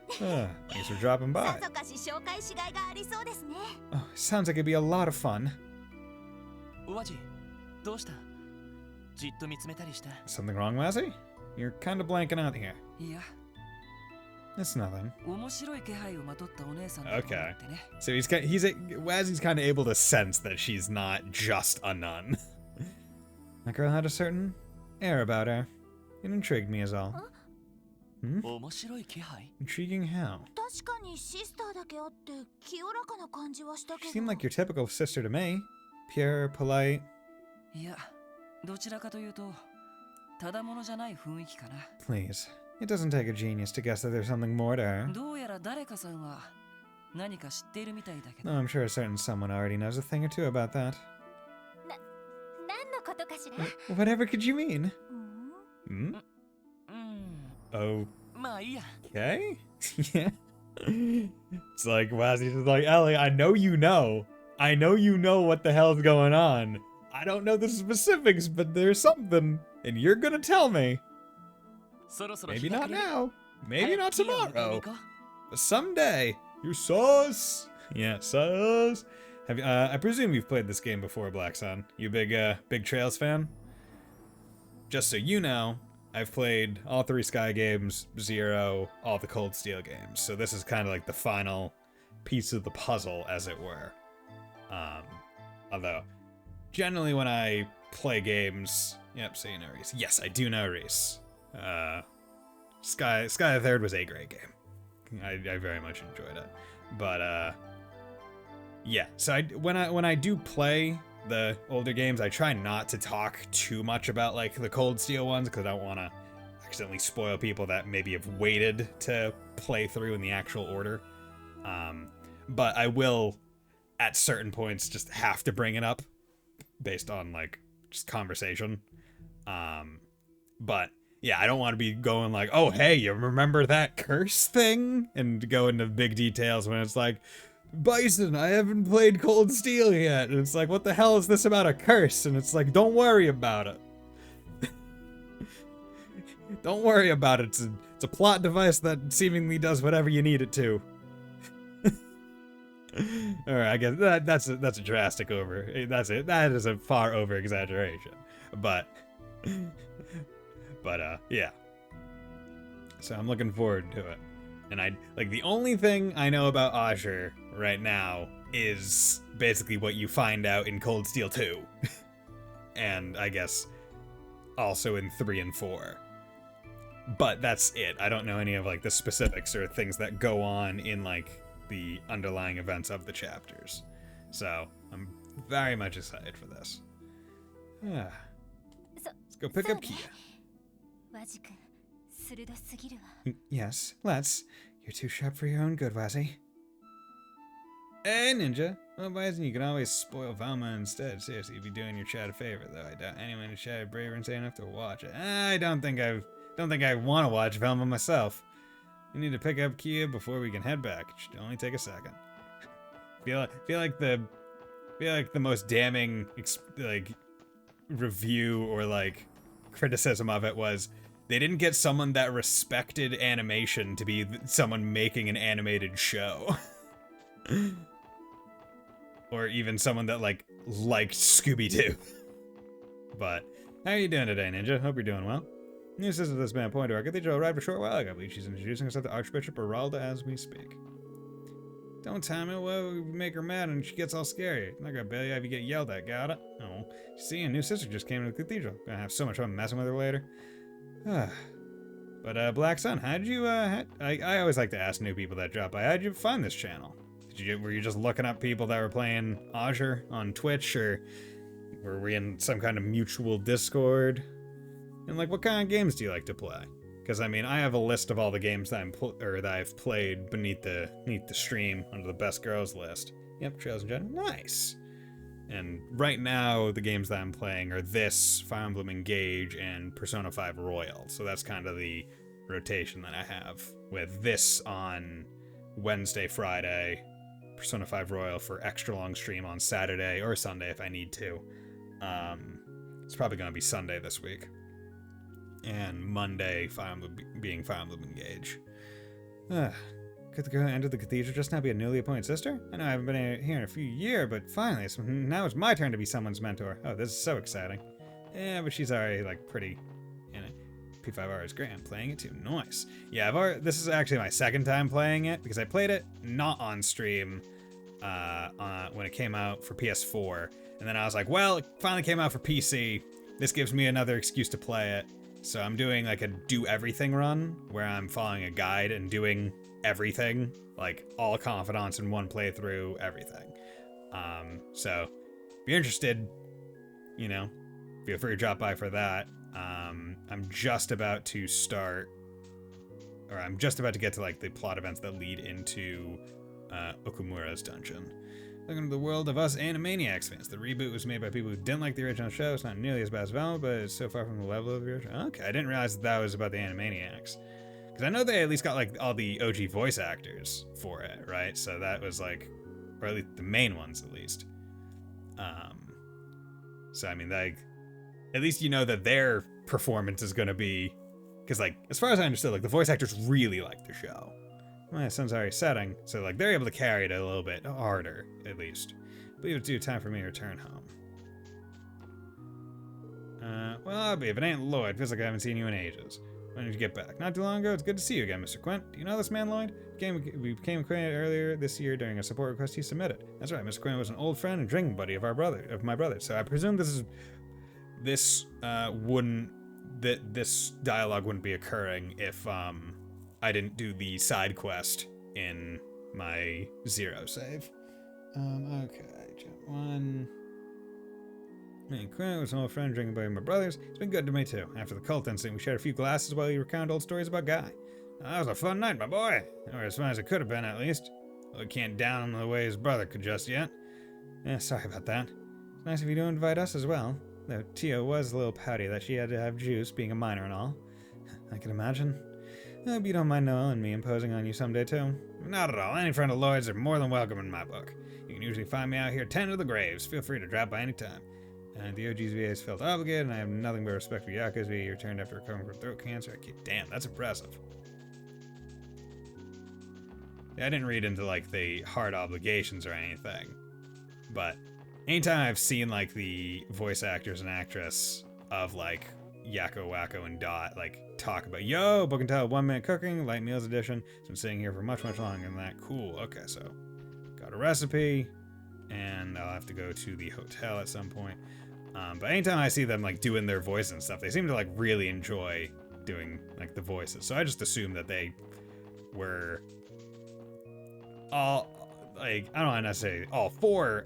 Speaker 1: Thanks for dropping by.
Speaker 5: さぞかし紹介しがいがありそうですね。
Speaker 1: Oh, sounds like it'd be a lot of fun.
Speaker 2: ワジ、どうした？じっと見つめたりした。
Speaker 1: Something wrong, Wazy? You're kind of blanking out here.
Speaker 2: いや、
Speaker 1: It's nothing.
Speaker 2: 面白い気配をまとったお姉さんだと思ってね。
Speaker 1: So Wazy's kind of able to sense that she's not just a nun. That girl had a certain air about her. It intrigued me as all.
Speaker 2: 面白い気配？
Speaker 1: Intriguing how?
Speaker 5: 確かにシスターだけあって清らかな感じはしたけ
Speaker 1: She
Speaker 5: ど。
Speaker 1: seemed like your typical sister to me. Pure, polite.
Speaker 2: いや、どちらかというと、ただものじゃない雰囲気かな。
Speaker 1: Please. It doesn't take a genius to guess that there's something more to her.
Speaker 2: どうやら誰かさんは何か知っているみたいだけど。
Speaker 1: No, I'm sure a certain someone already knows a thing or two about that.
Speaker 5: 何のことかしら？
Speaker 1: Whatever could you mean?
Speaker 2: うん。
Speaker 1: Oh.
Speaker 2: まあいいや。
Speaker 1: Okay. Yeah. It's like Wazy's just like, Ellie, I know you know. I know you know what the hell's going on. I don't know the specifics, but there's something, and you're gonna tell me.
Speaker 2: そろそろ
Speaker 1: Maybe
Speaker 2: 日が
Speaker 1: not
Speaker 2: 暮れる。
Speaker 1: now. Maybe not
Speaker 2: 早くティーを迎えに
Speaker 1: tomorrow.
Speaker 2: 行こう。
Speaker 1: But someday. You're sus. Yeah, sus. Have you, I presume you've played this game before, Black Sun. You big Trails fan? Just so you know, I've played all 3 Sky games, 0, all the Cold Steel games. So this is kind of like the final piece of the puzzle, as it were. Although, generally when I play games. Yep, so you know Reese. Yes, I do know Reese. Sky the Third was a great game. I very much enjoyed it. But yeah, so when I do play the older games, I try not to talk too much about like the Cold Steel ones because I don't want to accidentally spoil people that maybe have waited to play through in the actual order. But I will at certain points just have to bring it up based on like just conversation. But yeah, I don't want to be going like, oh, hey, you remember that curse thing? And go into big details when it's like, Bison, I haven't played Cold Steel yet. And it's like, what the hell is this about a curse? And it's like, don't worry about it. Don't worry about it. It's a plot device that seemingly does whatever you need it to. Alright, I guess that's a drastic over. That's it. That is a far over exaggeration. But yeah. So I'm looking forward to it. And the only thing I know about Azure right now is basically what you find out in Cold Steel 2. And I guess also in 3 and 4. But that's it. I don't know any of like the specifics or things that go on in like the underlying events of the chapters. So I'm very much excited for this. Let's go pick up Kia. Yes, let's. You're too sharp for your own good, Wazy. Hey, Ninja. Well, Bison, you can always spoil Velma instead. Seriously, you'd be doing your chat a favor, though. I doubt anyone in the chat is brave and enough to watch it. I don't think I want to watch Velma myself. We need to pick up Kia before we can head back. It should only take a second. Feel like the most damning review or like criticism of it was they didn't get someone that respected animation to be someone making an animated show. Or even someone that liked Scooby-Doo. But how are you doing today, Ninja? Hope you're doing well. New sister that's been appointed to our cathedral arrived a short while ago. I believe she's introducing herself to Archbishop Aralda as we speak. Don't time it, well, we make her mad and she gets all scary. I'm not gonna bail you if you get yelled at, got it? Oh. See, a new sister just came to the cathedral. Gonna have so much fun messing with her later. But Black Sun, how'd you I always like to ask new people that drop by, how'd you find this channel? Were you just looking up people that were playing Azure on Twitch, or were we in some kind of mutual Discord? And like, what kind of games do you like to play? Because I mean, I have a list of all the games that I've played beneath the stream under the best girls list. Yep, Trails and Jen, nice. And right now, the games that I'm playing are this, Fire Emblem Engage, and Persona 5 Royal. So that's kind of the rotation that I have, with this on Wednesday, Friday, Persona 5 Royal for extra long stream on Saturday or Sunday if I need to. It's probably going to be Sunday this week. And Monday, Fire Emblem Engage. Could the girl enter the cathedral just now be a newly appointed sister? I know I haven't been here in a few years, but finally, now it's my turn to be someone's mentor. Oh, this is so exciting. Yeah, but she's already, like, pretty in it. P5R is great. I'm playing it too. Nice. Yeah, this is actually my second time playing it, because I played it not on stream when it came out for PS4. And then I was like, well, it finally came out for PC. This gives me another excuse to play it. So I'm doing like a do everything run where I'm following a guide and doing everything, like all confidants in one playthrough, everything. So if you're interested, you know, feel free to drop by for that. I'm just about to get to like the plot events that lead into Okumura's dungeon. Welcome to the world of us Animaniacs fans. The reboot was made by people who didn't like the original show. It's not nearly as bad as Velma, but it's so far from the level of the original. Okay, I didn't realize that was about the Animaniacs. Because I know they at least got like all the OG voice actors for it, right? So that was like, or at least the main ones at least. So I mean, like, at least you know that their performance is going to be, because like, as far as I understood, like the voice actors really like the show. My sun's already setting, so like they're able to carry it a little bit harder, at least. I believe it's due time for me to return home. Well, I'll be if it ain't Lloyd. Feels like I haven't seen you in ages. When did you get back? Not too long ago. It's good to see you again, Mr. Quint. Do you know this man, Lloyd? We became acquainted earlier this year during a support request he submitted. That's right, Mr. Quint was an old friend and drinking buddy of my brother. So I presume this is this this dialogue wouldn't be occurring if I didn't do the side quest in my 0 save. Okay, jump 1. Me and Quinn was an old friend drinking by my brothers. It's been good to me too. After the cult incident, we shared a few glasses while you recounted old stories about Guy. That was a fun night, my boy. Or as fun as it could have been, at least. Well, we can't down him the way his brother could just yet. Yeah, sorry about that. It's nice of you to invite us as well. Though Tio was a little pouty that she had to have juice, being a minor and all. I can imagine. I hope you don't mind Noel and me imposing on you someday too. Not at all. Any friend of Lloyd's are more than welcome in my book. You can usually find me out here tending to the graves. Feel free to drop by any time. The OG's VA has felt obligated, and I have nothing but respect for Yaku's VA. He returned after recovering from throat cancer. Damn, that's impressive. Yeah, I didn't read into, like, the hard obligations or anything. But anytime I've seen, like, the voice actors and actress of, like, Yakko, Wacko, and Dot, like, talk about, yo, book and tell, 1 minute cooking, light meals edition. It's been sitting here for much, much longer than that. Cool. Okay, so got a recipe, and I'll have to go to the hotel at some point. But anytime I see them, like, doing their voice and stuff, they seem to, like, really enjoy doing, like, the voices. So I just assumed that they were all, like, I don't want to necessarily all for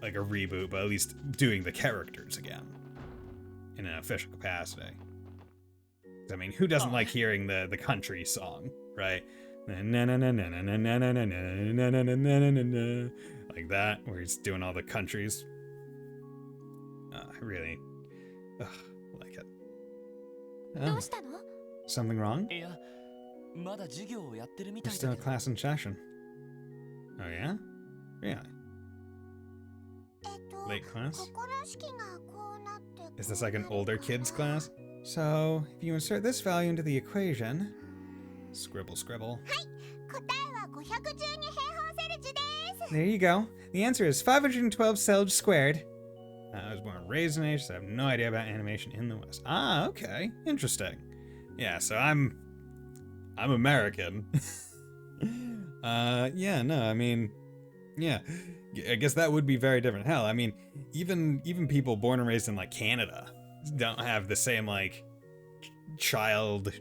Speaker 1: like a reboot, but at least doing the characters again in an official capacity. I mean, who doesn't like hearing the country song, right? Like that, where he's doing all the countries. I really like it.
Speaker 5: どうしたの？
Speaker 1: Something wrong?
Speaker 2: いや、まだ授業をやってるみた
Speaker 1: There's
Speaker 2: い
Speaker 1: still
Speaker 2: だ
Speaker 1: a
Speaker 2: けど。
Speaker 1: class in session. Oh yeah? Yeah. Late class? Is this like an older kids class? So, if you insert this value into the equation... Scribble, scribble. There you go. The answer is 512 Selge squared. I was born and raised in Asia, so I have no idea about animation in the West. Ah, okay. Interesting. Yeah, so I'm American. Yeah, no, I mean, yeah. I guess that would be very different. Hell, I mean, even people born and raised in, like, Canada don't have the same, like, child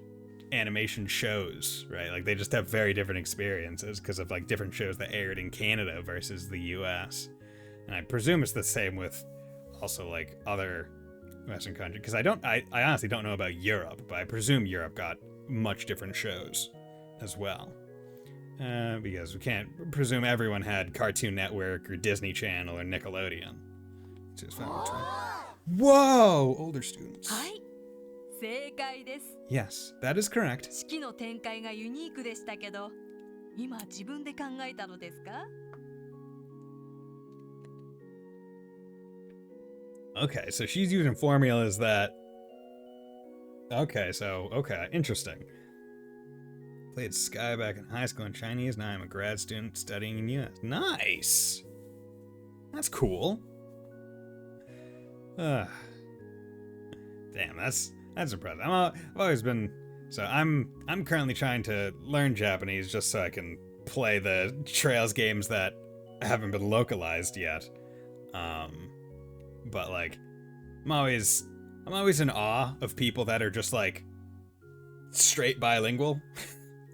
Speaker 1: animation shows, right? Like, they just have very different experiences because of, like, different shows that aired in Canada versus the US. And I presume it's the same with also, like, other Western countries, because I honestly don't know about Europe, but I presume Europe got much different shows as well. Because we can't presume everyone had Cartoon Network or Disney Channel or Nickelodeon. Whoa! Older students.
Speaker 7: はい、正解です。
Speaker 1: Yes, that is correct.
Speaker 7: 式の展開がユニークでしたけど、今自分で考えたのですか？
Speaker 1: Okay, so she's using formulas that... Okay, interesting. Played Sky back in high school in Chinese, now I'm a grad student studying in US. Nice! That's cool. Damn, that's impressive. I've always been... So I'm currently trying to learn Japanese just so I can play the Trails games that haven't been localized yet. But, like, I'm always in awe of people that are just, like, straight bilingual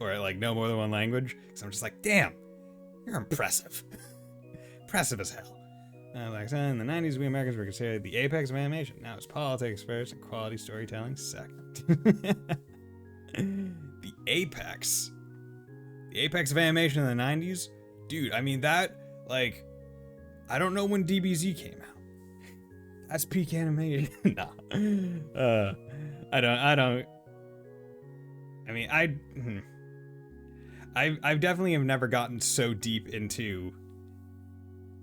Speaker 1: or, like, know more than one language. Because I'm just like, damn, you're impressive. Impressive as hell. Like I said, in the 90s, we Americans were considered the apex of animation. Now it's politics first and quality storytelling second. The apex. The apex of animation in the 90s? Dude, I mean, that, like, I don't know when DBZ came out. That's peak animation. Nah. I don't. I mean, I've definitely have never gotten so deep into,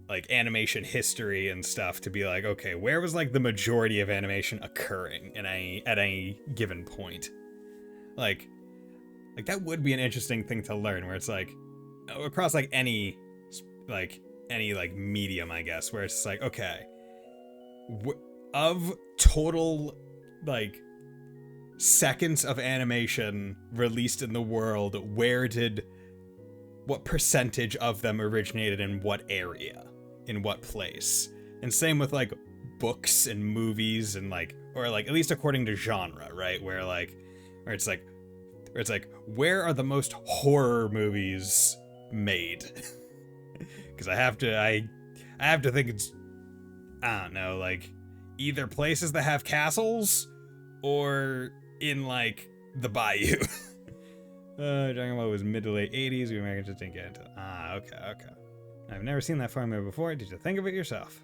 Speaker 1: like, animation history and stuff to be like, okay, where was, like, the majority of animation occurring at any given point? Like that would be an interesting thing to learn, where it's like across like any medium, I guess, where it's like, okay, of total, like, seconds of animation released in the world, what percentage of them originated in what area, in what place? And same with, like, books and movies and like, or like at least according to genre, right? Where it's like, where are the most horror movies made? Because I have to think it's, I don't know, like either places that have castles or in like the bayou. Talking about was mid to late 80s. We Americans just didn't get into it. Okay. I've never seen that formula before. Did you think of it yourself?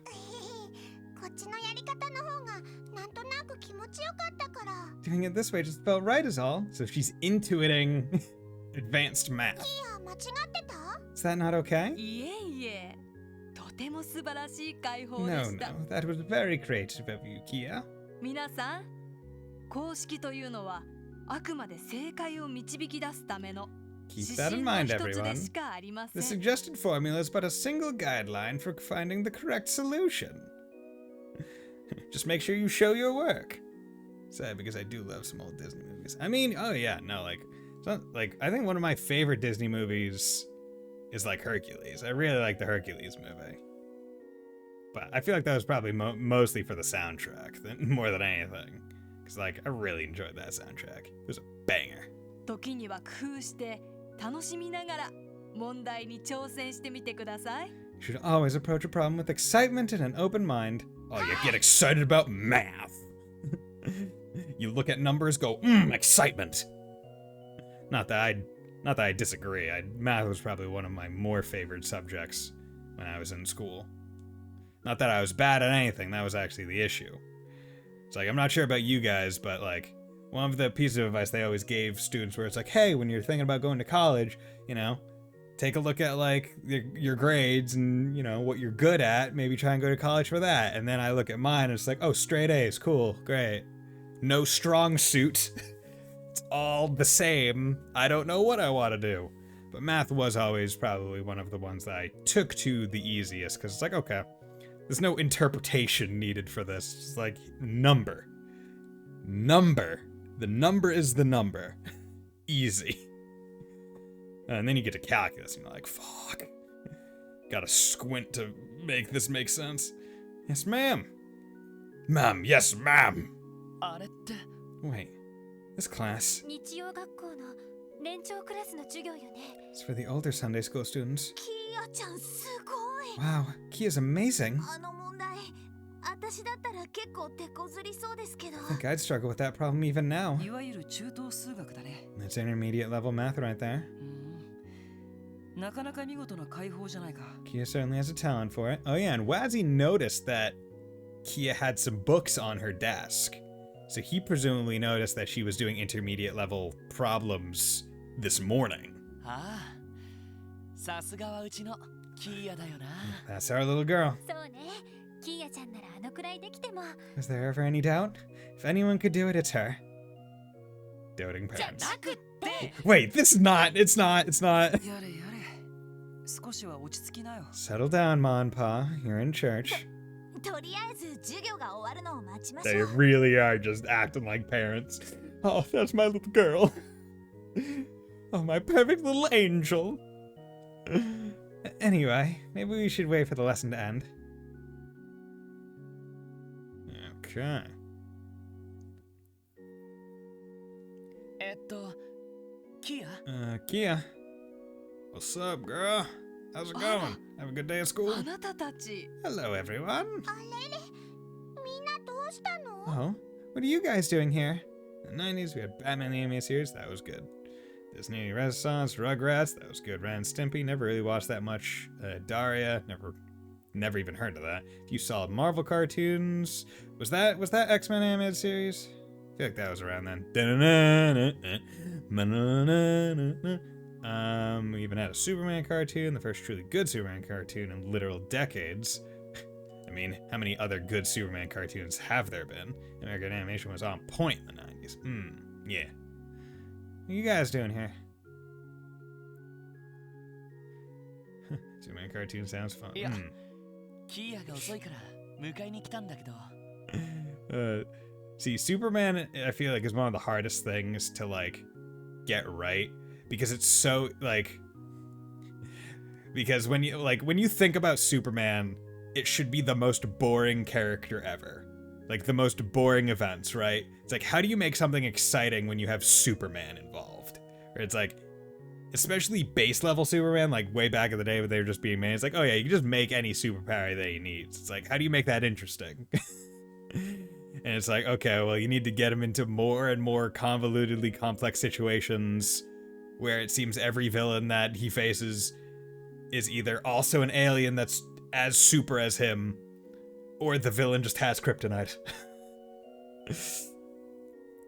Speaker 5: こっちのやり方の方がなんとなく気持ちよかったから。
Speaker 1: Doing it this way just felt right is all. So she's intuiting advanced math.
Speaker 5: いや、間違ってた？
Speaker 1: Is that not okay?
Speaker 7: いえいえ、とても素晴らしい解放で
Speaker 1: No,
Speaker 7: した。
Speaker 1: no. That was very creative of you, Kia.
Speaker 7: 皆さん、公式というのはあくまで正解を導き出すための
Speaker 1: Keep
Speaker 7: 指
Speaker 1: that in
Speaker 7: 針の
Speaker 1: mind,
Speaker 7: 一つで
Speaker 1: everyone.
Speaker 7: しかありませ
Speaker 1: The
Speaker 7: ん。
Speaker 1: suggested formula is but a single guideline for finding the correct solution. Just make sure you show your work. Sad because I do love some old Disney movies. I mean, oh yeah, no, like, I think one of my favorite Disney movies is like Hercules. I really like the Hercules movie. But I feel like that was probably mostly for the soundtrack more than anything. Because, like, I really enjoyed that soundtrack. It was a banger.
Speaker 7: 時には工夫して楽しみながら問題に挑戦してみてください。
Speaker 1: You should always approach a problem with excitement and an open mind. Oh, you get excited about math. You look at numbers, go, excitement. Not that I disagree. Math was probably one of my more favorite subjects when I was in school. Not that I was bad at anything, that was actually the issue. It's like, I'm not sure about you guys, but like, one of the pieces of advice they always gave students where it's like, hey, when you're thinking about going to college, you know, take a look at like your grades and, you know, what you're good at, maybe try and go to college for that. And then I look at mine and it's like, oh, straight A's, cool, great. No strong suit. It's all the same. I don't know what I want to do. But math was always probably one of the ones that I took to the easiest because it's like, okay, there's no interpretation needed for this. It's like number. The number is the number. Easy. And then you get to calculus and you're like, fuck. Gotta squint to make this make sense. Yes, ma'am. Ma'am, yes, ma'am.
Speaker 2: あれって
Speaker 1: Wait, this class
Speaker 5: 日曜学校の年長クラスの授業よね。
Speaker 1: is for the older Sunday school students.
Speaker 5: キーヤちゃんすごい。
Speaker 1: Wow, Kia's amazing.
Speaker 5: あの問題、私だったら結構手こずりそうですけど。
Speaker 1: I think I'd struggle with that problem even now.
Speaker 2: いわゆる中等数学だね。
Speaker 1: That's intermediate level math right there.
Speaker 2: なかなか見事な解放じゃないか。
Speaker 1: Kia certainly has a talent for it. Oh yeah, and Wazy noticed that Kia had some books on her desk. So he presumably noticed that she was doing intermediate level problems this morning.
Speaker 2: ああ、さすがはうちのキーヤだよな。
Speaker 1: That's our little girl.
Speaker 5: そうね。キーヤちゃんならあのくらいできても。
Speaker 1: Is there ever any doubt? If anyone could do it, it's her. Doting
Speaker 2: じゃ
Speaker 1: parents.
Speaker 2: なくって。
Speaker 1: Wait, it's not.
Speaker 2: やれやれ。少しは落ち着きなよ。
Speaker 1: Settle down, Ma and Pa. You're in church.
Speaker 5: とりあえず授業が終わるのを待ちまし
Speaker 1: They
Speaker 5: ょう。
Speaker 1: really are just acting like parents. Oh, that's my little girl. Oh, my perfect little angel. Anyway, maybe we should wait for the lesson to end. Okay.
Speaker 2: キーヤ
Speaker 1: Kia. What's up, girl? How's it going? Have a good day at school?
Speaker 7: あなたたち、
Speaker 1: Hello, everyone.
Speaker 5: あれれ、みんなどうしたの？
Speaker 1: Oh, what are you guys doing here? In the 90s, we had Batman the Animated Series. That was good. Disney Renaissance, Rugrats. That was good. Ren and Stimpy. Never really watched that much. Daria. Never even heard of that. A few solid Marvel cartoons. Was that X-Men Animated Series? I feel like that was around then. We even had a Superman cartoon, the first truly good Superman cartoon in literal decades. I mean, how many other good Superman cartoons have there been? American animation was on point in the 90s. Yeah. What are you guys doing here? Superman cartoon sounds fun.
Speaker 2: いや、キーヤが遅いから迎えに来たんだけど。
Speaker 1: See, Superman, I feel like, is one of the hardest things to, like, get right. Because it's so, like... Because when you think about Superman, it should be the most boring character ever. Like, the most boring events, right? It's like, how do you make something exciting when you have Superman involved? Or it's like, especially base level Superman, like way back in the day when they were just being made, it's like, oh yeah, you can just make any superpower that he needs. It's like, how do you make that interesting? And it's like, okay, well, you need to get him into more and more convolutedly complex situations where it seems every villain that he faces is either also an alien that's as super as him, or the villain just has kryptonite.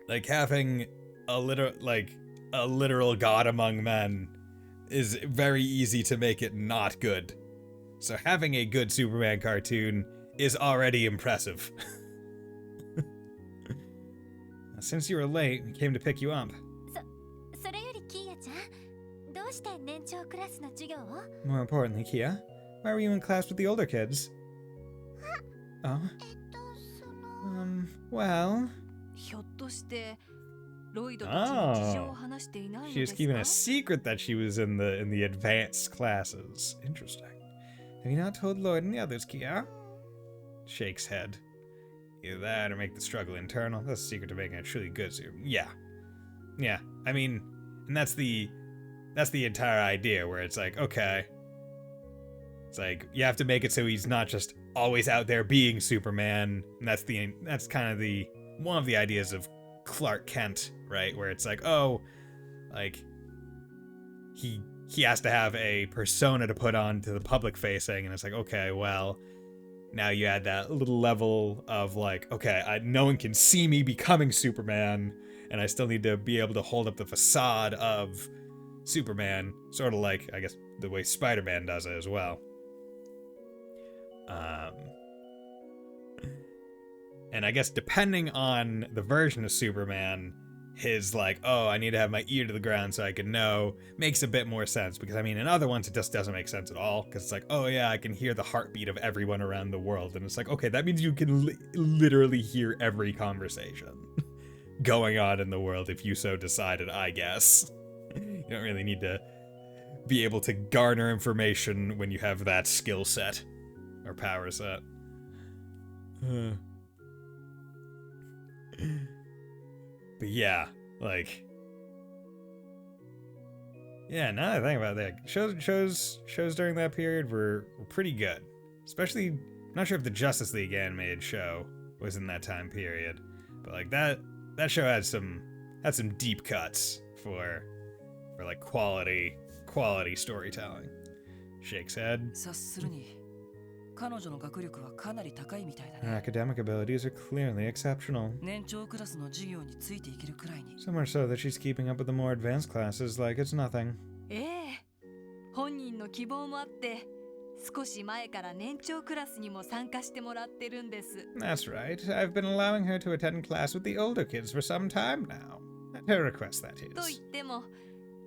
Speaker 1: Like, having a literal god among men is very easy to make it not good. So having a good Superman cartoon is already impressive. Since you were late, we came to pick you up.
Speaker 5: それよりキーヤちゃん、どうして年長クラスの授業を？
Speaker 1: More importantly, Kia, why were you in class with the older kids? Oh? Well...
Speaker 7: ひょっとしてロイドたちに事情を話していないのですか？
Speaker 1: She was keeping a secret that she was in the advanced classes. Interesting. Have you not told Lloyd and the others, Kia? Shakes head. Either that or make the struggle internal. That's the secret to making a truly good suit. Yeah. Yeah. I mean, and that's the entire idea, where it's like, okay. It's like, you have to make it so he's not just always out there being Superman. And that's kind of one of the ideas of Clark Kent, right? Where it's like, oh, like, he has to have a persona to put on to the public facing, and it's like, okay, well, now you add that little level of like, okay, no one can see me becoming Superman, and I still need to be able to hold up the facade of Superman, sort of like, I guess, the way Spider-Man does it as well. And I guess depending on the version of Superman, his like, oh, I need to have my ear to the ground so I can know, makes a bit more sense. Because, I mean, in other ones, it just doesn't make sense at all. Because it's like, oh, yeah, I can hear the heartbeat of everyone around the world. And it's like, okay, that means you can literally hear every conversation going on in the world if you so decided, I guess. You don't really need to be able to garner information when you have that skill set or power set. But yeah, like, yeah, now that I think about that, shows during that period were pretty good. Especially, I'm not sure if the Justice League animated show was in that time period, but like that show had some deep cuts for like quality storytelling. Shakes head.
Speaker 2: 察するに彼女の学力はかなり高いみたいだ
Speaker 1: Her
Speaker 2: ね。
Speaker 1: academic abilities are clearly exceptional.
Speaker 2: 年長クラスの授業についていけるくらいに。
Speaker 1: So much so that she's keeping up with the more advanced classes like it's nothing.
Speaker 7: ええ、本人の希望もあって少し前から年長クラスにも参加してもらってるんです。
Speaker 1: That's right. I've been allowing her to attend class with the older kids for some time now. At her request, that
Speaker 7: と
Speaker 1: is.
Speaker 7: 言っても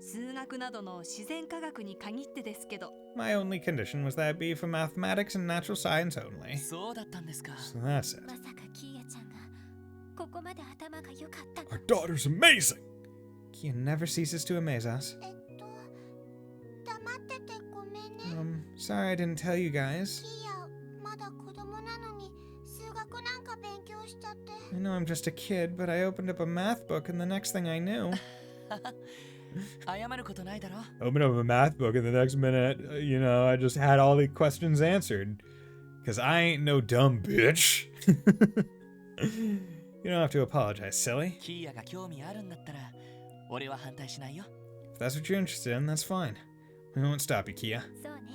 Speaker 7: 数学などの自然科学に限ってですけど。
Speaker 1: My only condition was that it be for mathematics and natural science only.
Speaker 2: そうだったんですか。
Speaker 1: So that's it.
Speaker 5: まさかキーヤちゃんがここまで頭が良かったの？
Speaker 1: Our daughter's amazing! Kia never ceases to amaze us.
Speaker 5: 黙っててごめんね。
Speaker 1: Sorry I didn't tell you guys.
Speaker 5: キーヤ、まだ子供なのに数学なんか勉強しちゃって。
Speaker 1: I know I'm just a kid, but I opened up a math book and the next thing I knew...
Speaker 2: 謝ることないだろ。
Speaker 1: Open up a math book and the next minute, you know, I just had all the questions answered. Because I ain't no dumb bitch. You don't have to apologize, silly.
Speaker 2: キーヤが興味あるんだったら俺は反対しないよ。
Speaker 1: If that's what you're interested in, that's fine. We won't stop you, Kia.
Speaker 5: そうね。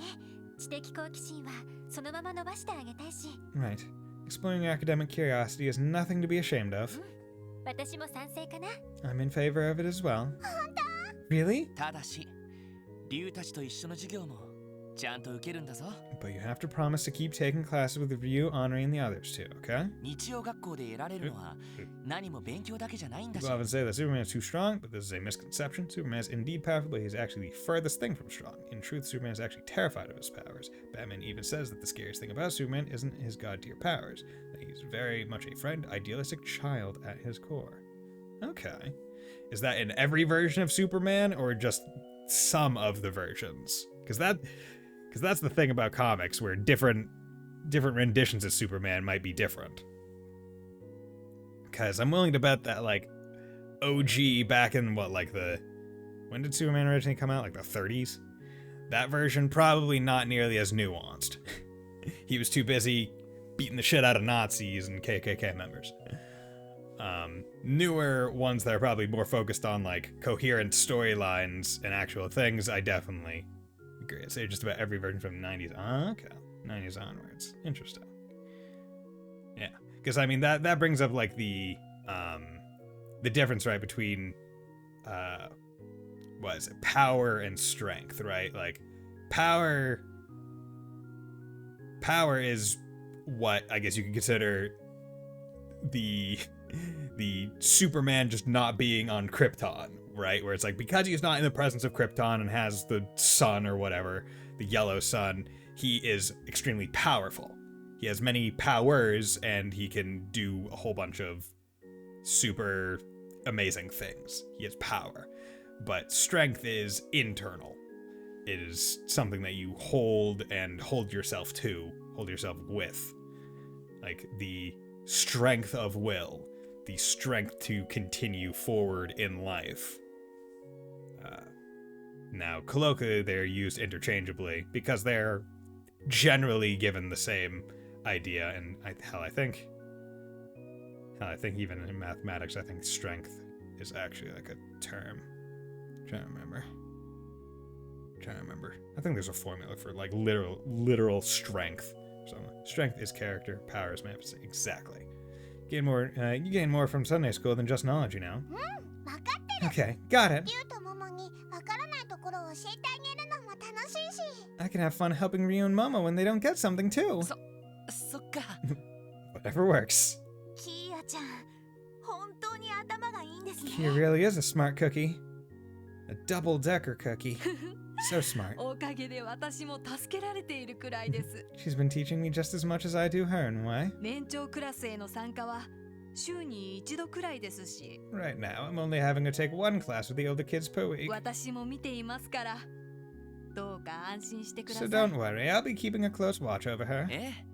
Speaker 5: 知的好奇心はそのまま伸ばしてあげたいし。
Speaker 1: Right. Exploring your academic curiosity is nothing to be ashamed of.
Speaker 5: 私も賛成かな。
Speaker 1: I'm in favor of it as well. Really?
Speaker 2: ただし、竜たちと一緒の授業もちゃんと受けるんだぞ。
Speaker 1: But you have to promise to keep taking classes with Ryu, honoring the others too, okay?
Speaker 2: 日曜学校で得られるのは何も勉強だけじゃないんだし。
Speaker 1: People often say that Superman is too strong, but this is a misconception. Superman is indeed powerful, but he's actually the furthest thing from strong. In truth, Superman is actually terrified of his powers. Batman even says that the scariest thing about Superman isn't his god-tier powers, that he's very much a friend, idealistic child at his core. Okay. Is that in every version of Superman, or just some of the versions? Because that's the thing about comics, where different different renditions of Superman might be different. Because I'm willing to bet that, like, OG back in, what, like when did Superman originally come out? Like the 30s? That version, probably not nearly as nuanced. He was too busy beating the shit out of Nazis and KKK members. Newer ones that are probably more focused on, like, coherent storylines and actual things, I definitely agree. I'd say just about every version from the 90s. Okay. 90s onwards. Interesting. Yeah. Because, I mean, that brings up, like, the difference, right, between, what is it? Power and strength, right? Like, power is what I guess you could consider the Superman just not being on Krypton, right? Where it's like, because he's not in the presence of Krypton and has the sun or whatever, the yellow sun, he is extremely powerful. He has many powers and he can do a whole bunch of super amazing things. He has power. But strength is internal. It is something that you hold yourself with. Like the strength of will, the strength to continue forward in life. Now, colloquially, they're used interchangeably because they're generally given the same idea, and I think even in mathematics, I think strength is actually like a term. I'm trying to remember. I think there's a formula for like literal strength. So strength is character, power is math. Exactly. You gain more from Sunday school than just knowledge, you know. Okay, got it. I can have fun helping Ryu and Momo when they don't get something too.
Speaker 2: そっか
Speaker 1: Whatever works.
Speaker 5: キーヤちゃん、本当に頭がいいんですね。
Speaker 1: He really is a smart cookie. A double-decker cookie. So smart.
Speaker 7: おかげで私も助けられているくらいです。
Speaker 1: She's been teaching me just as much as I do her, and why?
Speaker 7: 年長クラスへの参加は週に一度くらいですし、
Speaker 1: Right now, I'm only having to take one class with the older kids per week.
Speaker 7: 私も見ていますから、どうか安心してくださ
Speaker 1: So
Speaker 7: い。
Speaker 1: don't worry, I'll be keeping a close watch over her.
Speaker 2: ええ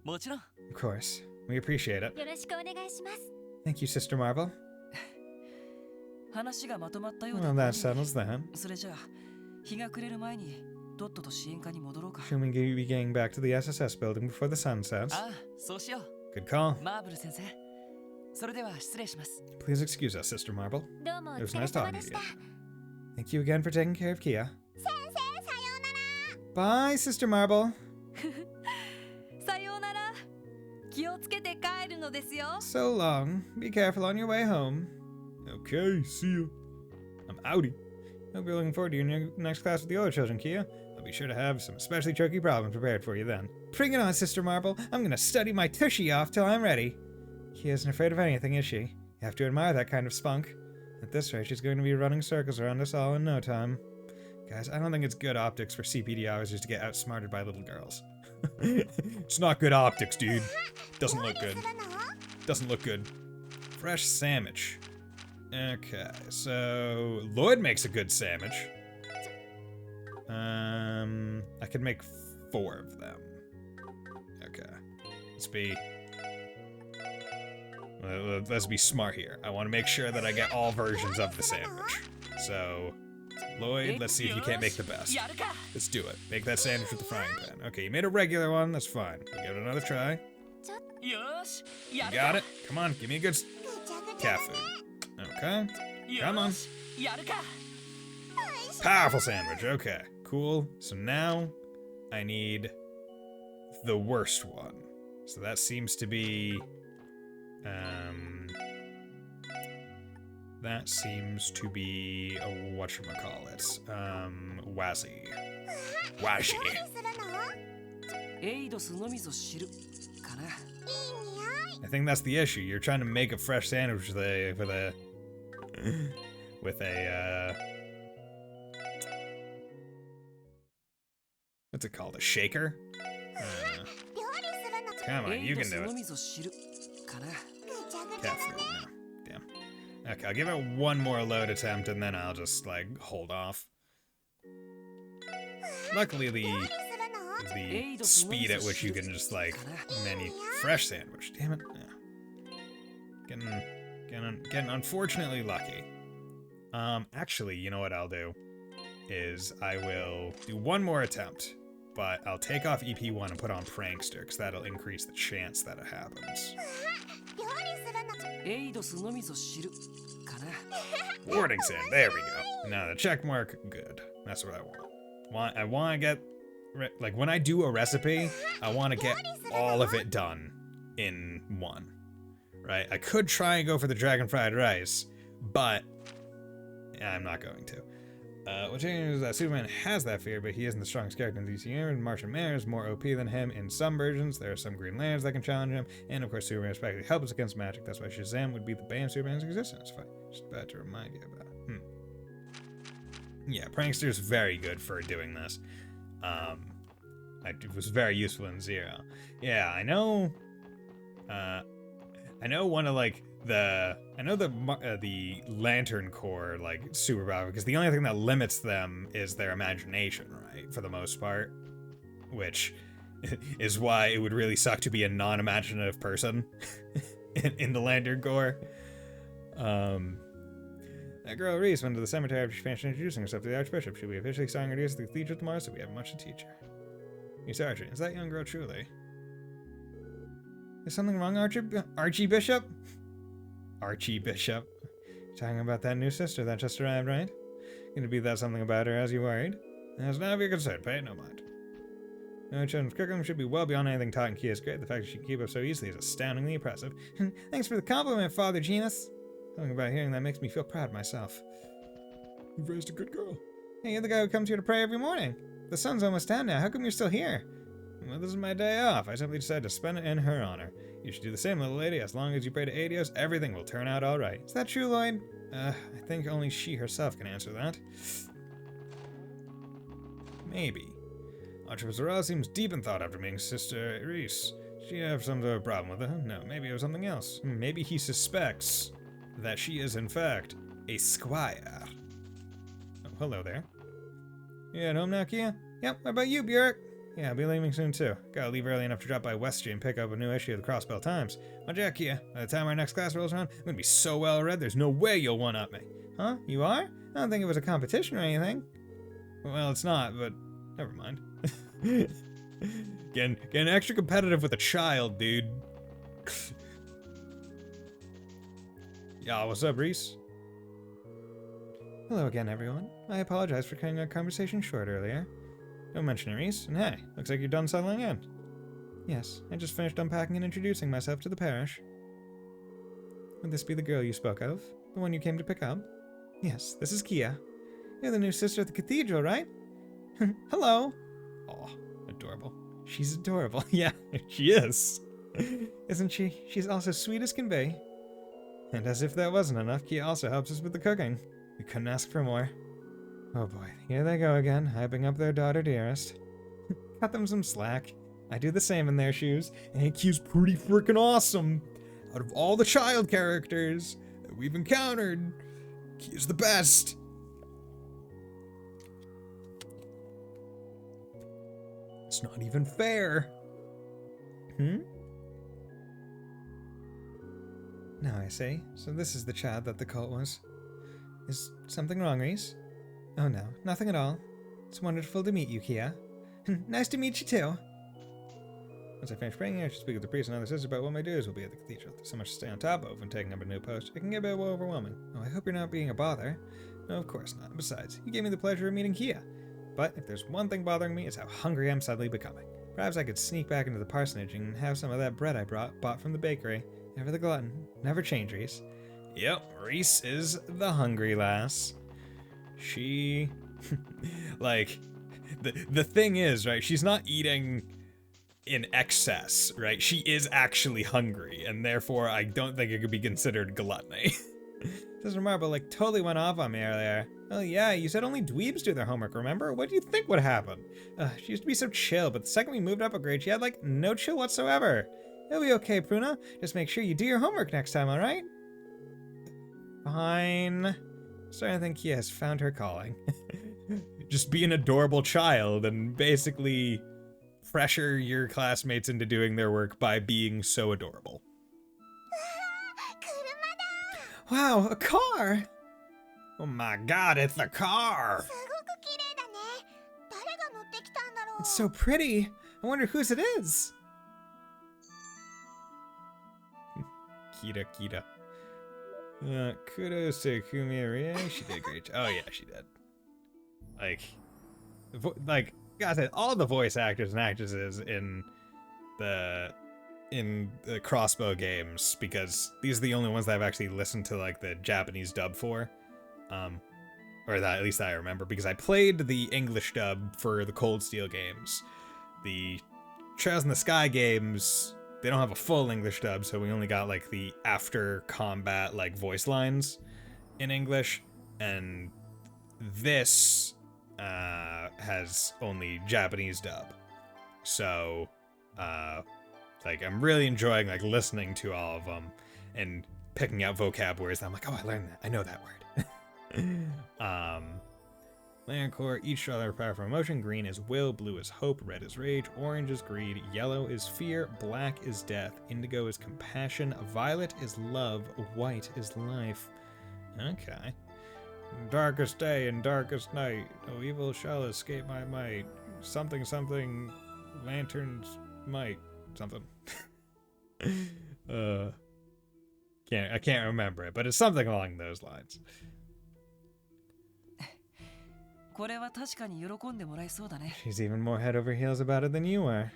Speaker 2: もちろん
Speaker 1: Of course. We appreciate it.
Speaker 5: よろしくお願いします。
Speaker 1: Thank you, Sister Marvel.
Speaker 2: 話がまとまったよう
Speaker 1: Well,
Speaker 2: だ
Speaker 1: that settles that.
Speaker 2: それじゃあ日が暮れる前にとっとと支援課に戻ろうか
Speaker 1: Should we be getting back to the SSS building before the sun sets?
Speaker 2: ああそうしよう
Speaker 1: Good call.
Speaker 2: マーブル先生それでは失礼します
Speaker 1: Please excuse us, Sister Marvel.
Speaker 5: どうもお
Speaker 1: It was
Speaker 5: 疲れ
Speaker 1: nice
Speaker 5: 様
Speaker 1: talking
Speaker 5: で
Speaker 1: to
Speaker 5: し
Speaker 1: you.
Speaker 5: た。
Speaker 1: Thank you again for taking care of Kia.
Speaker 5: 先生、さようなら。
Speaker 1: Bye, Sister Marble.
Speaker 7: さようなら。気をつけて帰るのですよ。
Speaker 1: So long. Be careful on your way home. Okay, see ya. I'm outie. Hope you're looking forward to your next class with the other children, Kia. I'll be sure to have some especially tricky problems prepared for you then. Bring it on, Sister Marble. I'm gonna study my tushy off till I'm ready. Kia isn't afraid of anything, is she? You have to admire that kind of spunk. At this rate, she's going to be running circles around us all in no time. Guys, I don't think it's good optics for CPD officers to get outsmarted by little girls. It's not good optics, dude. Doesn't look good. Doesn't look good. Fresh sandwich. Okay, so Lloyd makes a good sandwich. I could make 4 of them. Okay, let's be smart here. I want to make sure that I get all versions of the sandwich. So, Lloyd, let's see if you can't make the best.
Speaker 2: やるか
Speaker 1: Let's do it. Make that sandwich with the frying pan. Okay, you made a regular one. That's fine. We'll give it another try.
Speaker 2: よーしや
Speaker 1: You
Speaker 2: るか
Speaker 1: got it. Come on, give me a good cat food. Okay.
Speaker 2: よ
Speaker 1: Come on.
Speaker 2: ーしやるか
Speaker 1: Powerful sandwich. Okay, cool. So now I need the worst one. So that seems to be whatchamacallit. Wazy. Wazy.
Speaker 2: エイドスのみぞ知るかな
Speaker 1: I think that's the issue. You're trying to make a fresh sandwich with a what's it called? A shaker? Come on,
Speaker 2: エ
Speaker 1: you
Speaker 2: イド
Speaker 1: can
Speaker 2: ス
Speaker 1: do
Speaker 2: の
Speaker 1: it.
Speaker 2: みぞ知るかな
Speaker 1: Cat food. No. Damn. Okay, I'll give it one more load attempt and then I'll just like hold off. Luckily is the speed at which you can just, like, fresh sandwich. Damn it. Yeah. Getting unfortunately lucky. Actually, you know what I'll do? Is I will do one more attempt, but I'll take off EP1 and put on Prankster, because that'll increase the chance that it happens. Warning sign, there we go. Now the check mark, good. That's what I want. I want to get, like, when I do a recipe, I want to get all of it done in one, right? I could try and go for the dragon fried rice, but I'm not going to. What changes is that Superman has that fear, but he isn't the strongest character in DCU, and Martian Manhunter is more OP than him in some versions. There are some Green Lanterns that can challenge him, and of course Superman is practically helpless against magic. That's why Shazam would be the bane of Superman's existence. Just about to remind you about it. Yeah, Prankster's very good for doing this. It was very useful in Zero. Yeah, I know one of, like, the Lantern Corps, like, superpower, because the only thing that limits them is their imagination, right, for the most part, which is why it would really suck to be a non-imaginative person in the Lantern Corps. That girl Reese went to the cemetery after she finished introducing herself to the Archbishop. She'll be officially starting her duties at the cathedral tomorrow, so we have much to teach her. Miss Archie, is that young girl truly? Is something wrong, Archie Bishop? Archie Bishop. Talking about that new sister that just arrived, right? Gonna be that something about her as you worried? That's none of your concern, pay it no mind. No children's curriculum should be well beyond anything taught in Kia's grade. The fact that she can keep up so easily is astoundingly impressive. Thanks for the compliment, Father Genus. Something about hearing that makes me feel proud of myself. You've raised a good girl. Hey, you're the guy who comes here to pray every morning. The sun's almost down now. How come you're still here? Well, this is my day off. I simply decided to spend it in her honor. You should do the same, little lady. As long as you pray to Adios, everything will turn out all right. Is that true, Lloyd? I think only she herself can answer that. Maybe. Archibald Zorella seems deep in thought after meeting Sister Reese. She have some sort of problem with her? No, maybe it was something else. Maybe he suspects that she is, in fact, a squire. Oh, hello there. You at home now, Kia? Yep, what about you, Bjork? Yeah, I'll be leaving soon too. Gotta leave early enough to drop by West Street and pick up a new issue of the Crossbell Times. Watch out, Kia. By the time our next class rolls around, I'm gonna be so well read, there's no way you'll one-up me. Huh? You are? I don't think it was a competition or anything. Well, it's not, but never mind. Getting extra competitive with a child, dude. Yeah, what's up, Reese? Hello again, everyone. I apologize for cutting our conversation short earlier. Don't mention it, Reese. And hey, looks like you're done settling in. Yes, I just finished unpacking and introducing myself to the parish. Would this be the girl you spoke of? The one you came to pick up? Yes, this is Kia. You're the new sister at the cathedral, right? Hello! Aw, adorable. She's adorable. Yeah, she is. Isn't she? She's also sweet as can be. And as if that wasn't enough, Kia also helps us with the cooking. We couldn't ask for more. Oh boy, here they go again, hyping up their daughter dearest. Cut them some slack. I do the same in their shoes, and Kia's pretty freaking awesome. Out of all the child characters that we've encountered, Kia's the best. It's not even fair. Now I see. So this is the child that the cult was. Is something wrong, Reese? Oh no, nothing at all. It's wonderful to meet you, Kia. Nice to meet you too. Once I finish praying, I should speak with the priest and other sisters about what my duties will be at the cathedral. There's so much to stay on top of when taking up a new post. It can get a bit overwhelming. Oh, I hope you're not being a bother. No, of course not. Besides, you gave me the pleasure of meeting Kia. But if there's one thing bothering me, it's how hungry I'm suddenly becoming. Perhaps I could sneak back into the parsonage and have some of that bread I bought from the bakery. Never the glutton. Never change, Reese. Yep, Reese is the hungry lass. She... like, the thing is, right, she's not eating in excess, right? She is actually hungry, and therefore I don't think it could be considered gluttony. Sister Marble, like, totally went off on me earlier. Oh yeah, you said only dweebs do their homework, remember? What do you think would happen? She used to be so chill, but the second we moved up a grade, she had, like, no chill whatsoever. It'll be okay, Pruna. Just make sure you do your homework next time, alright? Fine. Starting to think Kia has found her calling. Just be an adorable child and basically pressure your classmates into doing their work by being so adorable. Wow, a car! Oh my god, it's a car! It's so pretty. I wonder whose it is. Kita. Kudos to Kumirie. She did a great job. Oh yeah, she did. Like, God said, all the voice actors and actresses in the crossbow games, because these are the only ones that I've actually listened to like the Japanese dub for, or that at least I remember, because I played the English dub for the Cold Steel games. The Trails in the Sky games, they don't have a full English dub, so we only got like the after combat like voice lines in English, and this has only Japanese dub. So like I'm really enjoying like listening to all of them and picking out vocab words. I'm like, oh, I learned that. I know that word. Land core, each other power from emotion. Green is will, blue is hope, red is rage, orange is greed, yellow is fear, black is death, indigo is compassion, violet is love, white is life. Okay. Darkest day and darkest night, no evil shall escape my might. Something, lanterns might. Something. I can't remember it, but it's something along those lines.
Speaker 2: これは確かに喜んでもらえそうだね。
Speaker 1: She's even more head over heels about it than you are.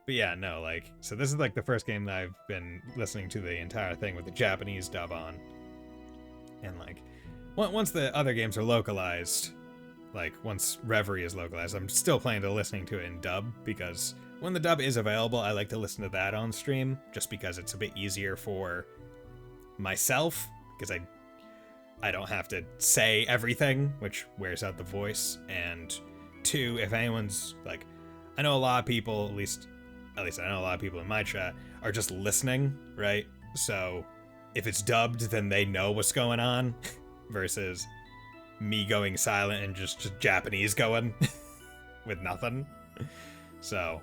Speaker 1: But yeah, no, like, so this is like the first game that I've been listening to the entire thing with the Japanese dub on. And like, once the other games are localized, like once Reverie is localized, I'm still planning to listening to it in dub, because when the dub is available, I like to listen to that on stream, just because it's a bit easier for myself, because I don't have to say everything, which wears out the voice. And two, if anyone's like, I know a lot of people, at least I know a lot of people in my chat are just listening, right? So if it's dubbed, then they know what's going on versus me going silent and just Japanese going with nothing. So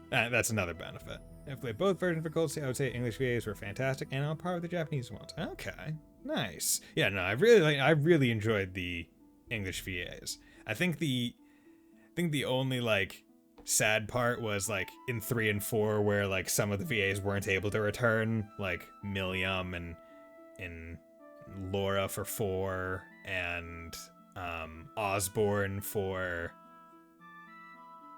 Speaker 1: that's another benefit. If I played both versions for Cold Steel, I would say English VAs were fantastic, and on par with the Japanese ones. Okay, nice. Yeah, no, I really enjoyed the English VAs. I think the only like sad part was like in 3 and 4 where like some of the VAs weren't able to return, like Milliam and Laura for 4 and Osborne for.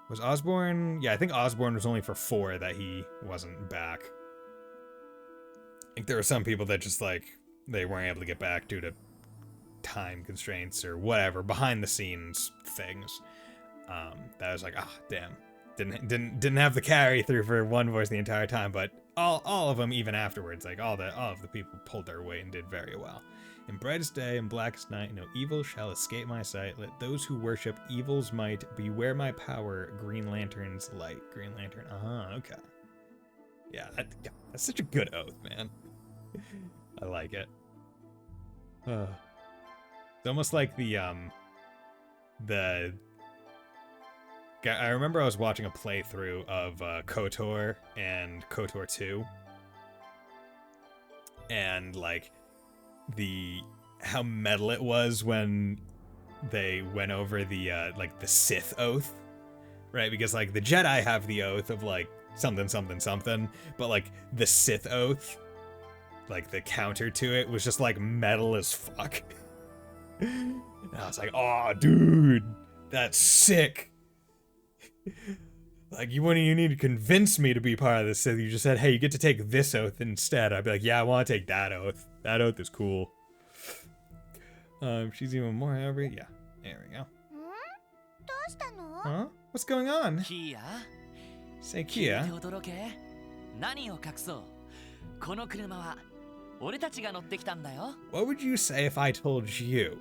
Speaker 1: Was Osborne? Yeah, I think Osborne was only for 4 that he wasn't back. I think there were some people that just like they weren't able to get back due to time constraints or whatever, behind the scenes things. That was like, damn, didn't have the carry through for one voice the entire time, but all of them even afterwards, like all of the people pulled their weight and did very well. In brightest day and blackest night, no evil shall escape my sight. Let those who worship evil's might beware my power. Green Lantern's light. Green Lantern. Okay. Yeah, that's such a good oath, man. I like it. It's almost like I remember I was watching a playthrough of KOTOR and KOTOR 2, and like how metal it was when they went over the like the Sith oath, right? Because like the Jedi have the oath of like something, but like the Sith oath, like the counter to it was just like metal as fuck. And I was like, oh dude, that's sick. Like, you wouldn't even need to convince me to be part of this Sith. You just said, hey, you get to take this oath instead. I'd be like, yeah, I want to take that oath. That oath is cool. She's even more angry. Yeah, there we go. Huh? What's going on?
Speaker 2: Kia?
Speaker 1: Say Kia.
Speaker 2: 驚け。何を隠そう。この車は俺たちが乗ってきたんだよ。
Speaker 1: What would you say if I told you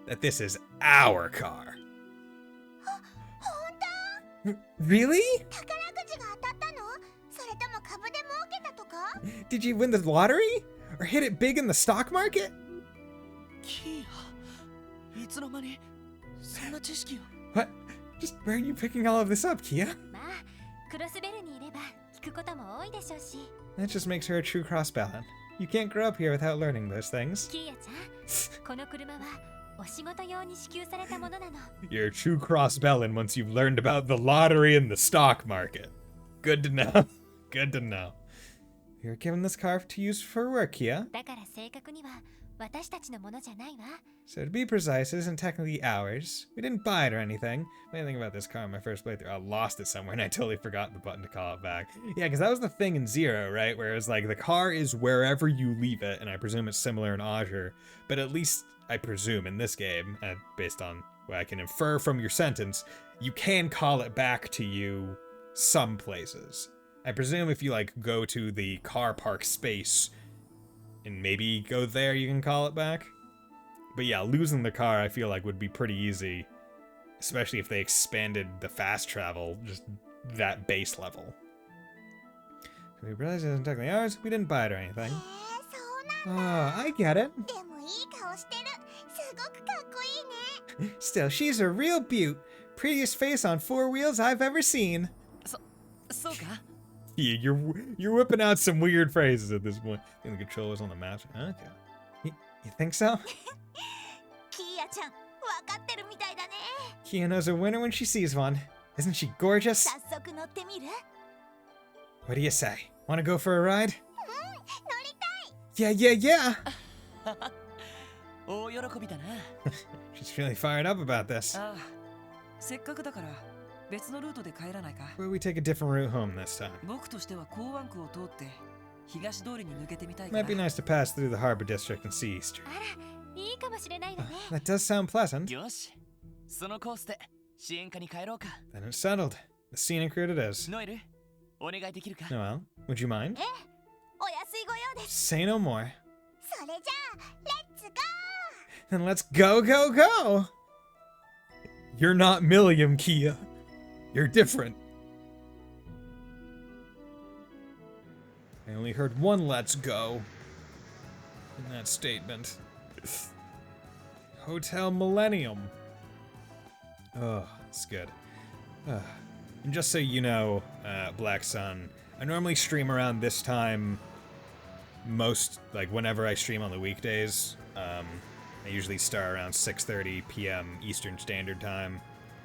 Speaker 1: that this is our car? Really? Did you win the lottery? Or hit it big in the stock market?
Speaker 2: キア、いつの間にそんな知識を。
Speaker 1: What? Just where are you picking all of this up, Kia?
Speaker 5: まあクロスベルにいれば聞くことも多いでしょうし。
Speaker 1: That just makes her a true crossbellan. You can't grow up here without learning those things.
Speaker 5: キーヤちゃんこの車はお仕事用に支給されたものなの。
Speaker 1: You're a true crossbellan once you've learned about the lottery and the stock market. Good to know. Good to know. You're given this car to use for work, Kia.
Speaker 5: だから正確には私たちのものじゃないわ。
Speaker 1: So to be precise, it isn't technically ours. We didn't buy it or anything. Funny thing about this car in my first playthrough, I lost it somewhere and I totally forgot the button to call it back. Yeah, because that was the thing in Zero, right? Where it's like the car is wherever you leave it, and I presume it's similar in Azure. But at least I presume in this game, based on what I can infer from your sentence, you can call it back to you some places. I presume if you like go to the car park space and maybe go there, you can call it back. But yeah, losing the car I feel like would be pretty easy, especially if they expanded the fast travel, just that base level. We realized it isn't technically ours, we didn't buy it or anything.
Speaker 4: そうな
Speaker 1: Oh, I get it.
Speaker 4: でもいい顔してる。すごくかっこいいね。
Speaker 1: Still, she's a real beaut. Prettiest face on four wheels I've ever seen.
Speaker 2: そうか
Speaker 1: Yeah, you're whipping out some weird phrases at this point. I think the control was on the map. Okay. You think so?
Speaker 4: キーヤちゃん、わかってるみたいだね。
Speaker 1: Kia knows a winner when she sees one. Isn't she gorgeous?
Speaker 4: 早速乗ってみる？
Speaker 1: What do you say? Wanna go for a ride?
Speaker 4: 乗りたい。
Speaker 1: Yeah.
Speaker 2: 大喜びだな
Speaker 1: She's really fired up about this.
Speaker 2: ああせっかくだから別のルートで帰らないか
Speaker 1: Where we take a different route home this time?
Speaker 2: 僕としては港湾区を通って東通りに抜けてみたいから
Speaker 1: Might be nice to pass through the harbor district and see Easter.
Speaker 5: あらいいかもしれないわね。
Speaker 1: That does sound pleasant.
Speaker 2: よしそのコースで支援課に帰ろうか
Speaker 1: Then it's settled. The scenic route it is.
Speaker 2: ノエルお願いできるか
Speaker 1: Noel, would you mind?
Speaker 4: お安いご用です。
Speaker 1: Say no more.
Speaker 4: それじゃあ、レッツゴー。
Speaker 1: Then let's go! You're not Milliam, Kia. You're different. I only heard one let's go in that statement. Hotel Millennium. Oh, it's good. And just so you know, Black Sun, I normally stream around this time whenever I stream on the weekdays. I usually start around 6:30 p.m. Eastern Standard Time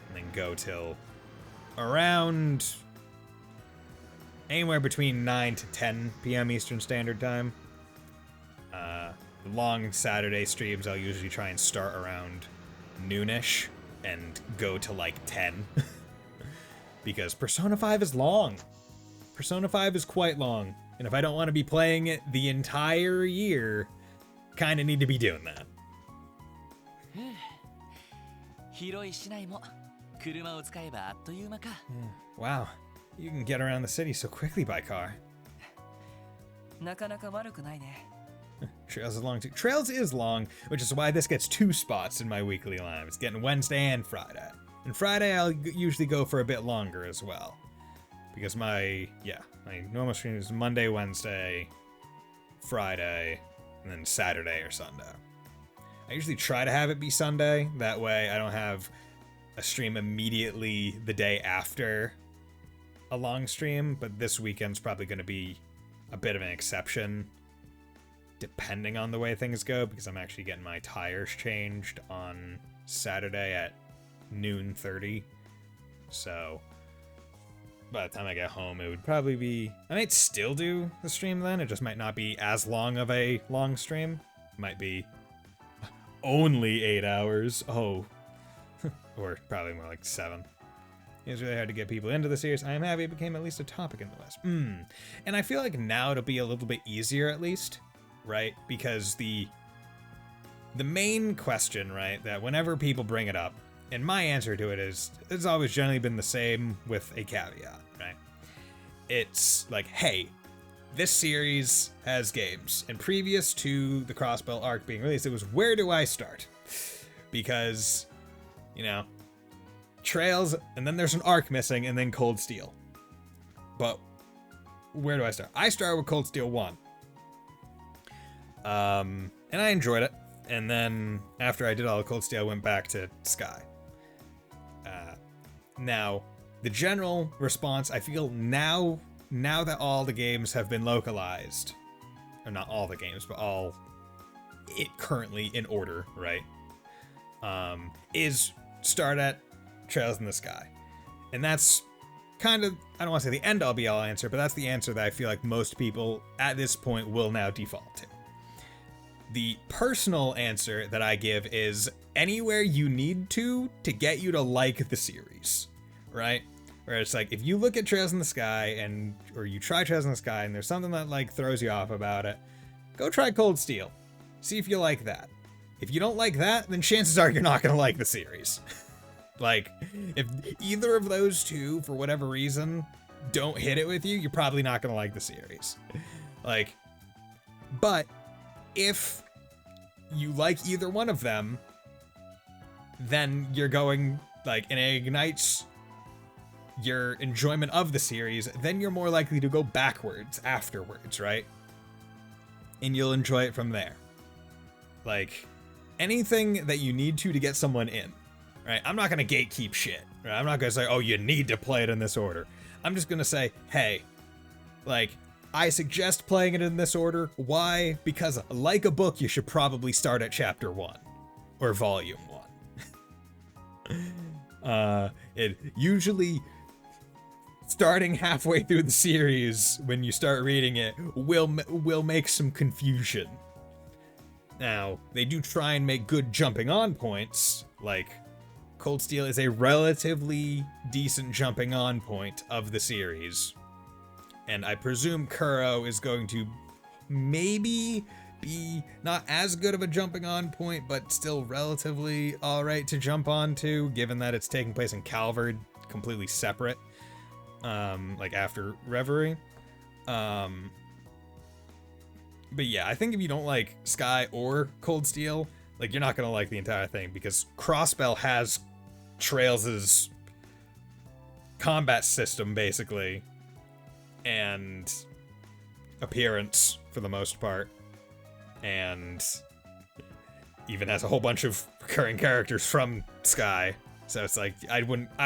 Speaker 1: and then go till around anywhere between 9 to 10 p.m. Eastern Standard Time. Long Saturday streams, I'll usually try and start around noonish and go to like 10. Because Persona 5 is long. Persona 5 is quite long. And if I don't want to be playing it the entire year, kind of need to be doing that.
Speaker 2: 広い市内も車を使えばあっという間か
Speaker 1: Wow, you can get around the city so quickly by car.
Speaker 2: なかなか悪くないね
Speaker 1: Trails is long too. Trails is long, which is why this gets 2 spots in my weekly line. It's getting Wednesday and Friday. And Friday I'll usually go for a bit longer as well. Because my normal stream is Monday, Wednesday, Friday, and then Saturday or Sunday. I usually try to have it be Sunday. That way I don't have a stream immediately the day after a long stream. But this weekend's probably going to be a bit of an exception, depending on the way things go, because I'm actually getting my tires changed on Saturday at noon 30. So by the time I get home, it would probably be... I might still do the stream then. It just might not be as long of a long stream. It might be only 8 hours. Oh. Or probably more like 7. It's really hard to get people into the series. I am happy it became at least a topic in the West. And I feel like now it'll be a little bit easier at least, right? Because the main question, right, that whenever people bring it up, and my answer to it is, it's always generally been the same with a caveat, right? It's like, hey, this series has games, and previous to the Crossbell arc being released, it was, where do I start? Because, you know, Trails, and then there's an arc missing, and then Cold Steel. But where do I start? I started with Cold Steel 1. And I enjoyed it. And then after I did all the Cold Steel, I went back to Sky. Now, the general response, I feel now that all the games have been localized, or not all the games, but all it currently in order, right? Is start at Trails in the Sky. And that's kind of, I don't want to say the end all be all answer, but that's the answer that I feel like most people at this point will now default to. The personal answer that I give is anywhere you need to get you to like the series, right? Where it's like, if you look at Trails in the Sky or you try Trails in the Sky and there's something that like throws you off about it, go try Cold Steel. See if you like that. If you don't like that, then chances are you're not going to like the series. Like, if either of those two, for whatever reason, don't hit it with you, you're probably not going to like the series. Like, but if you like either one of them, then you're going, like, and it ignites your enjoyment of the series, then you're more likely to go backwards afterwards, right? And you'll enjoy it from there. Like, anything that you need to get someone in, right? I'm not going to gatekeep shit, right? I'm not going to say, oh, you need to play it in this order. I'm just going to say, hey, like, I suggest playing it in this order. Why? Because like a book, you should probably start at chapter 1 or volume 1. It usually starting halfway through the series when you start reading it will make some confusion. Now, they do try and make good jumping on points, like Cold Steel is a relatively decent jumping on point of the series. And I presume Kuro is going to maybe be not as good of a jumping on point, but still relatively alright to jump onto, given that it's taking place in Calvard, completely separate, like after Reverie. But yeah, I think if you don't like Sky or Cold Steel, like, you're not gonna like the entire thing, because Crossbell has Trails' combat system, basically, and appearance, for the most part, and even has a whole bunch of recurring characters from Sky, so it's like, I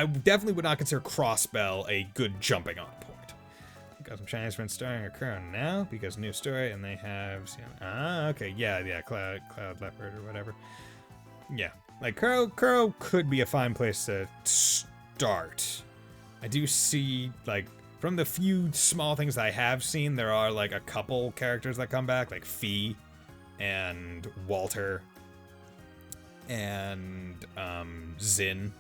Speaker 1: definitely would not consider Crossbell a good jumping on point. Got some Chinese friends starring occurring now because new story, and they have okay, yeah, Cloud Leopard or whatever. Yeah, like Kuro could be a fine place to start. I do see, like, from the few small things I have seen, there are like a couple characters that come back, like Fee and Walter and Zin,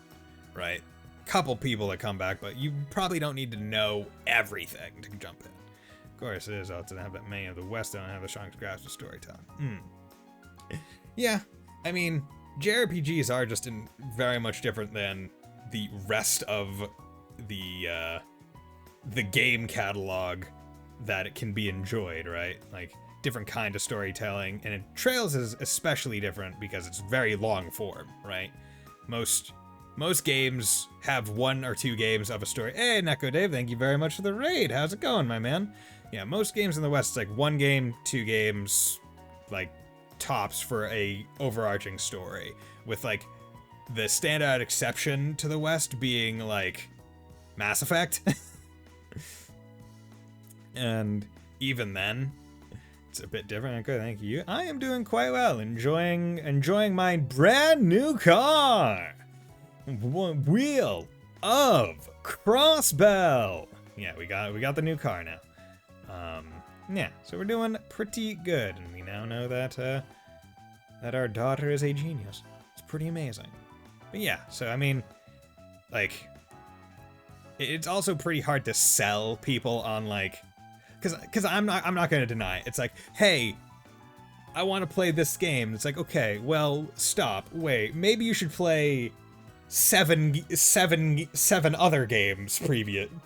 Speaker 1: right? Couple people that come back, but you probably don't need to know everything to jump in. Of course, it is also to have that many of the West don't have the strongest grasp of storytelling. Yeah, I mean, JRPGs are just very much different than the rest of the game catalog that it can be enjoyed, right? Like, different kind of storytelling, and Trails is especially different because it's very long form, right? Most games have 1 or 2 games of a story. Hey, Neko Dave, thank you very much for the raid. How's it going, my man? Yeah, most games in the West, it's like 1 game, 2 games, like, tops for a overarching story, with, like, the standout exception to the West being, like, Mass Effect. And even then, it's a bit different. Okay, thank you. I am doing quite well, enjoying my brand new car. Wheel of Crossbell. Yeah, we got the new car now. Yeah, so we're doing pretty good, and we now know that our daughter is a genius. It's pretty amazing. But yeah, so I mean, like, it's also pretty hard to sell people on, like, because I'm not gonna deny it. It's like, hey, I want to play this game. It's like, okay, well, stop, wait, maybe you should play seven other games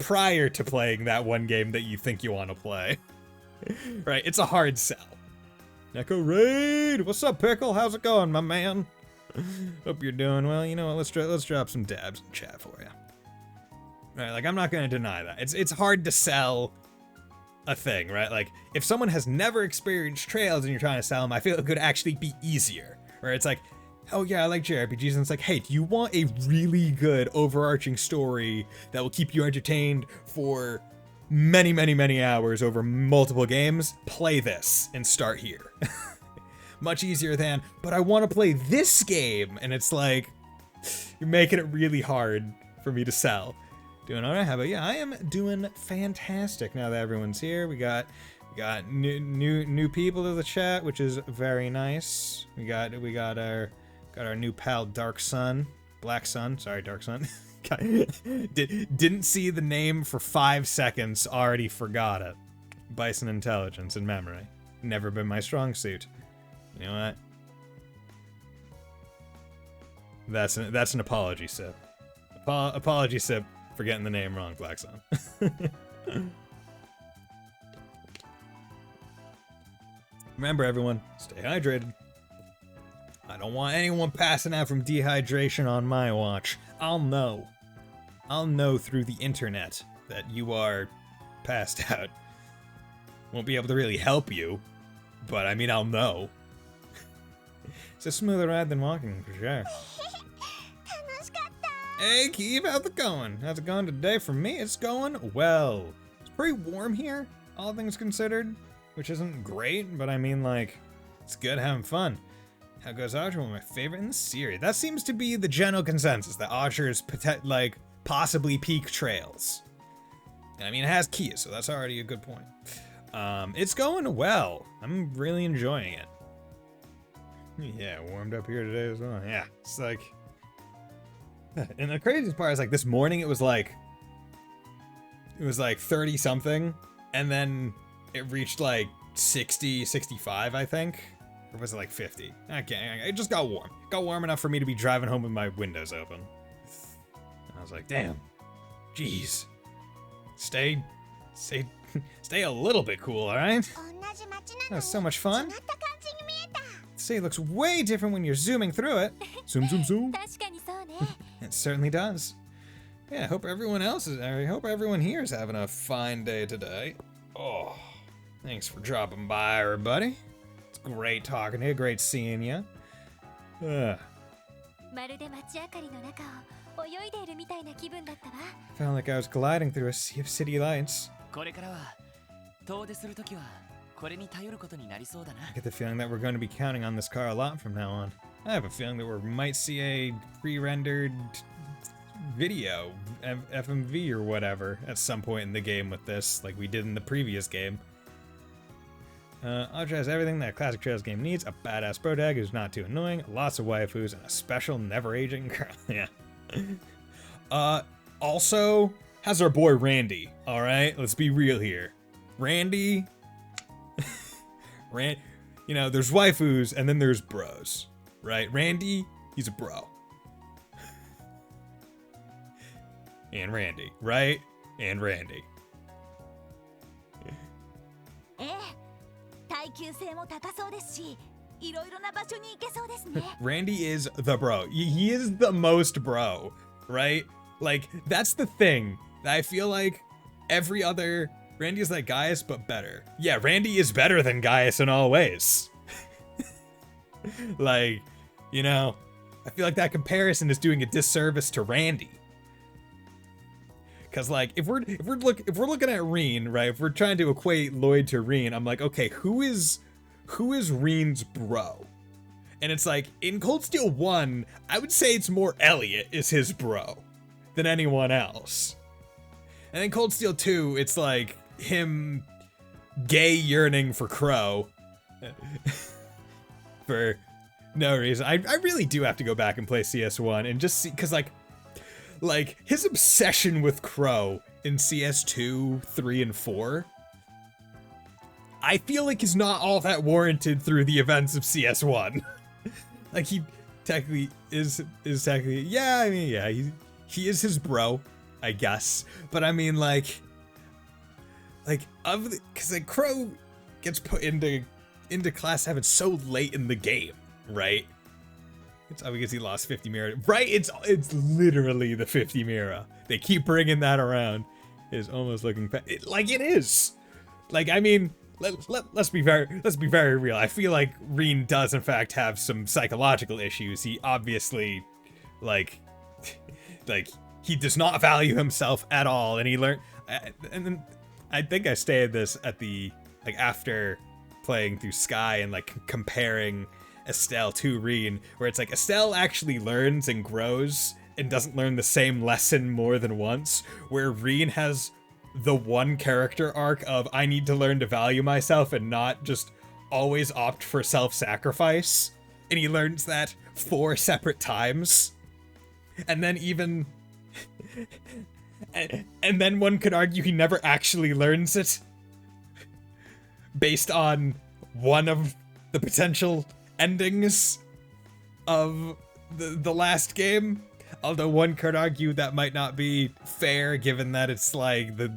Speaker 1: prior to playing that one game that you think you want to play. Right? It's a hard sell. Neko Raid, what's up, Pickle? How's it going, my man? Hope you're doing well. You know what? Let's drop some dabs in chat for you. Right? Like, I'm not gonna deny that. It's hard to sell a thing, right? Like, if someone has never experienced Trails and you're trying to sell them, I feel it could actually be easier. Where it's like, oh yeah, I like JRPGs, and it's like, hey, do you want a really good overarching story that will keep you entertained for many, many, many hours over multiple games? Play this and start here. Much easier than, but I want to play this game, and it's like, you're making it really hard for me to sell. Doing all right? How about you? I am doing fantastic now that everyone's here. We got new people to the chat, which is very nice. We got our new pal Dark Sun, Black Sun. Sorry, Dark Sun. Didn't see the name for 5 seconds. Already forgot it. Bison intelligence and memory. Never been my strong suit. You know what? That's an apology sip. Apology sip for getting the name wrong, Black Sun. Remember, everyone, stay hydrated. I don't want anyone passing out from dehydration on my watch. I'll know through the internet that you are passed out. Won't be able to really help you, but I mean, I'll know. It's a smoother ride than walking, for sure. Hey, Keeve, how's it going? How's it going today? For me, it's going well. It's pretty warm here, all things considered, which isn't great, but I mean, like, it's good having fun. How goes Azure? One of my favorite in the series. That seems to be the general consensus, that Azure is, like, possibly peak trails. And I mean, it has Kia, so that's already a good point. It's going well. I'm really enjoying it. Yeah, warmed up here today as well. Yeah, it's like... And the craziest part is, like, this morning it was like 30 something, and then it reached like 60, 65, I think. Or was it like 50? It just got warm. It got warm enough for me to be driving home with my windows open. And I was like, damn. Jeez. Stay a little bit cool, alright? That was so much fun. The city looks way different when you're zooming through it. Zoom, zoom, zoom. It certainly does. Yeah, I hope everyone here is having a fine day today. Oh, thanks for dropping by, everybody. It's great talking to you, great seeing you. Felt like I was gliding through a sea of city lights. I get the feeling that we're going to be counting on this car a lot from now on. I have a feeling that we might see a pre-rendered video, FMV or whatever, at some point in the game with this, like we did in the previous game. Azure has everything that a classic Trails game needs: a badass protag who's not too annoying, lots of waifus, and a special never-aging girl. Yeah. Also, has our boy Randy, alright? Let's be real here. Randy... You know, there's waifus, and then there's bros. Right? Randy, he's a bro. And Randy, right? And Randy. Randy is the bro. He is the most bro, right? Like, that's the thing. I feel like every other... Randy is like Gaius, but better. Yeah, Randy is better than Gaius in all ways. Like... You know, I feel like that comparison is doing a disservice to Randy. Cause like if we're looking at Reen, right? If we're trying to equate Lloyd to Reen, I'm like, okay, who is Reen's bro? And it's like in Cold Steel 1, I would say it's more Elliot is his bro than anyone else. And in Cold Steel 2, it's like him gay yearning for Crow. For no reason. I really do have to go back and play CS1 and just see, because like his obsession with Crow in CS2, 3, and 4, I feel like is not all that warranted through the events of CS1. Like he technically is technically, yeah, I mean, yeah, he is his bro, I guess. But I mean, because Crow gets put into Class 7 so late in the game. Right? It's because he lost 50 Mira. Right? It's literally the 50 Mira. They keep bringing that around. It is almost looking like it is. Like, I mean, let's be very real. I feel like Reen does in fact have some psychological issues. He obviously, like he does not value himself at all, and he learned. And then I think I stated this at the after playing through Sky and like comparing Estelle to Reen, where it's like Estelle actually learns and grows and doesn't learn the same lesson more than once, where Reen has the one character arc of I need to learn to value myself and not just always opt for self-sacrifice, and he learns that 4 separate times. And then even and then one could argue he never actually learns it based on one of the potential endings of the last game. Although one could argue that might not be fair given that it's like the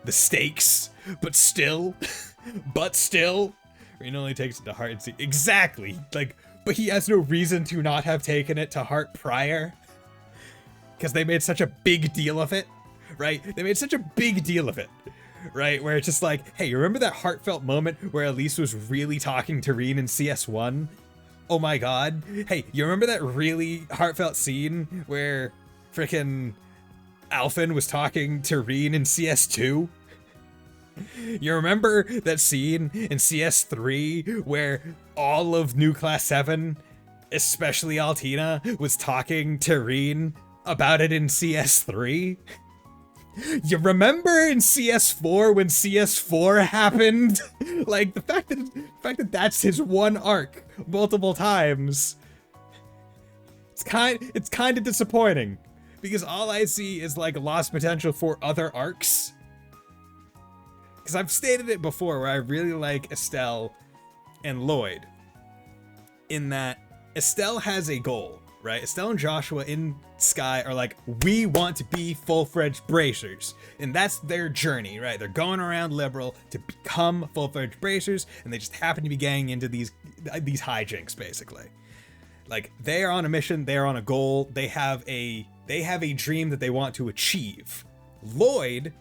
Speaker 1: stakes, but still, Reen only takes it to heart and see exactly like, but he has no reason to not have taken it to heart prior. Because they made such a big deal of it, right? They made such a big deal of it, right? Where it's just like, hey, you remember that heartfelt moment where Elise was really talking to Reen in CS1? Oh my god. Hey, you remember that really heartfelt scene where frickin' Alphen was talking to Reen in CS2? You remember that scene in CS3 where all of New Class 7, especially Altina, was talking to Reen about it in CS3? You remember in CS4 when CS4 happened? Like the fact that that's his one arc multiple times. It's kind of disappointing because all I see is like lost potential for other arcs. Because I've stated it before where I really like Estelle and Lloyd in that Estelle has a goal, right? Estelle and Joshua in Sky are like, we want to be full-fledged bracers, and that's their journey, right? They're going around Liberal to become full-fledged bracers, and they just happen to be getting into these hijinks, basically. Like, they are on a mission, they are on a goal, they have a dream that they want to achieve. Lloyd,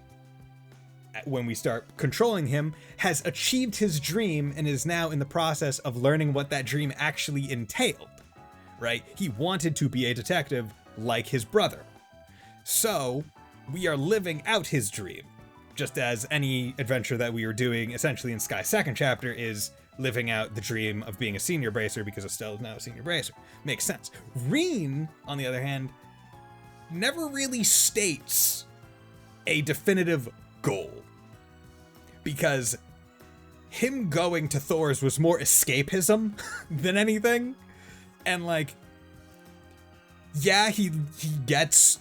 Speaker 1: when we start controlling him, has achieved his dream and is now in the process of learning what that dream actually entailed, right? He wanted to be a detective like his brother. So we are living out his dream, just as any adventure that we are doing essentially in Sky's second chapter is living out the dream of being a senior bracer because Estelle is now a senior bracer. Makes sense. Reen, on the other hand, never really states a definitive goal, because him going to Thor's was more escapism than anything. And like, yeah, he gets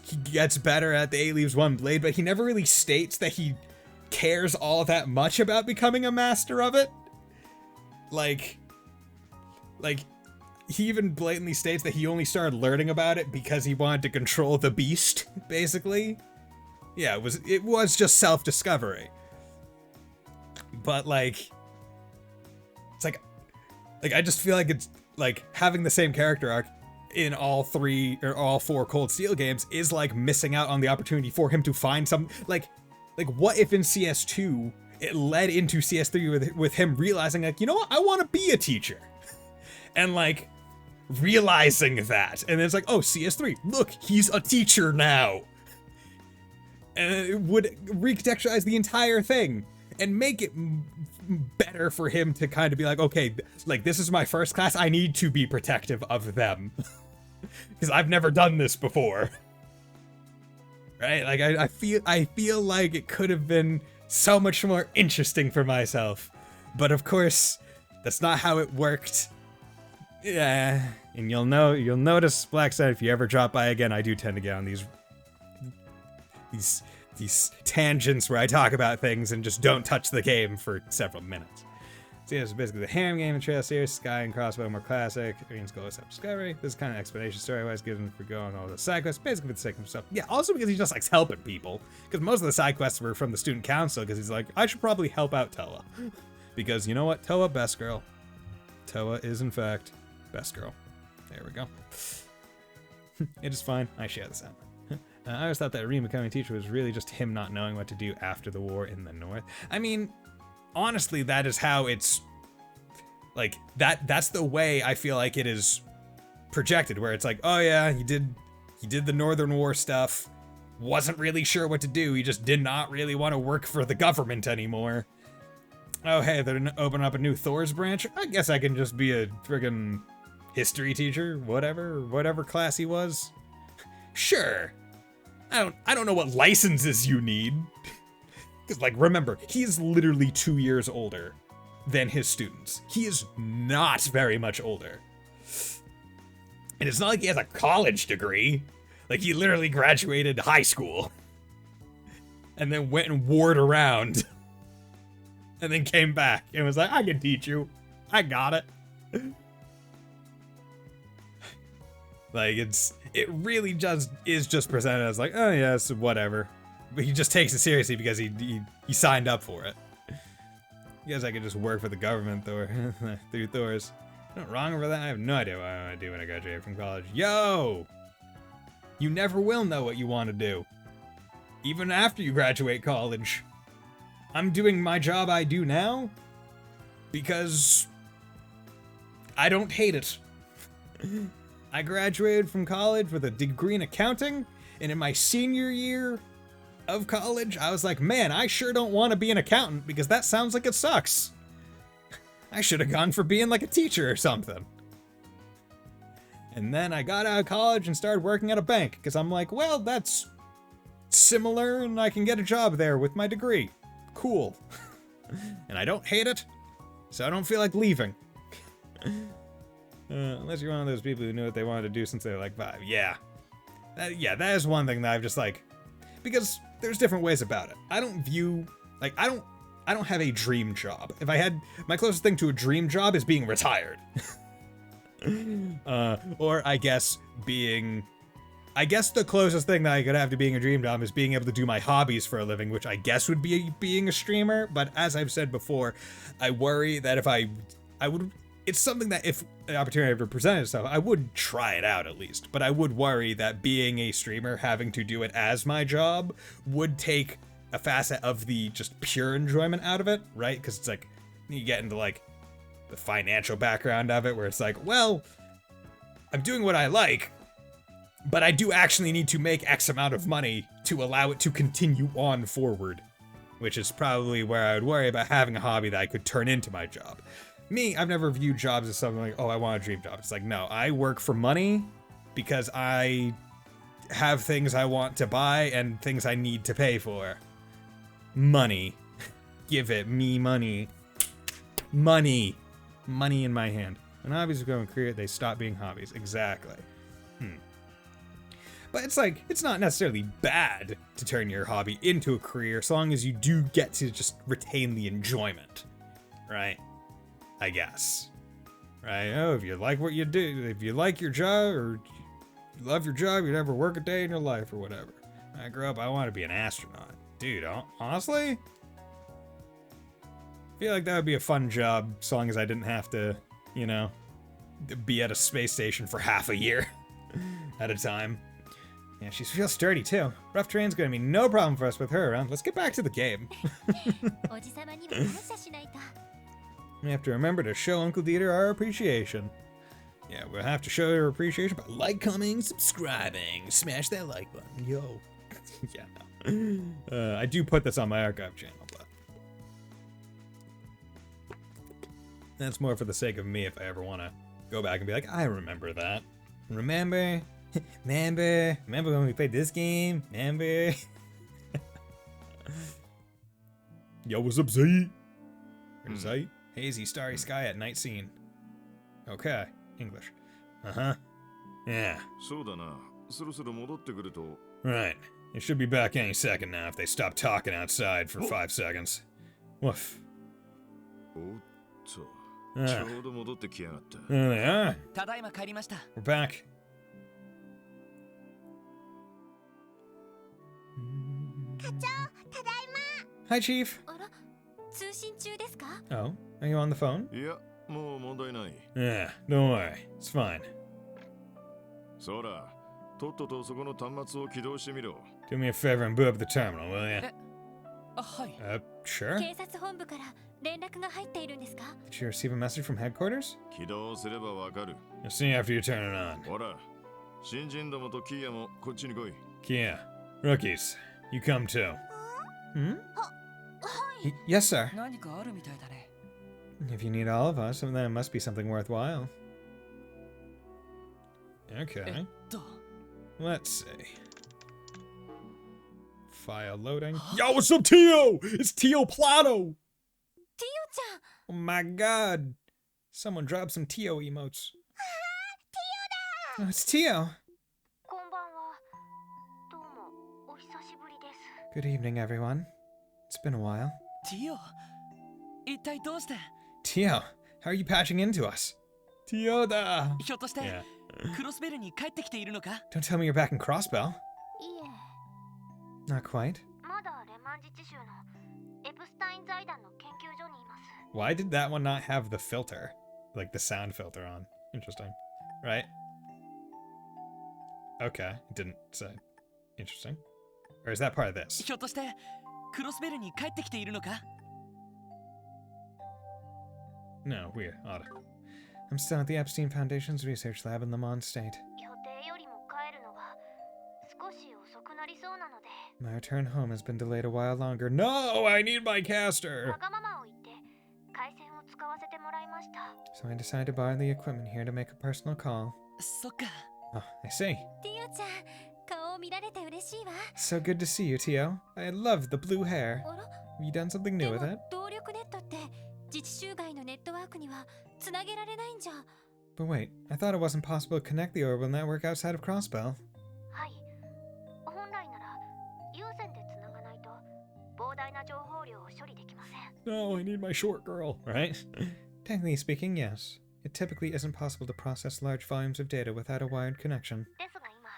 Speaker 1: better at the 8 Leaves 1 Blade, but he never really states that he cares all that much about becoming a master of it. Like he even blatantly states that he only started learning about it because he wanted to control the beast, basically. Yeah, it was just self-discovery. But like, it's like I just feel like it's like having the same character arc in all 3 or all 4 Cold Steel games is like missing out on the opportunity for him to find some like what if in CS2 it led into CS3 with him realizing like, you know what, I want to be a teacher, and like realizing that, and it's like, oh, CS3, look, he's a teacher now, and it would recontextualize the entire thing and make it better for him to kind of be like, okay, like this is my first class, I need to be protective of them because I've never done this before, right? Like I feel like it could have been so much more interesting for myself, but of course that's not how it worked. Yeah, and you'll notice, Black Side, if you ever drop by again, I do tend to get on these tangents where I talk about things and just don't touch the game for several minutes. So yeah, it's basically the ham game and Trail Series, Sky and Crossbow more classic, Arian's goal is self-discovery. This is kind of explanation story-wise given for going all the side quests, basically for the sake of himself. Yeah, also because he just likes helping people, because most of the side quests were from the student council, because he's like, I should probably help out Toa. Because you know what? Toa, best girl. Toa is in fact best girl. There we go. It is fine. I share the sound. I always thought that Reen becoming a teacher was really just him not knowing what to do after the war in the north. I mean, honestly, that is how it's like that's the way I feel like it is projected, where it's like, oh yeah, he did the Northern War stuff, wasn't really sure what to do, he just did not really want to work for the government anymore. Oh hey, they're opening up a new Thor's branch, I guess I can just be a friggin' history teacher, whatever class he was. Sure. I don't know what licenses you need. Because, like, remember, he is literally 2 years older than his students. He is not very much older. And it's not like he has a college degree. Like, he literally graduated high school. And then went and warred around. And then came back and was like, I can teach you. I got it. Like, it really just is just presented as like, oh yeah, it's whatever. But he just takes it seriously because he signed up for it. I guess I could just work for the government through Thor's. Not wrong over that. I have no idea what I want to do when I graduate from college. Yo! You never will know what you want to do. Even after you graduate college. I'm doing my job I do now because I don't hate it. I graduated from college with a degree in accounting, and in my senior year of college, I was like, man, I sure don't want to be an accountant because that sounds like it sucks. I should have gone for being like a teacher or something. And then I got out of college and started working at a bank because I'm like, well, that's similar and I can get a job there with my degree. Cool. And I don't hate it, so I don't feel like leaving. Unless you're one of those people who knew what they wanted to do since they were like 5. Yeah. That is one thing that I've just like, because there's different ways about it. I don't view, like, I don't have a dream job. If I had, my closest thing to a dream job is being retired. Or I guess the closest thing that I could have to being a dream job is being able to do my hobbies for a living, which I guess would be being a streamer. But as I've said before, I worry that if I would, it's something that if the opportunity ever presented itself, I would try it out at least. But I would worry that being a streamer, having to do it as my job, would take a facet of the just pure enjoyment out of it, right? Because it's like, you get into like the financial background of it, where it's like, well, I'm doing what I like, but I do actually need to make X amount of money to allow it to continue on forward, which is probably where I would worry about having a hobby that I could turn into my job. Me, I've never viewed jobs as something like, oh, I want a dream job. It's like, no, I work for money because I have things I want to buy and things I need to pay for. Money. Give it me money. Money. Money in my hand. When hobbies become a career, they stop being hobbies. Exactly. But it's like, it's not necessarily bad to turn your hobby into a career, so long as you do get to just retain the enjoyment. Right? I guess. Right? Oh, if you like what you do, if you like your job, or you love your job, you never work a day in your life, or whatever. When I grew up, I wanted to be an astronaut. Dude, honestly? I feel like that would be a fun job, so long as I didn't have to, you know, be at a space station for half a year at a time. Yeah, she feels sturdy too. Rough terrain's gonna be no problem for us with her around. Let's get back to the game. We have to remember to show Uncle Dieter our appreciation. Yeah, we'll have to show her appreciation by like, commenting, subscribing. Smash that like button, yo. Yeah, no. I do put this on my archive channel, but that's more for the sake of me if I ever want to go back and be like, I remember that. Remember when we played this game? Remember? Yo, what's up, Zay? Zay? Hazy, starry sky at night scene. Okay, English. Uh-huh. Yeah.
Speaker 3: そうだな。そろそろ戻ってくると。
Speaker 1: Right. It should be back any second now if they stop talking outside for 5 seconds. Woof.
Speaker 3: おっと。
Speaker 1: Ah.
Speaker 3: ちょうど戻ってきやがった。
Speaker 1: There they are.
Speaker 2: ただいま帰りました。
Speaker 1: We're back. Hi, Chief.
Speaker 5: あら、通信中ですか？
Speaker 1: Oh, are you on the phone?
Speaker 3: いや、もう問題ない。
Speaker 1: Yeah, don't worry. It's fine.
Speaker 3: そら、とっととそこの端末を起動してみろ。
Speaker 1: Do me a favor and boot up the terminal, will you?
Speaker 2: あ、はい。
Speaker 1: Sure.
Speaker 5: 警察本部から連絡が入っているんですか？
Speaker 1: Did you receive a message from headquarters?
Speaker 3: 起動すればわかる。
Speaker 1: You'll see after you turn it on.
Speaker 3: ほら、新人どもとキーヤもこっちに来い。
Speaker 1: Kia, rookies, you come too. Hmm? Yes, sir.
Speaker 2: 何かあるみたいだね。
Speaker 1: If you need all of us, then it must be something worthwhile. Okay. Let's see. File loading. Yo, what's up, Tio? It's Tio Plato!
Speaker 5: ティオちゃん
Speaker 1: Oh my god. Someone dropped some Tio emotes. Oh, it's Tio.
Speaker 4: こんばんは。どうもお久しぶりです。
Speaker 1: Good evening, everyone. It's been a while.
Speaker 2: ティオ、一体どうして？
Speaker 1: Tio, how are you patching into us? Tio da!
Speaker 2: ひょっとして、
Speaker 1: Yeah.
Speaker 2: クロスベルに帰ってきているのか？
Speaker 1: Don't tell me you're back in Crossbell.
Speaker 4: いえ、
Speaker 1: Not quite.
Speaker 4: まだレマン自治州のエプスタイン財団の研究所にいます。
Speaker 1: Why did that one not have the filter? Like the sound filter on. Interesting. Right? Okay. It didn't say. Interesting. Or is that part of this?
Speaker 2: ひょっとして、クロスベルに帰ってきているのか？
Speaker 1: No, weird. Odd. I'm still at the Epstein Foundation's research lab in Lamont State.
Speaker 4: 予定よりも帰るのが少し遅くなりそうなので、
Speaker 1: My return home has been delayed a while longer. No! I need my caster!
Speaker 4: わがままを言って回線を使わせてもらいました。
Speaker 1: So I decided to borrow the equipment here to make a personal call.
Speaker 2: そっか。
Speaker 1: Oh, I see.
Speaker 5: ティオちゃん顔を見られて嬉しいわ。
Speaker 1: So good to see you, Tio. I love the blue hair.
Speaker 5: あら
Speaker 1: Have you done something
Speaker 5: で
Speaker 1: new
Speaker 5: も
Speaker 1: with it?
Speaker 5: 動力ネットって自治州外のネットワークにはつなげられないんじゃ。
Speaker 1: But wait, I thought it wasn't possible to connect the orbital network outside of Crossbell.
Speaker 4: はい。本来なら有線でつながないと膨大な情報量を処理できません。
Speaker 1: No, I need my short girl. Right? Technically speaking, yes. It typically isn't possible to process large volumes of data without a wired connection.
Speaker 4: ですが今、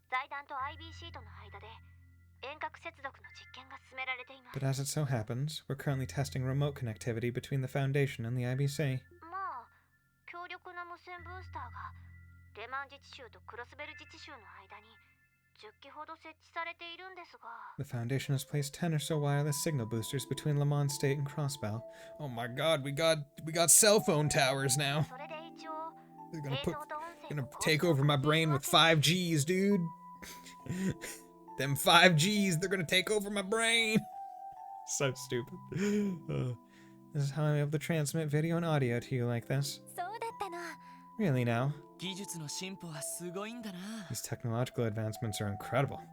Speaker 4: 財団と IBC との間で遠隔接続の実験が進められています。
Speaker 1: But as it so happens, we're currently testing remote connectivity between the Foundation and the IBC.
Speaker 4: まあ、強力な無線ブースターがレマン自治州とクロスベル自治州の間に10機ほど設置されているんですが、
Speaker 1: The Foundation has placed 10 or so wireless signal boosters between Lamont State and Crossbell. Oh my god, we got cell phone towers now.
Speaker 4: それで一応
Speaker 1: They're
Speaker 4: 映
Speaker 1: gonna
Speaker 4: 像
Speaker 1: put
Speaker 4: と音声
Speaker 1: gonna
Speaker 4: の
Speaker 1: take over my brain with 5Gs, dude. Them 5Gs, they're gonna take over my brain. So stupid. This is how I'm able to transmit video and audio to you like this.
Speaker 5: そうだったの。
Speaker 1: Really now?
Speaker 2: 技術の進歩はすごいんだな。
Speaker 1: These technological advancements are incredible.
Speaker 4: ね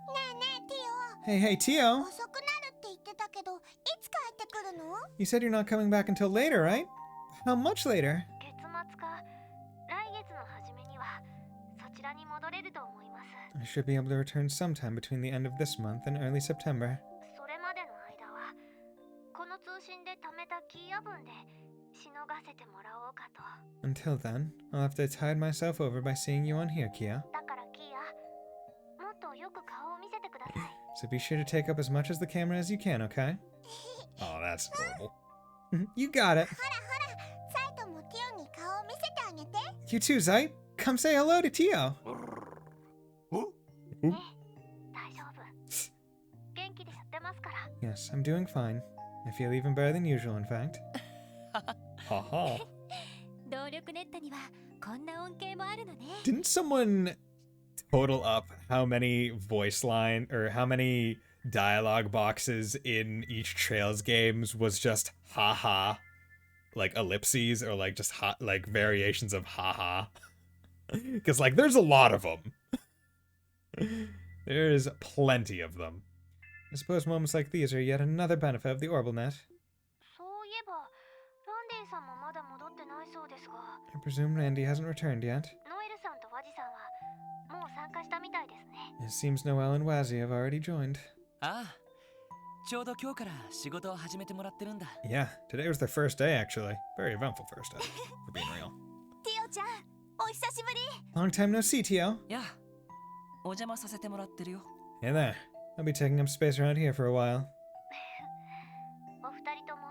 Speaker 4: えねえ、ティ
Speaker 1: Hey, hey, Tio!
Speaker 4: オ。遅くなるって言ってたけど、いつ帰ってくるの？
Speaker 1: You said you're not coming back until later, right? How much later?
Speaker 4: 月末か来月の初めにはそちらに戻れると思います。
Speaker 1: I should be able to return sometime between the end of this month and early September.
Speaker 4: それまでの間はこの通信で貯めたキーヤ分でしのがせてもらおうかと。
Speaker 1: Until then, I'll have to tide myself over by seeing you on here, Kia.
Speaker 4: だからキーヤ、もっとよく顔を見せてください。
Speaker 1: So be sure to take up as much as the camera as you can, okay? Oh, that's horrible. You got it.
Speaker 4: ほらほら、サイトもティオに顔を見せてあげて。
Speaker 1: You too, Zite. Come say hello to Tio.
Speaker 4: ね、大丈夫。元気でやってますから。
Speaker 1: Yes, I'm doing fine. I feel even better than usual, in fact. Haha.
Speaker 5: 動力ネットにはこんな恩恵もあるのね。
Speaker 1: Didn't someone total up how many voice line or how many dialogue boxes in each Trails games was just haha, like ellipses or like just like variations of haha? Because like there's a lot of them. There's plenty of them. I suppose moments like these are yet another benefit of the orbital net.
Speaker 4: そういえば、ランディさんもまだ戻ってないそうですが、
Speaker 1: I presume Randy hasn't returned yet.
Speaker 4: ノエルさんとワジさんはもう参加したみたいですね。
Speaker 1: It seems Noel and Wazy have already joined.
Speaker 2: ああ、ちょうど今日から仕事を始めてもらってるんだ。
Speaker 1: Yeah, today was their first day actually. Very eventful first day, for being real.
Speaker 5: ティオちゃん、お久しぶり。
Speaker 1: Long time no see, Tio.
Speaker 2: いや、お邪魔させてもらってるよ。
Speaker 1: Hey there. I'll be taking up space around here for a while.
Speaker 4: お二人とも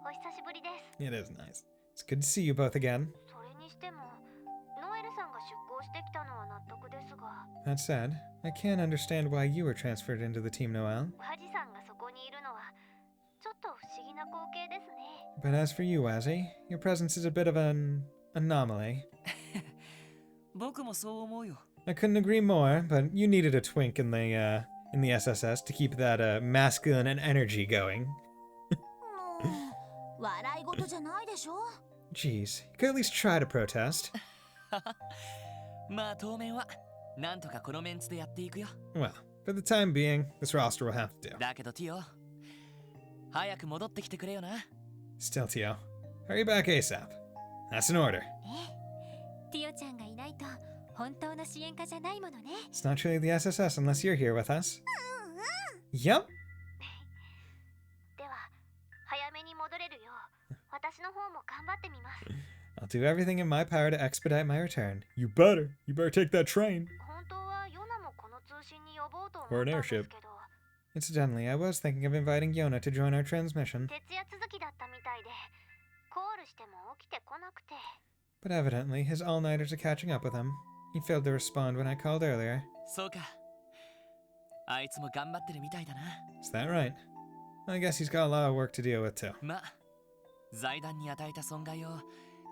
Speaker 4: お久しぶりです。
Speaker 1: It is nice. It's good to see you both again.
Speaker 4: それにしても、ノエルさんが出向してきたのは納得ですが、
Speaker 1: That said, I can't understand why you were transferred into the team, Noel.
Speaker 4: ワジさんがそこにいるのはちょっと不思議な光景ですね。
Speaker 1: But as for you, Wazy, your presence is a bit of an anomaly.
Speaker 2: 僕もそう思うよ。
Speaker 1: I couldn't agree more, but you needed a twink in the SSS to keep that masculine and energy going.
Speaker 5: 笑い事じゃないでしょ。
Speaker 1: Jeez, you could at least try to protest.
Speaker 2: まあ当面はなんとかこのメンツでやっていくよ。
Speaker 1: Well, for the time being, this roster will have to do.
Speaker 2: だけどティオ、早く戻ってきてくれよな。
Speaker 1: Still, Tio, hurry back ASAP. That's an order.
Speaker 5: ティオちゃんがいないと本当の支援家じゃないものね。
Speaker 1: It's not truly the SSS unless you're here with us. Yep.
Speaker 4: では早めに戻れるよう私の方も頑張ってみます。
Speaker 1: I'll do everything in my power to expedite my return. You better. You better take that train.
Speaker 4: 本当はヨナもこの通信に呼ぼうと思っ
Speaker 1: Or
Speaker 4: た
Speaker 1: an
Speaker 4: んですけ
Speaker 1: airship.
Speaker 4: ど
Speaker 1: Incidentally, I was thinking of inviting Yona to join our transmission,
Speaker 4: 徹夜続きだったみたいでコールしても起きてこなくて
Speaker 1: but evidently his all-nighters are catching up with him. He failed to respond when I called earlier.
Speaker 2: そうか。あいつも頑張ってるみたいだな。
Speaker 1: Is that right? I guess he's got a lot of work to deal with too.
Speaker 2: まあ、財団に与えた損害を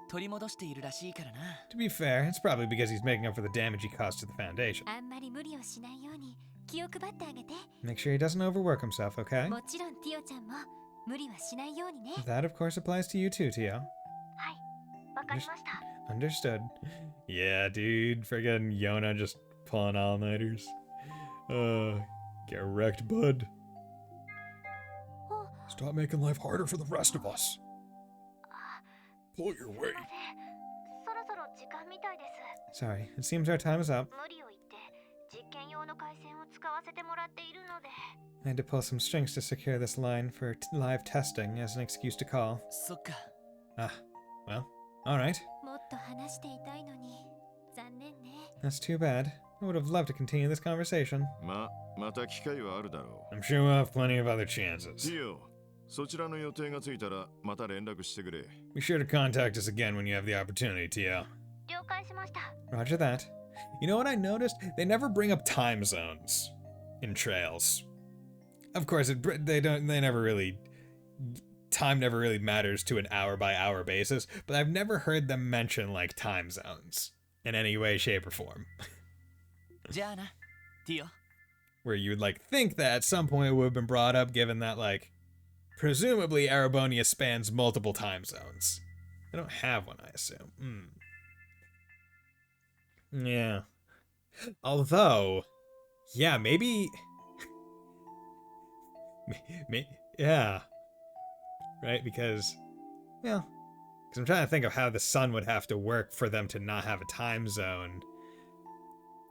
Speaker 2: 取り戻しているらしいからな。
Speaker 1: To be fair, it's probably because he's making up for the damage he caused to the Foundation.
Speaker 5: あんまり無理をしないように気を配ってあげて。
Speaker 1: Make sure he doesn't overwork himself, okay?
Speaker 5: もちろんティオちゃんも無理はしないようにね。
Speaker 1: That, of course, applies to you too, Tio.
Speaker 4: はいわかりました。
Speaker 1: Understood. Yeah, dude. Friggin' Yona just pulling all-nighters. Get wrecked, bud. Stop making life harder for the rest of us. Pull your
Speaker 4: すい
Speaker 1: weight.
Speaker 4: ませんそろそろ時間みたいです
Speaker 1: Sorry, it seems our time is up.
Speaker 4: 無理を言って実験用の回線を使わせてもらっているので
Speaker 1: I had to pull some strings to secure this line for live testing as an excuse to call.
Speaker 2: そっか。
Speaker 1: Ah, well, alright.
Speaker 5: もっと話していたいのに残念ね。
Speaker 1: That's too bad. I would have loved to continue this conversation.
Speaker 3: また機会はあるだろ
Speaker 1: I'm sure we'll have plenty of other
Speaker 3: う。
Speaker 1: chances.
Speaker 3: ティオ、そちらの予定がついたらまた連絡してくれ。
Speaker 1: Be sure to contact us again when you have the opportunity, Tio.
Speaker 4: 了解しました
Speaker 1: Roger that. You know what I noticed? They never bring up time zones in Trails. Of course, time never really matters to an hour-by-hour basis, but I've never heard them mention, like, time zones in any way, shape, or form.
Speaker 2: じゃあな、ティオ。
Speaker 1: Where you would, like, think that at some point it would have been brought up, given that, like, presumably Erebonia spans multiple time zones. They don't have one, I assume. Yeah. Although, yeah, maybe... yeah. Right, because... Well, because I'm trying to think of how the sun would have to work for them to not have a time zone.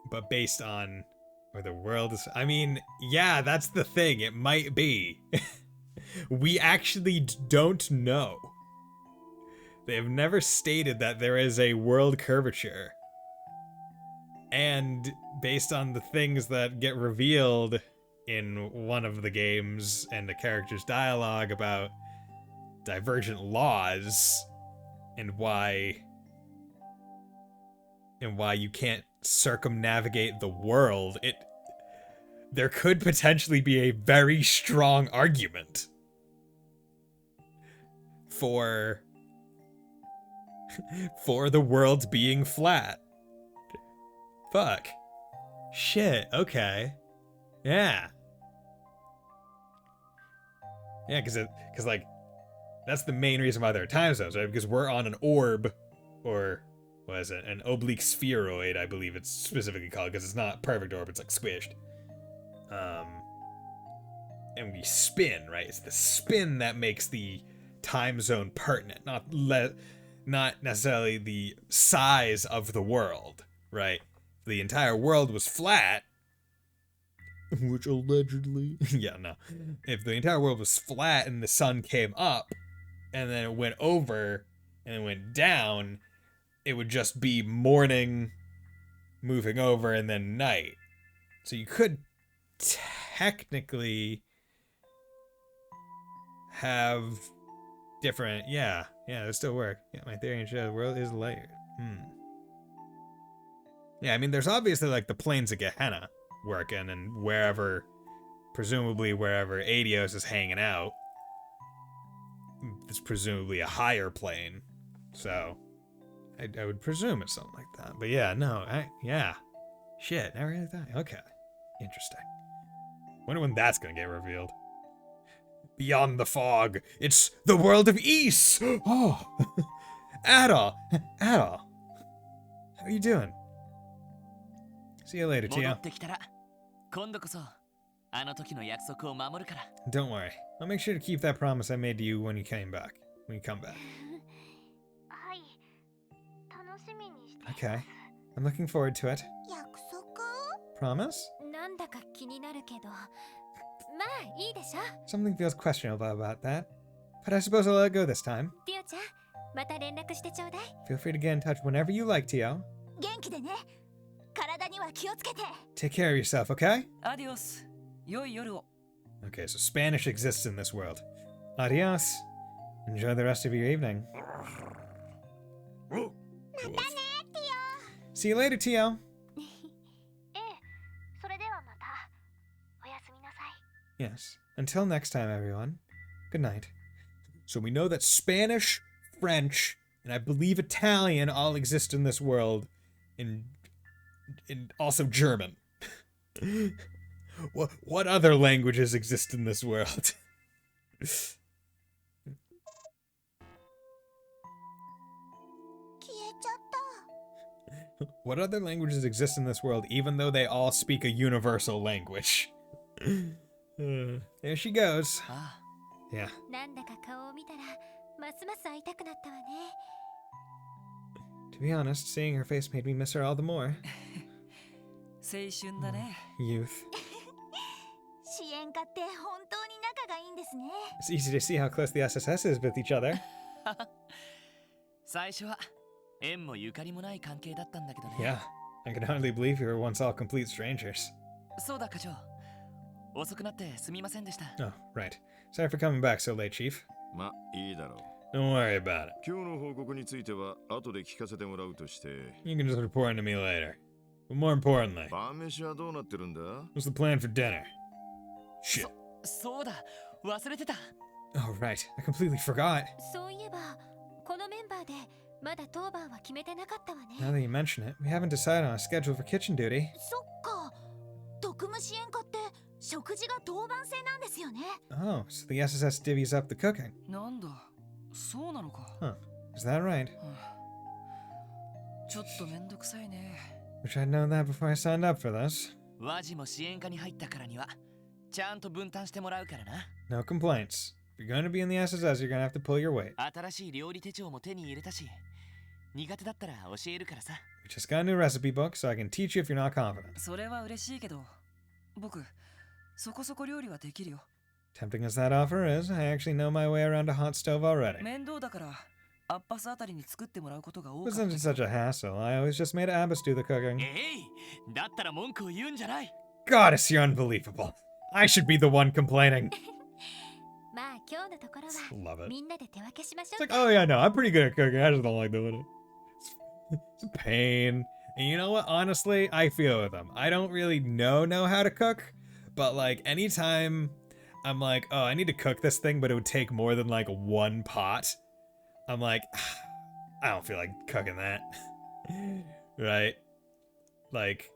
Speaker 1: But based on where the world is... I mean, yeah, that's the thing. It might be. We actually don't know. They have never stated that there is a world curvature. And based on the things that get revealed in one of the games and the character's dialogue about divergent laws and why you can't circumnavigate the world, there could potentially be a very strong argument for the world being flat. Fuck. Shit, okay. Yeah. Yeah, because like, that's the main reason why there are time zones, right? Because we're on an orb, or what is it? An oblique spheroid, I believe it's specifically called, because it's not perfect orb, it's like squished. And we spin, right? It's the spin that makes the time zone pertinent, not necessarily the size of the world, right? If the entire world was flat, which allegedly, yeah, no. If the entire world was flat and the sun came up, and then it went over, and it went down, it would just be morning, moving over, and then night. So you could technically have different, yeah, it still work. Yeah, my theory and show the world is layered. Yeah, I mean, there's obviously like the planes of Gehenna working, and presumably wherever Adios is hanging out, it's presumably a higher plane. So I would presume it's something like that. But yeah, no, yeah. Shit, never really thought. Okay. Interesting. Wonder when that's gonna get revealed. Beyond the fog, it's the world of Ys! Oh! Ada! Ada! How are you doing? See you later,
Speaker 2: 戻
Speaker 1: Tio.
Speaker 2: ってきたら今度こそあの時の約束を守るから
Speaker 1: Don't worry. I'll make sure to keep that promise I made to you when you come back.
Speaker 4: はい、楽しみにしています。
Speaker 1: Okay. I'm looking forward to it.
Speaker 5: 約束
Speaker 1: Promise?
Speaker 5: なんだか気になるけど、まあいいでしょ。
Speaker 1: Something feels questionable about that. But I suppose I'll let it go this time.
Speaker 5: ティオちゃん、また連絡してちょうだい。
Speaker 1: Feel free to get in touch whenever you like, Tio.
Speaker 5: 元気でね。体には気をつけて。
Speaker 1: Take care of yourself, okay?
Speaker 2: アディオス良い夜を
Speaker 1: Okay, so Spanish exists in this world. Adios. Enjoy the rest of your evening. See you later, Tio.
Speaker 4: ええ、それではまた。おやすみなさい。
Speaker 1: Yes. Until next time, everyone. Good night. So we know that Spanish, French, and I believe Italian all exist in this world. And also German. What other languages exist in this world? What other languages exist in this world, even though they all speak a universal language? There she goes.
Speaker 2: あ
Speaker 1: Yeah.
Speaker 5: なんだか顔を見たら、ますます会いたくなったわね。
Speaker 1: To be honest, seeing her face made me miss her all the more.
Speaker 2: 青春だね
Speaker 1: Youth.
Speaker 5: 支援家って本当に仲がいいんですね。
Speaker 1: It's easy to see how close the SSS is with each other.
Speaker 2: 最初は縁もゆかりもない関係だったんだけどね
Speaker 1: Yeah. I can hardly believe you were once all complete strangers.
Speaker 2: そうだ課長遅くなってすみませんでした
Speaker 1: Oh, right. Sorry for coming back so late, Chief.
Speaker 3: ま、いいだろう。
Speaker 1: Don't worry about it.
Speaker 3: 今日の報告については後で聞かせてもらうとして。
Speaker 1: You can just report to me later. But more importantly,
Speaker 3: 晩飯はどうなってるんだ？
Speaker 1: what's the plan for dinner? Shit.
Speaker 2: そうだ忘れてた
Speaker 1: Oh, right. I completely forgot.
Speaker 5: そういえば、このメンバーでまだ当番は決めてなかったわ
Speaker 1: Now
Speaker 5: ね。
Speaker 1: that you mention it, we haven't decided on a schedule for kitchen duty.
Speaker 5: そっか。特務支援課って食事が当番制なんですよね。
Speaker 1: Oh, so the SSS divvies up the cooking.
Speaker 2: なんだそうなのか
Speaker 1: Huh. Is that right?
Speaker 2: ちょっとめんどくさいね
Speaker 1: Wish I'd known that before I signed up for this.
Speaker 2: ワジも支援課に入ったからにはちゃんと分担してもらうからな
Speaker 1: No complaints. If you're going to be in the SSS, you're going to have to pull your weight.
Speaker 2: 新しい料理手帳も手に入れたし苦手だったら教えるからさ
Speaker 1: We just got a new recipe book, so I can teach you if you're not confident.
Speaker 2: それは嬉しいけど僕そこそこ料理はできるよ
Speaker 1: Tempting as that offer is, I actually know my way around a hot stove already.
Speaker 2: 面倒だからアッパスあたりに作ってもらうことが多
Speaker 1: But
Speaker 2: かった
Speaker 1: since it's such a hassle, I always just made Abbas do the cooking.
Speaker 2: えいだったら文句を言うんじゃない
Speaker 1: Goddess, you're unbelievable. I should be the one complaining.
Speaker 5: まあ今日のところ
Speaker 1: Love
Speaker 5: は
Speaker 1: it.
Speaker 5: みんなで手分けしまし
Speaker 1: It's
Speaker 5: ょう
Speaker 1: like, oh yeah, no, I'm pretty good at cooking. I just don't like doing it. It's a pain. And you know what? Honestly, I feel with them. I don't really know how to cook, but like anytime I'm like, oh, I need to cook this thing, but it would take more than like one pot. I'm like, I don't feel like cooking that. Right? Like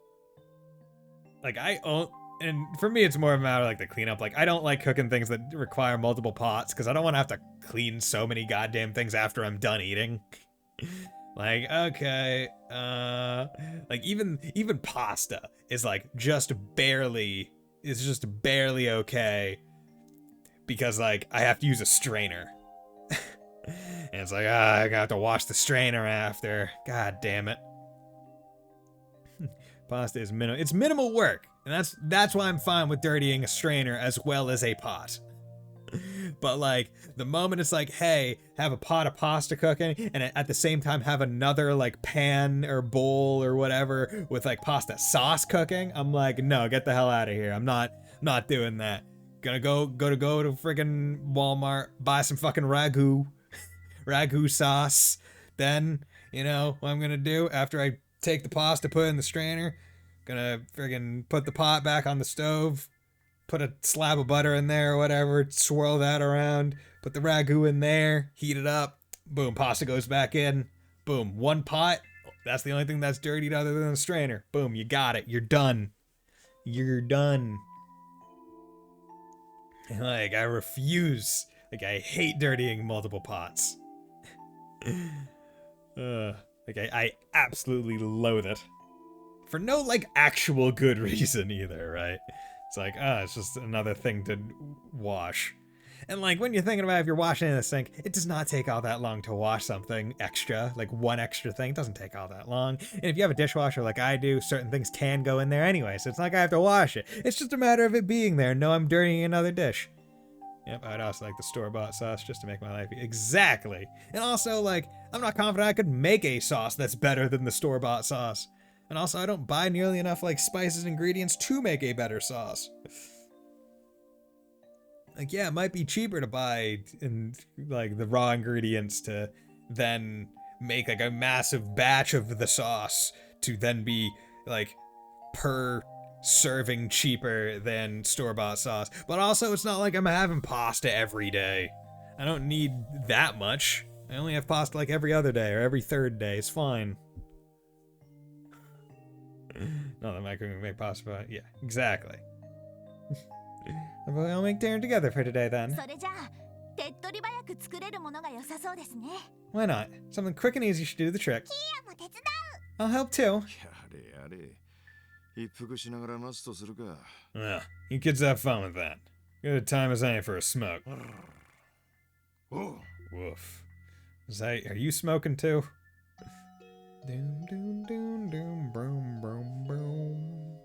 Speaker 1: I own, and for me, it's more of a matter of like the cleanup. Like, I don't like cooking things that require multiple pots because I don't want to have to clean so many goddamn things after I'm done eating. Like, okay, like even pasta is like just barely okay because like I have to use a strainer. And it's like, I gotta have to wash the strainer after. God damn it. Pasta is it's minimal work. And that's why I'm fine with dirtying a strainer as well as a pot. But like the moment it's like, hey, have a pot of pasta cooking and at the same time have another like pan or bowl or whatever with like pasta sauce cooking, I'm like, no, get the hell out of here. I'm not doing that. Gonna go to friggin' Walmart, buy some fucking ragu sauce. Then, you know, what I'm gonna do after I take the pasta, put it in the strainer, gonna friggin' put the pot back on the stove, put a slab of butter in there or whatever, swirl that around, put the ragu in there, heat it up, boom, pasta goes back in, boom, one pot. That's the only thing that's dirtied other than the strainer. Boom, you got it. You're done. You're done. Like, I refuse. Like, I hate dirtying multiple pots. Like, I absolutely loathe it. For no, like, actual good reason either, right? It's like, it's just another thing to wash. And, like, when you're thinking about if you're washing in the sink, it does not take all that long to wash something extra. Like, one extra thing doesn't take all that long. And if you have a dishwasher like I do, certain things can go in there anyway, so it's not like I have to wash it. It's just a matter of it being there. No, I'm dirtying another dish. Yep, I'd also like the store-bought sauce just to make my life... Exactly! And also, like, I'm not confident I could make a sauce that's better than the store-bought sauce. And also, I don't buy nearly enough, like, spices and ingredients to make a better sauce. Like, yeah, it might be cheaper to buy, like, the raw ingredients to then make, like, a massive batch of the sauce to then be, like, per serving cheaper than store-bought sauce. But also, it's not like I'm having pasta every day. I don't need that much. I only have pasta, like, every other day or every third day. It's fine. Not that I can make pasta, but yeah, exactly. I'll make dinner together for today then. Why not? Something quick and easy should do the trick. I'll help too. Well, you kids have fun with that. Good a time as any for a smoke. Woof. Are you smoking too? Doom, doom, doom, doom, boom, boom, boom.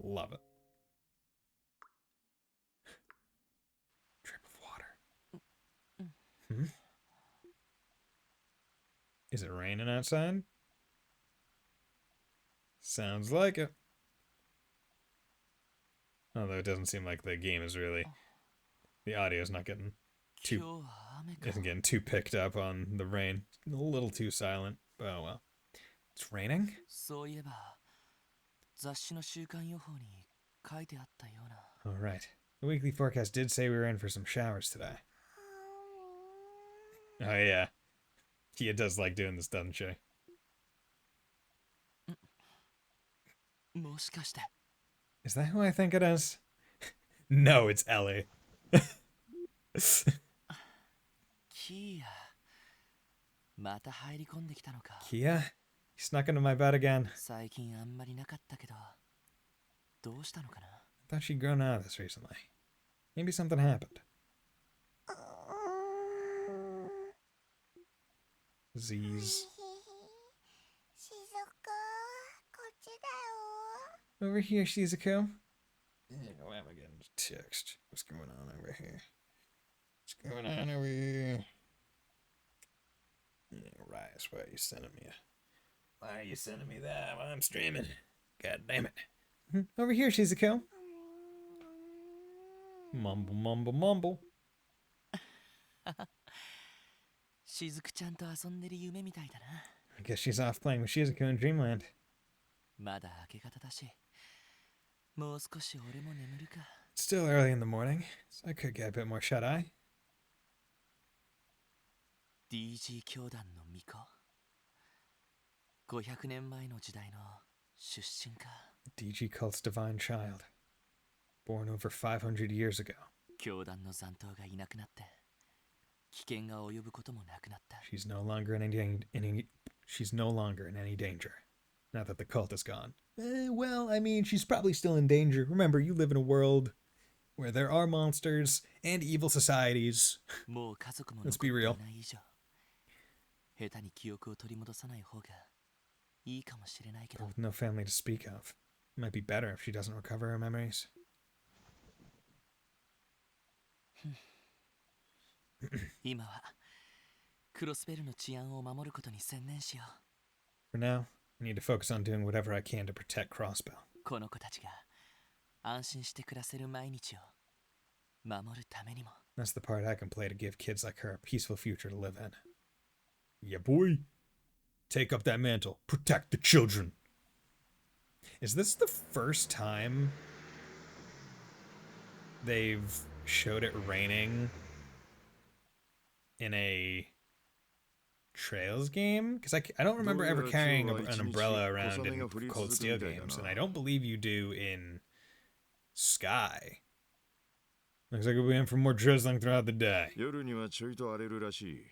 Speaker 1: Love it. Drip of water. Hmm? Is it raining outside? Sounds like it. Although it doesn't seem like the game is really... The audio is not getting too... Isn't getting too picked up on the rain. A little too silent. But oh well. It's raining? Alright. The weekly forecast did say we were in for some showers today. Oh yeah. Kia does like doing this, doesn't she? Is that who I think it is? No, it's Ellie. Kia? He snuck into my bed again. I thought she'd grown out of this recently. Maybe something happened. Z's. Over here, Shizuko. Why am I getting a text? What's going on over here? What's going on over here? Yeah, Rice, why are you sending me Why are you sending me that while I'm streaming? God damn it. Over here, Shizuko. Mumble, mumble, mumble. I guess she's off playing with Shizuko in Dreamland. It's still early in the morning, so I could get a bit more shut-eye.
Speaker 2: DG 教団の巫女500年前の時代の出身か
Speaker 1: DG cult's divine child, born over 500 years ago.
Speaker 2: 教団の残党がいなくなって危険が及ぶこともなくなった
Speaker 1: She's no longer in any danger, now that the cult is gone. Well, I mean, she's probably still in danger. Remember, you live in a world where there are monsters and evil societies. Let's be real.
Speaker 2: 下手に記憶を取り戻さない方がいいかもしれないけど
Speaker 1: With no family to speak of. It might be better if she doesn't recover her memories.
Speaker 2: 今はクロスベルの治安を守ることに専念しよう
Speaker 1: For now, I need to focus on doing whatever I can to protect Crossbell.
Speaker 2: この子たちが安心して暮らせる毎日を守るためにも
Speaker 1: That's the part I can play to give kids like her a peaceful future to live in. Yeah, boy. Take up that mantle. Protect the children. Is this the first time they've showed it raining in a Trails game? Because I don't remember ever carrying an umbrella around in Cold Steel games, and I don't believe you do in Sky. Looks like we'll be in for more drizzling throughout the day.
Speaker 3: 夜にはちょいと荒れるらしい。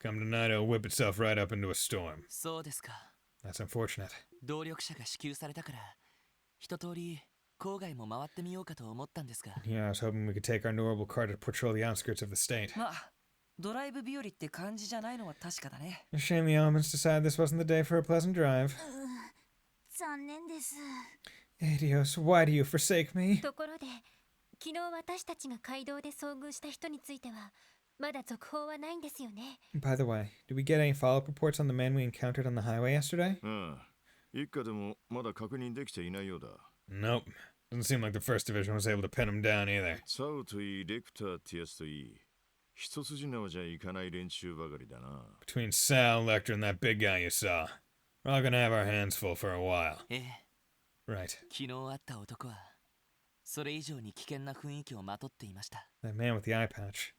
Speaker 1: Come tonight, it'll whip itself right up into a storm.
Speaker 2: そうですか。
Speaker 1: That's unfortunate.
Speaker 2: 動力車が支給されたから一通り郊外も回ってみようかと思ったんですが。
Speaker 1: Yeah, I was hoping we could take our normal car to patrol the outskirts of the state.
Speaker 7: まあドライブ日和って感じじゃないのは確かだね。
Speaker 1: A shame the elements decided this wasn't the day for a pleasant drive.
Speaker 5: 残念です。
Speaker 1: Adios, why do you forsake me?
Speaker 5: ところで、昨日私たちが街道で遭遇した人についてはまだ続報はないんですよね。
Speaker 1: By the way, did we get any follow-up reports on the man we encountered on the highway yesterday?
Speaker 3: ああ、一家でもまだ確認できていないようだ。
Speaker 1: Nope. Doesn't seem like the first division was able to pin him down either.
Speaker 3: サウといい、レクターってやつといい、一筋縄じゃいかない連中ばかりだな。
Speaker 1: Between Sal, Lecter, and that big guy you saw, we're all gonna have our hands full for a while.
Speaker 2: ええ、
Speaker 1: Right.
Speaker 2: 昨日会った男はそれ以上に危険な雰囲気をまとっていました。
Speaker 1: That man with the eye patch.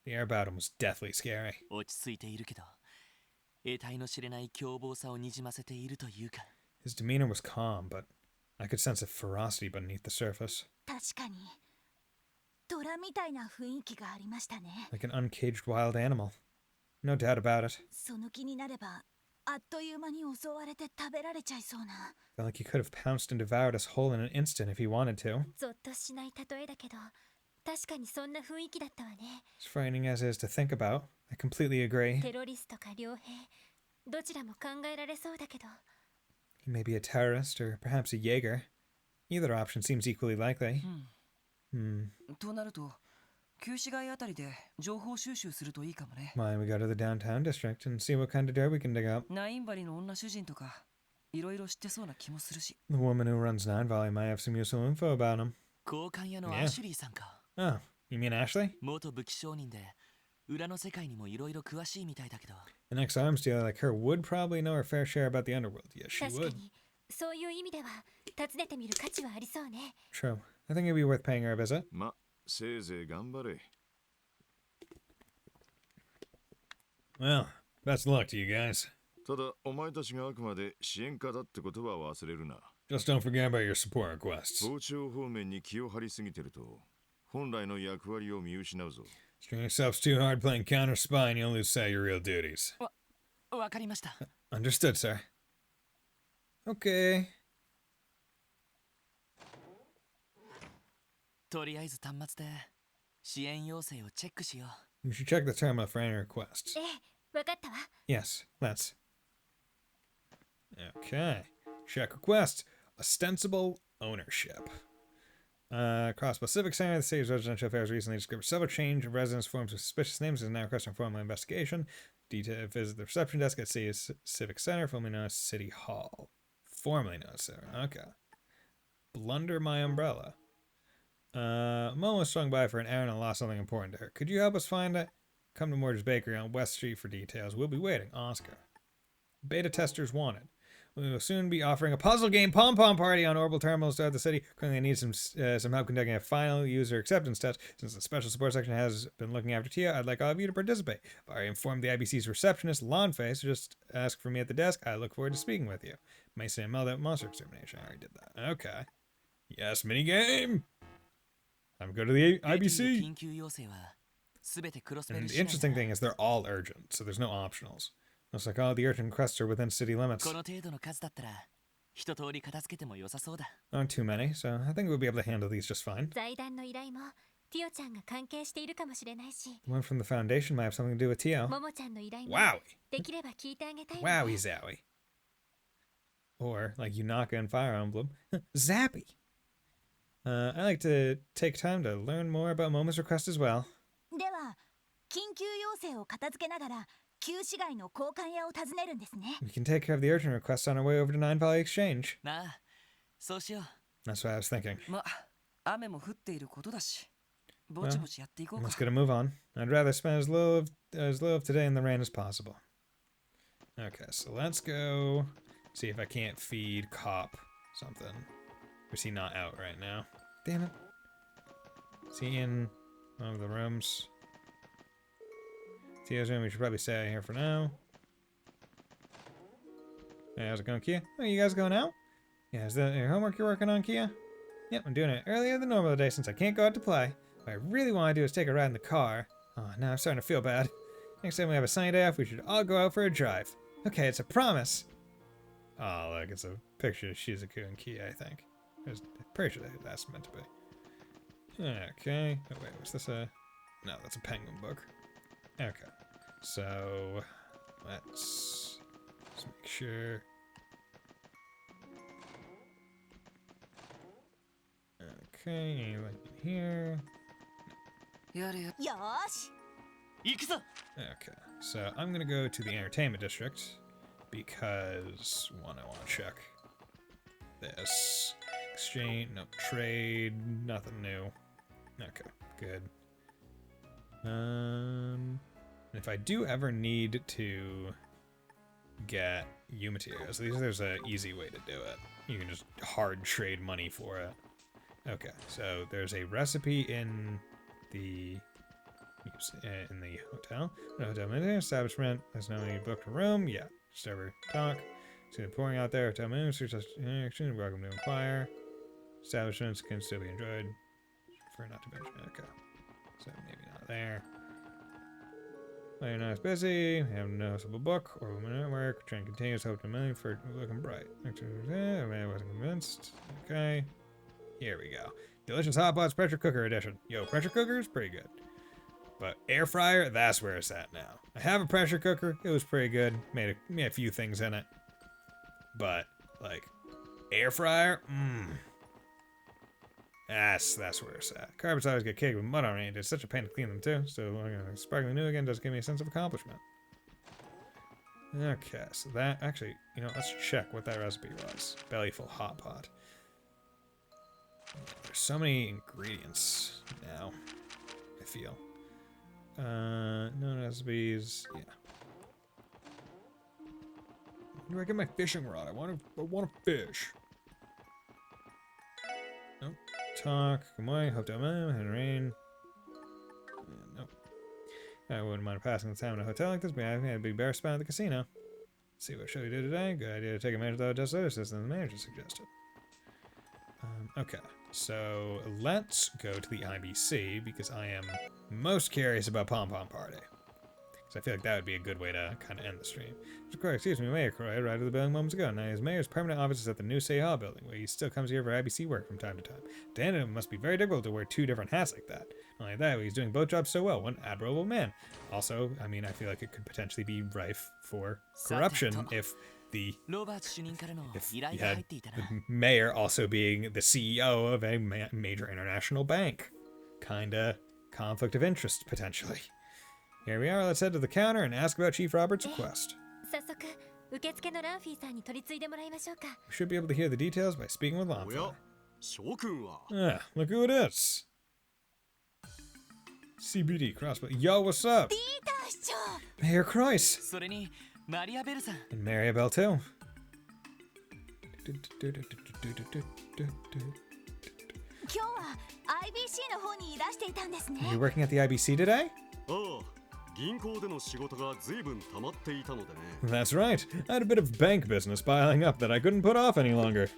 Speaker 1: The air about him was deathly scary.
Speaker 2: 落ち着いているけど得体の知れない凶暴さをにじませているというか。
Speaker 1: His demeanor was calm, but I could sense a ferocity beneath the surface.
Speaker 5: 確かに虎みたいな雰囲気がありましたね。
Speaker 1: Like an uncaged wild animal. No doubt about it.
Speaker 5: その気になればあっという間に襲われて食べられちゃいそうな。
Speaker 1: Felt like he could have pounced and devoured us whole in an instant if he wanted to.
Speaker 5: ゾッとしない例えだけど、確かにそんな雰囲気だったわね。
Speaker 1: As frightening as it is to think about, I completely agree.
Speaker 5: テロリストか傭兵、どちらも考えられそうだけど。
Speaker 1: He may be a terrorist or perhaps a Jaeger. Either option seems equally likely.
Speaker 7: となると旧市街あたりで情報収集するといいかもね。
Speaker 1: Why don't we go to the downtown district and see what kind of dirt we can dig up?
Speaker 7: ナインバリの女主人とかいろいろ知ってそうな気もするし。
Speaker 1: The woman who runs Nine Valley might have some useful info about him.
Speaker 2: 交換屋の
Speaker 1: Yeah.
Speaker 2: アシュリーさんか。
Speaker 1: Oh, you mean Ashley?
Speaker 2: 元武器商人で裏の世界にもいろいろ詳しいみたいだけど。
Speaker 1: An ex-arms dealer like her would probably know her fair share about the underworld. Yes, she
Speaker 5: 確か
Speaker 1: would.
Speaker 5: にそういう意味では訪ねてみる価値はありそうね。
Speaker 1: True. I think it'd be worth paying her a visit.
Speaker 3: ま、せいぜい頑張れ。
Speaker 1: Well, best of luck to you guys.
Speaker 3: ただ、お前たちがあくまで支援家だってことは忘れるな。
Speaker 1: Just don't forget about your support requests.
Speaker 3: 傍聴方面に気を張りすぎてると、本来の役割を見失うぞ。
Speaker 1: String yourselves too hard playing counter spy and you'll lose sight of your real duties.
Speaker 2: わかりました。
Speaker 1: Understood, sir. Okay.
Speaker 2: とりあえず端末で支援要請をチェックしよう。
Speaker 1: You should check the terminal for any requests.
Speaker 5: ええ、わかったわ。
Speaker 1: Yes, let's. Okay. Check request. Ostensible ownership. Across Pacific Center, the city's residential affairs recently discovered several change of residence forms with suspicious names and is now requesting formal investigation. Detail visit the reception desk at City's Civic Center, formerly known as City Hall. Formerly known as Center. Okay. Blunder my umbrella. Mom was swung by for an errand and lost something important to her. Could you help us find it? Come to Morge's Bakery on West Street for details. We'll be waiting. Oscar. Beta testers wanted. We will soon be offering a puzzle game pom-pom party on orbital terminals throughout the city. Currently need some help conducting a final user acceptance test. Since the special support section has been looking after Tia, I'd like all of you to participate. I've already informed the IBC's receptionist, Lawnface, so just ask for me at the desk. I look forward to speaking with you. May say Monster Extermination. I already did that. Okay. Yes, minigame! Time to go to the IBC.
Speaker 2: 緊急要請は全てクロスベ
Speaker 1: And
Speaker 2: ル
Speaker 1: the
Speaker 2: 市内
Speaker 1: interesting
Speaker 2: だ。
Speaker 1: thing is they're all urgent, so there's no optionals. Looks like all the urgent requests are within city limits.
Speaker 2: この程度の数だったら一通り片付けても良さそうだ。
Speaker 1: Aren't too many, so I think we'll be able to handle these just fine.
Speaker 5: 財団の依頼もティオちゃんが関係しているかもしれないし、
Speaker 1: The one from the foundation might have something to do with Tio.
Speaker 5: ももちゃんの依頼も
Speaker 1: Wowie!
Speaker 5: できれば聞いてあげたいわ
Speaker 1: Wowie zowie. Or, like Yunaka and Fire Emblem, Zappy! I like to take time to learn more about Momo's request as well.
Speaker 5: では緊急要請を片付けながら旧市街の交換屋を訪ねるんですね。
Speaker 1: We can take care of the urgent requests on our way over to Nine Valley Exchange.
Speaker 2: なあ、そうしよう。
Speaker 1: That's what I was thinking.
Speaker 7: ま、雨も降っていることだし、ぼちぼちやっていこうか。
Speaker 1: Let's get a move on. I'd rather spend as little of today in the rain as possible. Okay, so let's go see if I can't feed Cop something. Or is he not out right now? Damn it. Is he in one of the rooms? Theo's room, we should probably stay out here for now. Hey, how's it going, Kia? Oh, you guys going out? Yeah, is that your homework you're working on, Kia? Yep, I'm doing it earlier than normal today since I can't go out to play. What I really want to do is take a ride in the car. Oh, now I'm starting to feel bad. Next time we have a sunny day off, we should all go out for a drive. Okay, it's a promise. Oh, look, it's a picture of Shizuku and Kia, I think. I'm pretty sure that's meant to be. Okay. Oh, wait, was this a... No, that's a penguin book. Okay. So, let's make sure... Okay, anything in here?
Speaker 2: やれや
Speaker 5: よーし。
Speaker 2: 行くぞ
Speaker 1: Okay, so I'm gonna go to the entertainment district because one, I want to check this exchange, no trade, nothing new. Okay, good. If I do ever need to get U materials, at least there's an easy way to do it. You can just hard trade money for it. Okay, so there's a recipe in the hotel. No hotel manager, establishment. There's no need to book a room. Yeah, just over talk. See the pouring out there. Hotel manager, interaction. Welcome to inquire. Establishments can still be enjoyed. Prefer not to mention. Okay, so maybe not there. You're not busy. Have a noticeable book or women at work. Trend continues. Hope to million for looking bright. I wasn't convinced. Okay. Here we go. Delicious Hot Pots Pressure Cooker Edition. Yo, pressure cooker is pretty good. But air fryer, that's where it's at now. I have a pressure cooker. It was pretty good. Made a few things in it. But, like, air fryer, that's where it's at. Carpets always get caked with mud on it. It's such a pain to clean them too. So sparkling new again does give me a sense of accomplishment. Okay, so that actually, let's check what that recipe was. Bellyful hot pot. There's so many ingredients now, I feel. No recipes, yeah. Where do I get my fishing rod? I want to fish. Nope. Talk. Good morning. Hope to had rain. Nope. I wouldn't mind passing the time in a hotel like this, but I had a big bear spot at the casino. Let's see what show we do today. Good idea to take advantage of the hotel's services than the manager suggested. Okay, so let's go to the IBC because I am most curious about Pom Pom Party. Because I feel like that would be a good way to kind of end the stream. Excuse me, Mayor Croy arrived at the building moments ago. Now his mayor's permanent office is at the new City Hall building, where he still comes here for IBC work from time to time. Dan, it must be very difficult to wear two different hats like that. Not only that, he's doing both jobs so well. One admirable man. Also, I mean, I feel like it could potentially be rife for corruption if the mayor also being the CEO of a major international bank. Kinda conflict of interest, potentially. Here we are, let's head to the counter and ask about Chief Robert's request. We should be able to hear the details by speaking with Lanfei. Ah, look who it is. CBD crossbow. Yo, what's up? Mayor Croyce. And Maribel too. Are you working at the IBC today? That's right. I had a bit of bank business piling up that I couldn't put off any longer.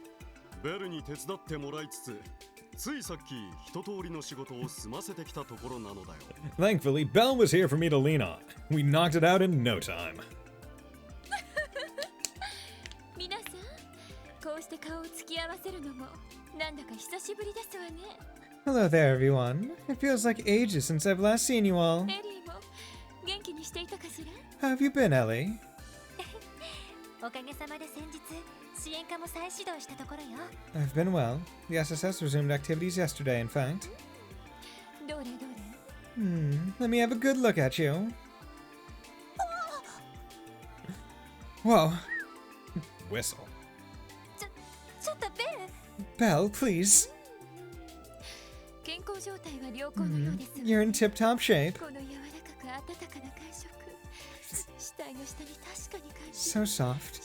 Speaker 1: Thankfully, Belle was here for me to lean on. We knocked it out in no time. Hello there, everyone. It feels like ages since I've last seen you all. How have you been, Ellie? I've been well. The SSS resumed activities yesterday, in fact. Let me have a good look at you. Whoa. Whistle. Belle, please. You're in tip-top shape. So soft,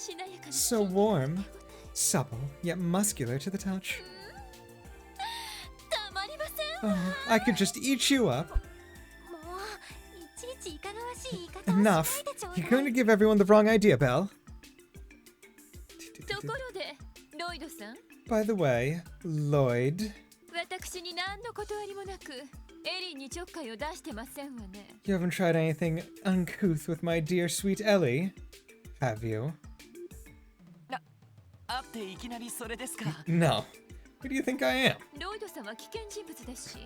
Speaker 1: so warm, supple, yet muscular to the touch. Oh, I could just eat you up.
Speaker 5: もういちいちいかがわしい言い方をしない
Speaker 1: Enough.
Speaker 5: でちょう
Speaker 1: You're
Speaker 5: だ
Speaker 1: going
Speaker 5: い
Speaker 1: to give everyone the wrong idea, Belle.
Speaker 7: ところでロイドさん
Speaker 1: By the way, Lloyd,
Speaker 7: 私に何の断りもなくエリーにちょっかいを出してませんわね
Speaker 1: you haven't tried anything uncouth with my dear sweet Ellie, have you?
Speaker 2: 会っていきなりそれですか
Speaker 1: No. Who do you think I am?
Speaker 7: ロイドさんは危険人物ですし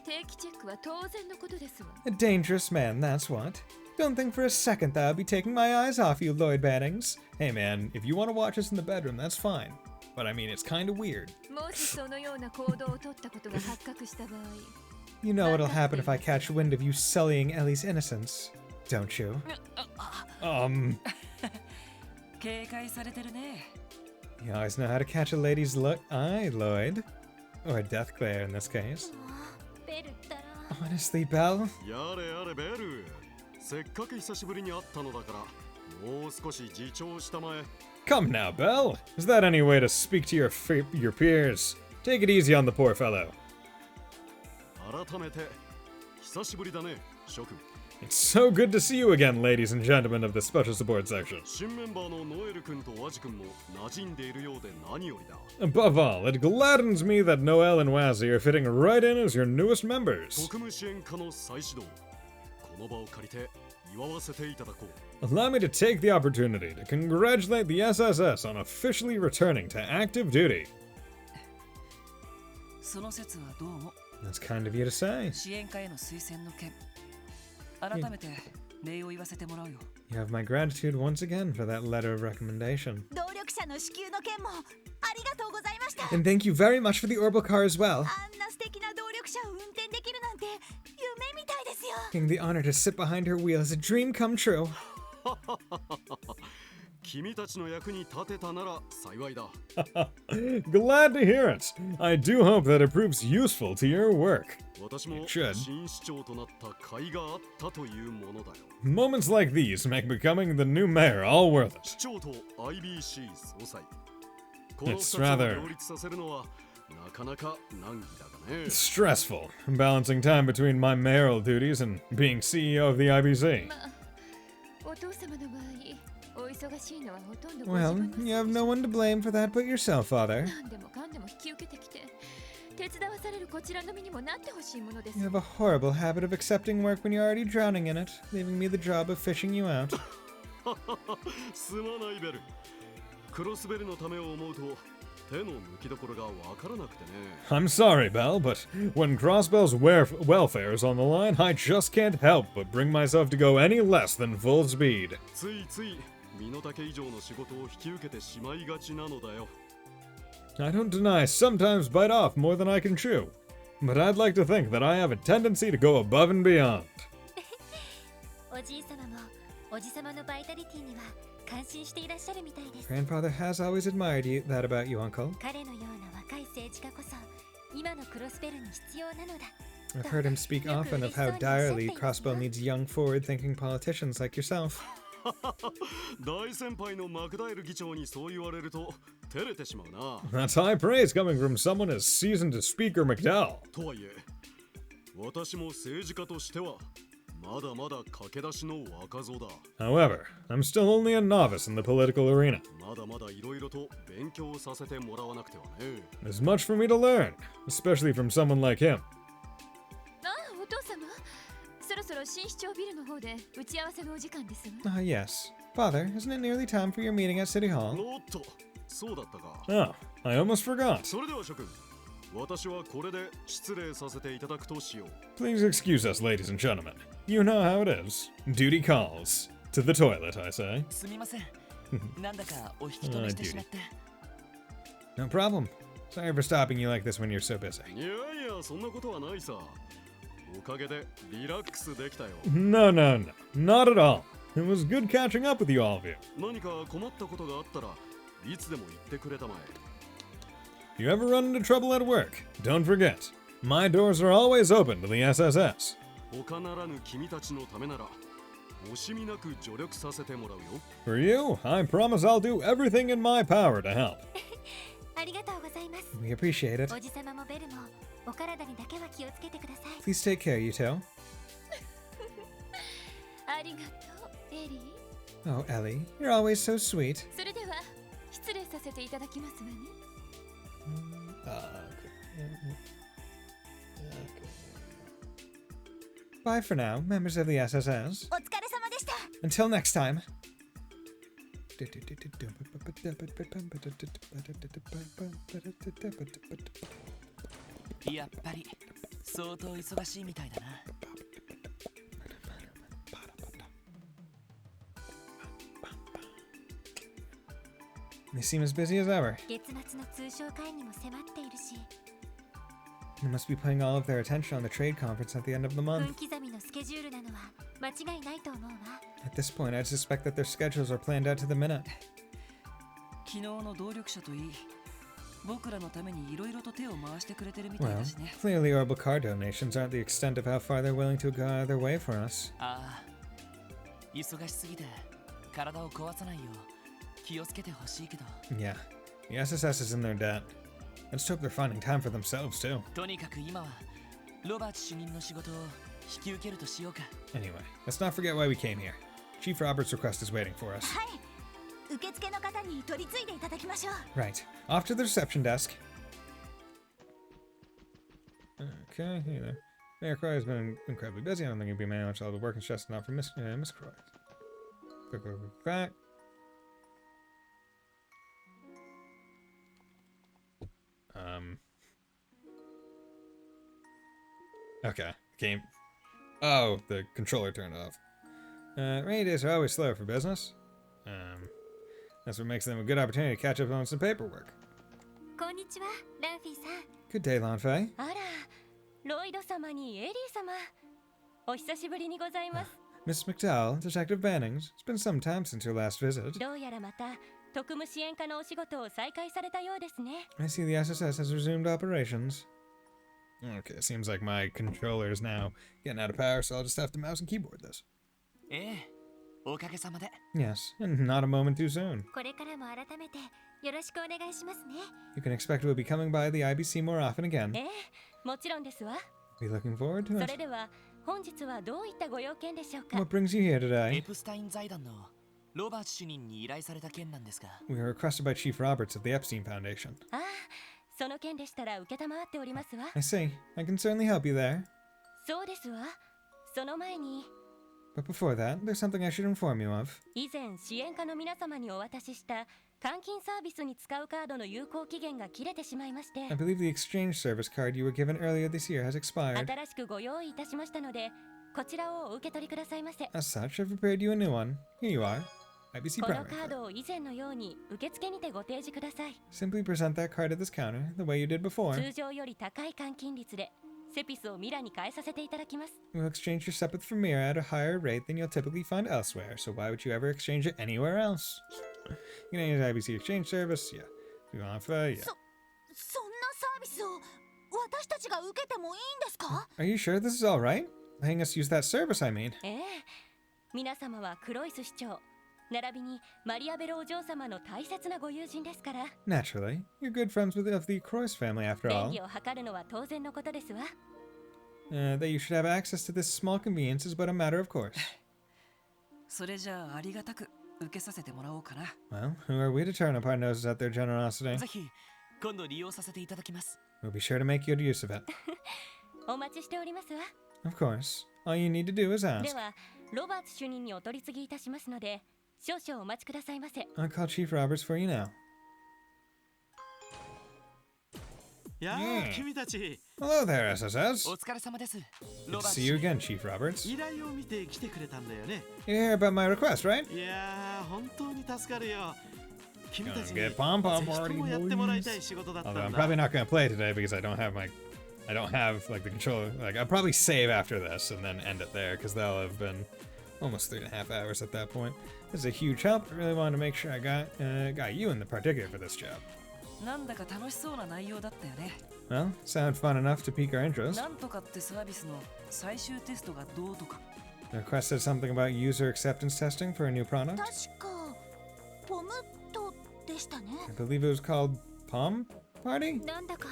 Speaker 7: 定期チェックは当然のことですわ
Speaker 1: A dangerous man, that's what. Don't think for a second that I'll be taking my eyes off you, Lloyd Bannings. Hey man, if you want to watch us in the bedroom, that's fine. But I mean, it's kind of weird.
Speaker 7: もしそのような行動を取ったことが発覚した場合
Speaker 1: You know what'll happen if I catch wind of you sullying Ellie's innocence, don't you?
Speaker 2: 警戒されてるね
Speaker 1: You always know how to catch a lady's eye, Lloyd. Or death glare in this case.
Speaker 5: もうベルったら
Speaker 1: Honestly, Belle,
Speaker 3: やれやれベル、せっかく久しぶりに会ったのだからもう少し自重したまえ。
Speaker 1: come now, Belle. Is that any way to speak to your peers? Take it easy on the poor fellow.
Speaker 3: 改めて久しぶりだね諸君。
Speaker 1: It's so good to see you again, ladies and gentlemen of the special support section.
Speaker 3: 新メンバーのノエル君とワジ君も馴染んでいるようで何よりだ。
Speaker 1: Above all, it gladdens me that Noel and Wazy are fitting right in as your newest members.
Speaker 3: 特務支援課の再始動、この場を借りて祝わせていただこう。
Speaker 1: Allow me to take the opportunity to congratulate the SSS on officially returning to active duty.
Speaker 2: その説はどうも
Speaker 1: That's kind of you to say.
Speaker 2: 支援課への推薦の件改めて礼を言わせてもらうよ
Speaker 1: You have my gratitude once again for that letter of recommendation.
Speaker 5: 動力者の支給の件もありがとうございました
Speaker 1: And thank you very much for the orbital car as well.
Speaker 5: あんな素敵な動力車を運転できるなんて夢みたいですよ
Speaker 1: Getting the honor to sit behind her wheel is a dream come true.
Speaker 3: 君たちの役に立てたなら幸いだ。
Speaker 1: Glad to hear it. I do hope that it proves useful to your work.
Speaker 3: 私も
Speaker 1: It should.
Speaker 3: 新市長となった甲斐があったというものだよ。
Speaker 1: Moments like these make becoming the new mayor all worth it.
Speaker 3: 市長と IBC 総裁。この
Speaker 1: It's
Speaker 3: 2つを
Speaker 1: rather-
Speaker 3: 両立させるのはなかなか難儀だがね。
Speaker 1: Stressful, balancing time between my mayoral duties and being CEO of the IBC.
Speaker 7: まあお父様の場合お忙しいのはほとんどご自
Speaker 1: Well,
Speaker 7: 分のせい
Speaker 1: you have no one to blame for that but yourself, father.
Speaker 7: 何でもかんでも引き受けてきて手伝わされるこちらの身にもなってほしいものです
Speaker 1: You have a horrible habit of accepting work when you're already drowning in it, leaving me the job of fishing you out.
Speaker 3: すまないベル。クロスベルのためを思うと手の抜きどころがわからなくてね。
Speaker 1: I'm sorry, Belle, but when Crossbell's welfare is on the line, I just can't help but bring myself to go any less than full speed.
Speaker 3: ついつい身の丈以上の仕事を引き受けてしまいがちなのだよ。
Speaker 1: I don't deny I sometimes bite off more than I can chew, but I'd like to think that I have a tendency to go above and beyond.
Speaker 5: おじい様もおじ様のバイタリティには感心していらっしゃるみたいです
Speaker 1: Grandfather has always admired that about you, Uncle.
Speaker 5: 彼のような若い政治家こそ今のクロスベルに必要なのだ
Speaker 1: I've heard him speak often of how direly Crossbell needs young, forward-thinking politicians like yourself.
Speaker 3: 大先輩のマクダイル議長にそう言われると照れてしまうな。
Speaker 1: That's high praise coming from someone as seasoned as Speaker McDowell.
Speaker 3: とはいえ、私も政治家としてはまだまだ駆け出しの若造だ。
Speaker 1: However, I'm still only a novice in the political arena.
Speaker 3: まだまだいろいろと勉強させてもらわなくてはね。
Speaker 1: There's much for me to learn, especially from someone like him.
Speaker 7: あお父様そろそろ新市長ビルの方で打ち合わせのお時間ですわ
Speaker 1: Ah, yes. Father, isn't it nearly time for your meeting at City Hall?
Speaker 3: おっと、そうだったか。
Speaker 1: Oh, I almost forgot.
Speaker 3: それでは諸君、私はこれで失礼させていただくとしよう。
Speaker 1: Please excuse us, ladies and gentlemen. You know how it is. Duty calls. To the toilet, I say.
Speaker 2: すみませんなんだかお引き止めしてしまって
Speaker 1: No problem. Sorry for stopping you like this when you're so busy.
Speaker 3: いやいや、そんなことはないさ。おかげでリラックスできたよ。
Speaker 1: No, no, no. Not at all. It was good catching up with you, all of you.
Speaker 3: 何か困ったことがあったらいつでも言ってくれたまえ。
Speaker 1: If you ever run into trouble at work, don't forget, my doors are always open to the SSS.
Speaker 3: 他ならぬ君たちのためなら惜しみなく助力させてもらうよ。
Speaker 1: For you, I promise I'll do everything in my power to help.
Speaker 5: ありがとうございます
Speaker 1: We appreciate it.
Speaker 5: おじ様もベルもお体にだけは気をつけてください。
Speaker 1: Please take care, you two.
Speaker 5: ありがとう、エリー。
Speaker 1: Oh, Ellie, you're always so sweet.
Speaker 5: それでは失礼させていただきますわね。
Speaker 1: Bye for now, members of the SSS.
Speaker 5: お疲れ様でした。
Speaker 1: Until next time.
Speaker 2: やっぱり相当忙しいみたいだな。
Speaker 1: They seem as busy as ever.
Speaker 5: 月末の通商会議も迫っているし、
Speaker 1: They must be putting all of their attention on the trade conference at the end of the
Speaker 5: 分
Speaker 1: month.
Speaker 5: 刻みのスケジュールなのは間違いないと思うわ。
Speaker 1: At this point, I'd suspect that their schedules are planned out to the minute.
Speaker 2: 昨日の同力者といい、僕らのためにいろいろと手を回してくれてるみたい
Speaker 1: Well,
Speaker 2: だしね。
Speaker 1: clearly Orbital car donations aren't the extent of how far they're willing to go out of their way for us.
Speaker 2: ああ、忙しすぎて体を壊さないよう気をつけてほしいけど。
Speaker 1: Yeah, the SSS is in their debt. I just hope they're finding time for themselves, too.
Speaker 2: とにかく今はロバーツ主任の仕事を引き受けるとしようか。
Speaker 1: Anyway, let's not forget why we came here. Chief Robert's request is waiting for us.
Speaker 5: はい。受付の方に取り次いでいただきましょう。
Speaker 1: Right, off to the reception desk. Okay, hey there. Mayor Croy has been incredibly busy. I don't think he'd be managed all the work and stress enough for Miss Croy. Quick. Okay, game. Oh, the controller turned off. Rainy days are always slow for business. That's what makes them a good opportunity to catch up on some paperwork.
Speaker 5: こんにちは、ランフィーさん。
Speaker 1: Good day, Lanfei.
Speaker 5: あら、ロイド様にエリー様。お久しぶりにございます。
Speaker 1: Miss McDowell, Detective Bannings. It's been some time since your last visit.
Speaker 5: どうやらまた特務支援課のお仕事を再開されたようですね。
Speaker 1: I see the SSS has resumed operations. Okay, it seems like my controller is now getting out of power, so I'll just have to mouse and keyboard this.
Speaker 2: ええ、おかげさまで。
Speaker 1: Yes, and not a moment too soon.
Speaker 5: これからも改めてよろしくお願いしますね。
Speaker 1: You can expect we'll be coming by the IBC more often again.
Speaker 5: ええ、もちろんですわ。
Speaker 1: Be looking forward to
Speaker 5: そ
Speaker 1: it.
Speaker 5: れでは本日はどういったご用件でしょうか。
Speaker 1: What brings you here
Speaker 2: エ
Speaker 1: today?
Speaker 2: プスタイン財団のロバーツ主任に依頼された件なんですが。
Speaker 1: We were requested by Chief Roberts of the Epstein Foundation.
Speaker 5: ああ、その件でしたら承っておりますわ。
Speaker 1: I see. I can certainly help you there.
Speaker 5: そうですわ。その前に
Speaker 1: But before that, there's something I should inform you of.
Speaker 5: 以前支援課の皆様にお渡しした換金サービスに使うカードの有効期限が切れてしまいまして、
Speaker 1: I believe the exchange service card you were given earlier this year has expired.
Speaker 5: 新しくご用意いたしましたので、こちらをお受け取りくださいませ。
Speaker 1: As such, I've prepared you a new one. Here you are. IBC
Speaker 5: この
Speaker 1: primary
Speaker 5: カー
Speaker 1: card.
Speaker 5: ドを以前のように受付にてご提示ください。
Speaker 1: Simply present that card at this counter, the way you did before.
Speaker 5: 通常より高い換金率でセピスをミラに変えさせていただきます。
Speaker 1: We'll exchange your sepith for Mira at a higher rate than you'll typically find elsewhere, so why would you ever exchange it anywhere else? You can use IBC exchange service, yeah. If you want, yeah.
Speaker 8: そんなサービスを私たちが受けてもいいんですか？
Speaker 1: Are you sure this is alright? Letting us use that service, I mean.
Speaker 5: ええ、皆様はクロイス市長、並びにマリアベルお嬢様の大切なご友人ですから、
Speaker 1: Naturally. You're good friends of the Croix family, after
Speaker 5: 便
Speaker 1: all.
Speaker 5: 宜を図るのは当然のことですわ。
Speaker 1: That you should have access to this small convenience is but a matter of course.
Speaker 2: それじゃあありがたく受けさせてもらおうかな。
Speaker 1: Well, who are we to turn up our noses at their generosity?
Speaker 2: ぜひ今度利用させていただきます。
Speaker 1: We'll be sure to make good use of it.
Speaker 5: お待ちしておりますわ。
Speaker 1: Of course. All you need to do is
Speaker 5: で
Speaker 1: ask.
Speaker 5: は、ロバーツ主任にお取り次ぎいたしますので、少々お待ちくださいませ。
Speaker 1: I'll call Chief Roberts for you now.
Speaker 3: やあ、君たち
Speaker 1: Hello there, SSS.
Speaker 2: お疲れ様です。
Speaker 1: Good
Speaker 2: ロ
Speaker 1: to
Speaker 2: バーツ
Speaker 1: see you again, Chief Roberts.
Speaker 3: 依頼を見て来てくれたんだよね。
Speaker 1: You hear about my request, right?
Speaker 3: いやー、本当に助かるよ。君たちに
Speaker 1: Gonna
Speaker 3: ぜ
Speaker 1: get pom-pom
Speaker 3: ひ
Speaker 1: party,
Speaker 3: ともやってもらいた
Speaker 1: boys.
Speaker 3: い仕事だったん
Speaker 1: Although I'm
Speaker 3: だ。
Speaker 1: probably not gonna play today because I don't have like the controller. Like I'll probably save after this and then end it there because that'll have been almost 3.5 hours at that point. This is a huge help. I really wanted to make sure I got you in the particular for this job.
Speaker 2: なんだか楽しそうな内容だったよね。
Speaker 1: Well, sound fun enough to pique our interest.
Speaker 2: なんとかってサービスの最終テストがどうとか。
Speaker 1: The request said something about user acceptance testing for a new product.
Speaker 8: 確かポムットでしたね。
Speaker 1: I believe it was called Palm Party?
Speaker 5: なんだか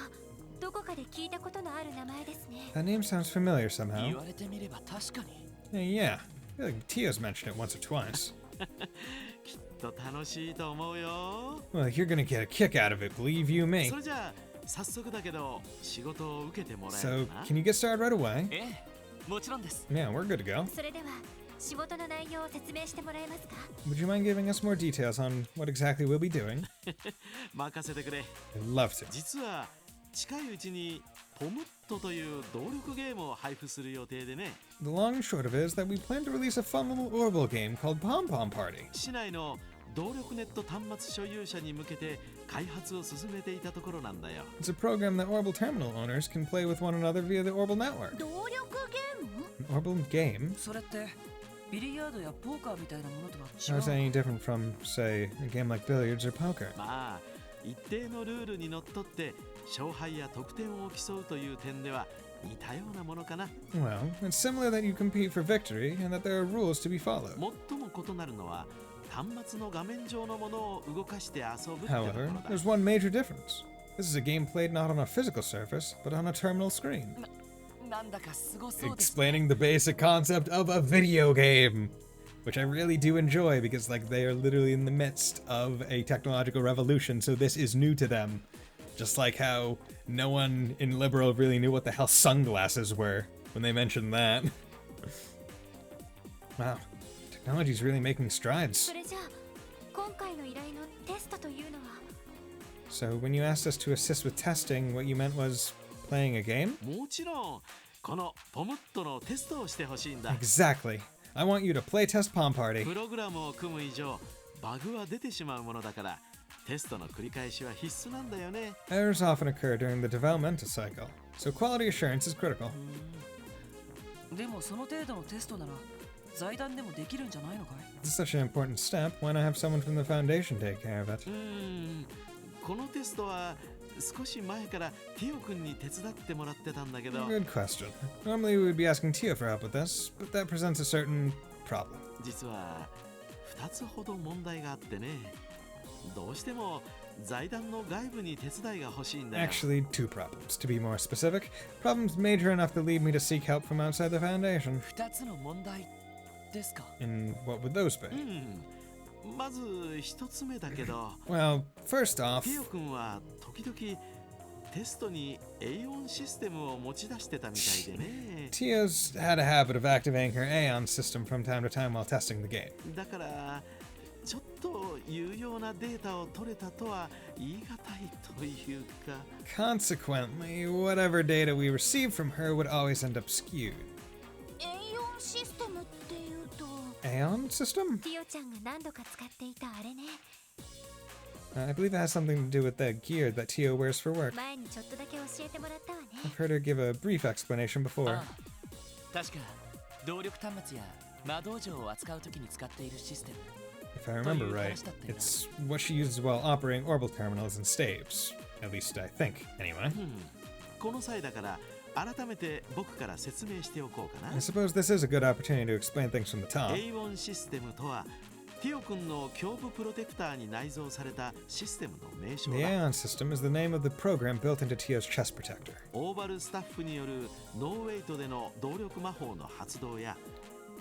Speaker 5: どこかで聞いたことのある名前ですね。
Speaker 1: That name sounds familiar somehow.
Speaker 9: 言われてみれば確かに
Speaker 1: Yeah. I feel like Tio's mentioned it once or twice.
Speaker 9: きっと楽しいと思うよ
Speaker 1: Well, you're gonna get a kick out of it, believe you me.
Speaker 9: それじゃあ早速だけど仕事を受けてもらえ
Speaker 1: So,
Speaker 9: るかな
Speaker 1: can you get started right away?
Speaker 9: ええもちろんです
Speaker 1: Yeah, we're good to go.
Speaker 5: それでは仕事の内容を説明してもらえますか？
Speaker 1: Would you mind giving us more details on what exactly we'll be doing?
Speaker 9: 任せてくれ
Speaker 1: I'd love to.
Speaker 9: 実は近いうちにポムットという動力ゲームを配布する予定でね
Speaker 1: The long and short of it is that we plan to release a fun little Orbital game called Pom Pom Party.
Speaker 9: 市内の動力ネット端末所有者に向けて開発を進めていたところなんだよ
Speaker 1: It's a program that Orbital terminal owners can play with one another via the Orbital network.
Speaker 8: 動力ゲーム
Speaker 1: An Orbital game?
Speaker 2: それってビリヤードやポーカーみたいなものとは
Speaker 1: How
Speaker 2: 違
Speaker 1: is that
Speaker 2: う
Speaker 1: any different from, say, a game like billiards or poker?
Speaker 9: まあ一定のルールにのっとって勝敗や得点を競うという点では似たようなものかな
Speaker 1: Well, it's similar that you compete for victory and that there are rules to be followed.
Speaker 9: 最も異なるのは端末の画面上のものを動かして遊ぶってとこ
Speaker 1: However,
Speaker 9: ろだ
Speaker 1: there's one major difference. This is a game played not on a physical surface, but on a terminal screen.
Speaker 2: なんだかすごそうです
Speaker 1: Explaining the basic concept of a video game, which I really do enjoy because, like, they are literally in the midst of a technological revolution, so this is new to them. Just like how no one in Liberal really knew what the hell sunglasses were when they mentioned that. Wow, technology's really making strides.
Speaker 5: それじゃあ今回の依頼のテストというのは
Speaker 1: So when you asked us to assist with testing, what you meant was playing a game?
Speaker 9: もちろんこのポムットのテストをしてほしいんだ
Speaker 1: Exactly. I want you to play test Pom Party.
Speaker 9: プログラムを組む以上バグは出てしまうものだからテストの繰り返しは必須なんだよね
Speaker 1: Errors often occur during the developmental cycle, so quality assurance is critical.
Speaker 2: でもその程度のテストなら財団でもできるんじゃないのかい
Speaker 1: This is such an important step. Why not have someone from the foundation take care of it?
Speaker 9: このテストは少し前からティオ君に手伝ってもらってたんだけど
Speaker 1: Good question. Normally we would be asking Tio for help with this, but that presents a certain problem.
Speaker 9: 実は2つほど問題があってねどうしても財団の外部に手伝いが欲しいんだよ
Speaker 1: Actually, two problems. To be more specific, problems major enough to lead me to seek help from outside the foundation.
Speaker 2: 2つの問題ですか
Speaker 1: And what would those be?
Speaker 9: まず1つ目だけど
Speaker 1: Well, first off,
Speaker 9: ティオ君は時々テストに A4 システムを持ち出してたみたいでね
Speaker 1: Tio's had a habit of activating her Aeon system from time to time while testing the game.
Speaker 9: だからちょっと有用なデータを取れたとは言い難いというか
Speaker 1: Consequently, whatever data we received from her would always end up skewed.
Speaker 8: A4 システムっていうと
Speaker 1: Aeon system?
Speaker 5: ティオちゃんが何度か使っていたあれね。
Speaker 1: I believe it has something to do with the gear that Tio wears for work.
Speaker 5: 前にちょっとだけ教えてもらったわね。
Speaker 1: I've heard her give a brief explanation before.
Speaker 2: ああ確か動力端末や魔導場を扱うときに使っているシステム
Speaker 1: If I remember right, it's what she uses while operating orbital terminals and staves. At least I think, anyway.
Speaker 9: この際だから改めて僕から説明しておこうかな
Speaker 1: I suppose this is a good opportunity to explain things from the top.
Speaker 9: A1 システムとはティオ君の胸部プロテクターに内蔵されたシステムの名称
Speaker 1: The
Speaker 9: だ
Speaker 1: Aeon system is the name of the program built into Tio's chest protector.
Speaker 9: オーバルスタッフによるノーウェイトでの動力魔法の発動や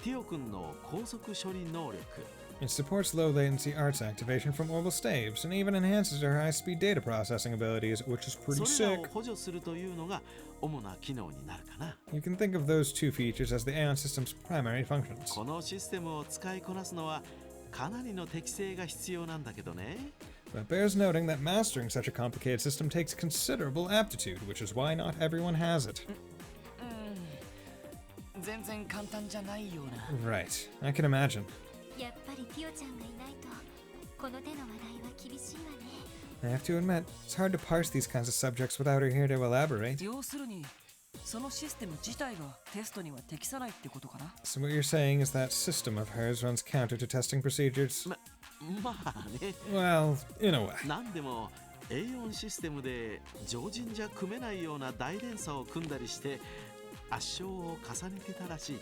Speaker 9: ティオ君の高速処理能力
Speaker 1: It supports low latency arts activation from orbital staves and even enhances her high speed data processing abilities, which is pretty
Speaker 9: それら
Speaker 1: sick.
Speaker 9: を補助するというのが主な機能になるかな
Speaker 1: You can think of those two features as the Aeon system's primary functions.
Speaker 9: このシステムを使いこなすのはかなりの適性が必要なんだけどね
Speaker 1: But it bears noting that mastering such a complicated system takes considerable aptitude, which is why not everyone has it.
Speaker 2: 全然簡単じゃないような
Speaker 1: Right, I can imagine.
Speaker 5: やっぱりティオちゃんがいないとこの手の話題は厳しいわね。
Speaker 1: I have to admit, it's hard to parse these kinds of subjects without her here to elaborate.
Speaker 2: 要するにそのシステム自体がテストには適さないってことかな
Speaker 1: So what you're saying is that system of hers runs counter to testing procedures?
Speaker 9: まあね
Speaker 1: Well, in a way.
Speaker 9: 何でも A4 システムで常人じゃ組めないような大連鎖を組んだりして圧勝を重ねてたらしい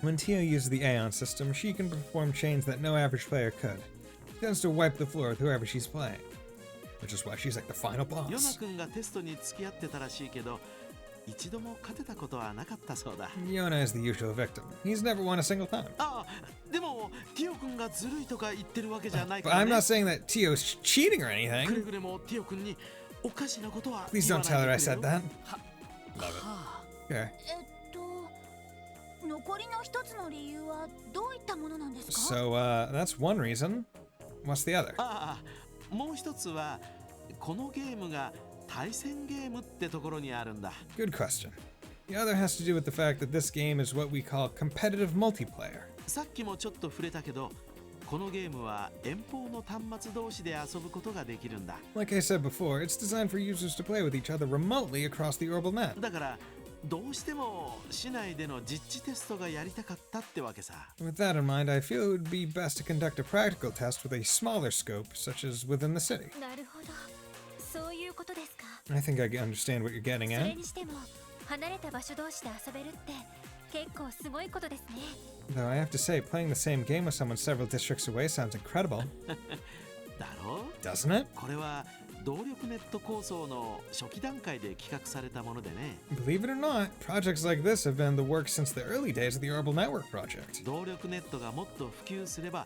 Speaker 1: When Tio uses the Aeon system, she can perform chains that no average player could. She tends to wipe the floor with whoever she's playing. which is why she's like the final
Speaker 9: ヨナ
Speaker 1: boss.
Speaker 9: 君がテストに付き合ってたらしいけど、一度も勝てたことはなかったそうだ。
Speaker 1: Yona is the usual victim. He's never won a single time.
Speaker 9: ああ、でもティオ君がずるいとか言ってるわけじゃないか
Speaker 1: But
Speaker 9: ら
Speaker 1: I'm
Speaker 9: ね。
Speaker 1: not saying that Tio's cheating or
Speaker 9: くれ
Speaker 1: anything.
Speaker 9: ぐれもティオ君におかしなことは
Speaker 1: Please
Speaker 9: 言わ
Speaker 1: don't tell her
Speaker 9: な
Speaker 1: I
Speaker 9: いでくれ
Speaker 1: said
Speaker 9: よ。
Speaker 1: that.
Speaker 2: は
Speaker 1: Love
Speaker 2: あ
Speaker 1: it. Here.
Speaker 8: 残りの一つの理由はどういったものなんですか？
Speaker 1: So, that's one reason. What's the other?
Speaker 9: ああ、もう一つはこのゲームが対戦ゲームってところにあるんだ。
Speaker 1: Good question. The other has to do with the fact that this game is what we call competitive multiplayer.
Speaker 9: さっきもちょっと触れたけど、このゲームは遠方の端末同士で遊ぶことができるんだ。
Speaker 1: Like I said before, it's designed for users to play with each other remotely across the orbital net.
Speaker 9: だからどうしても市内での実地テストがやりたかったってわけさ。
Speaker 1: With that in mind, I feel it would be best to conduct a practical test with a smaller scope, such as within the city.
Speaker 5: なるほど、そういうことですか。
Speaker 1: I think I understand what you're getting
Speaker 5: それ
Speaker 1: at.
Speaker 5: にしても離れた場所同士で遊べるって結構すごいことですね。
Speaker 1: Though I have to say, playing the same game with someone several districts away sounds incredible,
Speaker 9: だろう？
Speaker 1: doesn't it?
Speaker 9: これは動力ネット構想の初期段階で企画されたものでね。
Speaker 1: Believe it or not, projects like this have been in the works since the early days of the Orbital Network project.
Speaker 9: 動力ネットがもっと普及すれば、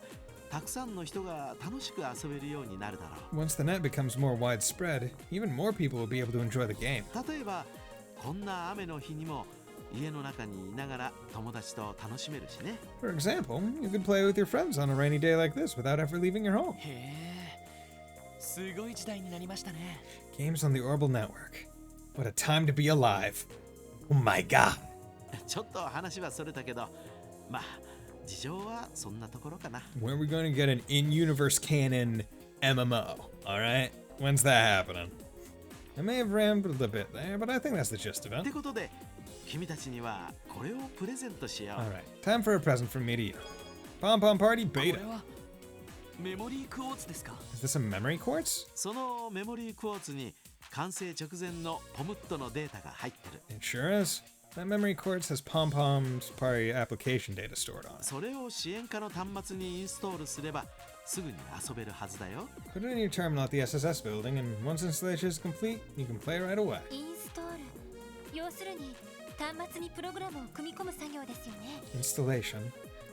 Speaker 9: たくさんの人が楽しく遊べるようになるだろ
Speaker 1: Once the net becomes more widespread, even more people will be able to enjoy the game.
Speaker 9: う。例えばこんな雨の日にも家の中にいながら友達と楽しめるしね。
Speaker 1: For example, you could play with your friends on a rainy day like this without ever leaving your home.
Speaker 2: へえ、すごい時代になりましたね。
Speaker 1: Games on the Orbital Network. What a time to be alive. Oh my god.
Speaker 9: ちょっと話はそれたけど、まあ事情はそんなところかな。
Speaker 1: When are we going to get an in-universe canon MMO? Alright? When's that happening? I may have rambled a bit there, but I think that's the gist of
Speaker 9: っ
Speaker 1: it.
Speaker 9: てことで君たちにはこれをプレゼントしよう。
Speaker 1: Alright, time for a present from me to you. Pom Pom Party
Speaker 2: これ
Speaker 1: Beta.
Speaker 2: はメモリークォーツですか？
Speaker 1: Is this a memory quartz?
Speaker 9: そのメモリークォーツに完成直前のポムットのデータが入ってる。
Speaker 1: It sure is. That memory quartz has Pom Pom's Party application data stored on it.
Speaker 9: それを支援下の端末にインストールすればすぐに遊べるはずだよ。
Speaker 1: Put it in your terminal at the SSS building, and once installation is complete, you can play right away.
Speaker 5: インストール、要するに端末にプログラムを組み込む作業ですよね。
Speaker 1: Installation.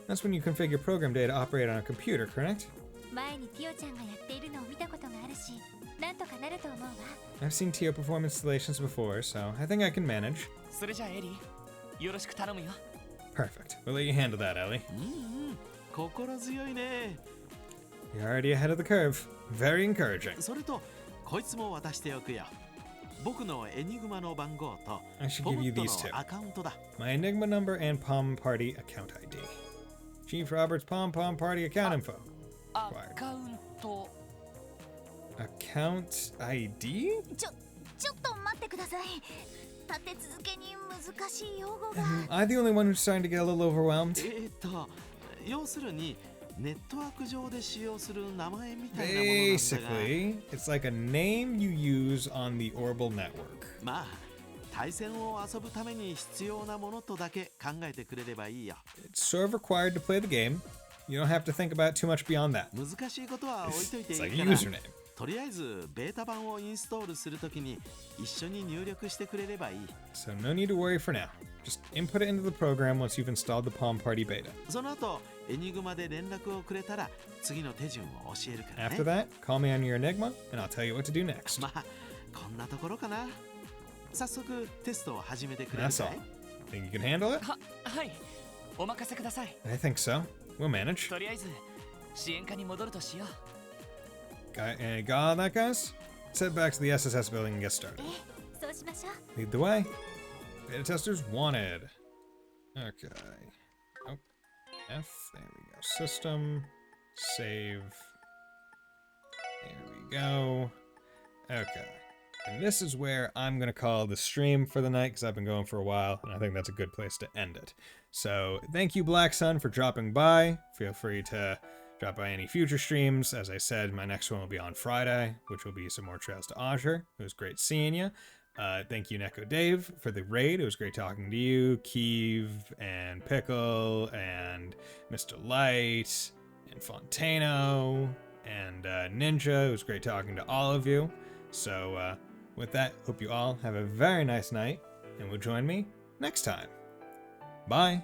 Speaker 1: That's when you configure program data to operate on a computer, correct?
Speaker 5: 前にティオちゃんがやっているのを見たことがあるし、なんとかなると思うわ。
Speaker 1: I've seen Tio perform installations before, so I think I can manage.
Speaker 2: それじゃあエリー、よろしく頼むよ。
Speaker 1: Perfect. We'll let you handle that, Ellie.
Speaker 9: 心強いね。
Speaker 1: You're already ahead of the curve. Very encouraging.
Speaker 9: それとこいつも渡しておくよ。僕のエニグマの番号と
Speaker 1: I should
Speaker 9: ポ
Speaker 1: give
Speaker 9: ム
Speaker 1: you
Speaker 9: ット
Speaker 1: these two.
Speaker 9: のアカウントだ。
Speaker 1: My Enigma number and Pom Party account ID. Chief Robert's Pom Pom Party account info.
Speaker 2: アカウント。
Speaker 1: Account ID?
Speaker 8: ちょっと待ってください。立て続けに難しい用語が。
Speaker 1: Am I the only one who's starting to get a little overwhelmed?
Speaker 9: 要するにネットワーク上で使用する名前みたいなものなんだが、
Speaker 1: Basically, it's like a name you use on the Orbital Network.
Speaker 9: まあ対戦を遊ぶために必要なものとだけ考えてくれればいいよ。
Speaker 1: It's sort of required to play the game. You don't have to think about too much beyond that.
Speaker 9: 難しいことは置いといてい
Speaker 1: It's
Speaker 9: い
Speaker 1: like
Speaker 9: か
Speaker 1: a
Speaker 9: ら、
Speaker 1: username.
Speaker 9: とりあえずベータ版をインストールするときに一緒に入力してくれればいい。
Speaker 1: So no need to worry for now. Just input it into the program once you've installed the Palm Party beta.
Speaker 9: その後エニグマで連絡をくれたら次の手順を教えるからね。
Speaker 1: After that, call me on your Enigma, and I'll tell you what to do next.
Speaker 9: まあこんなところかな。早速テストを始めてくれる
Speaker 1: That's
Speaker 9: か
Speaker 1: all.
Speaker 9: い？
Speaker 1: Think you can handle it?
Speaker 2: はい、お任せください。
Speaker 1: I think so. We'll manage.
Speaker 2: とりあえず支援課に戻るとしよう。
Speaker 1: Got all that, guys? Let's head back to the SSS building and get started.
Speaker 5: そうしましょう。
Speaker 1: Lead the way. Beta testers wanted. Okay. Oh, F. There we go. System. Save. There we go. Okay. And this is where I'm going to call the stream for the night because I've been going for a while, and I think that's a good place to end it. So, thank you, Black Sun, for dropping by. Feel free to drop by any future streams. As I said, my next one will be on Friday, which will be some more Trails to Azure. It was great seeing you. Thank you, Neko Dave, for the raid. It was great talking to you, Keeve, and Pickle, and Mr. Light, and Fontano, and Ninja. It was great talking to all of you. So with that, hope you all have a very nice night, and will join me next time. Bye.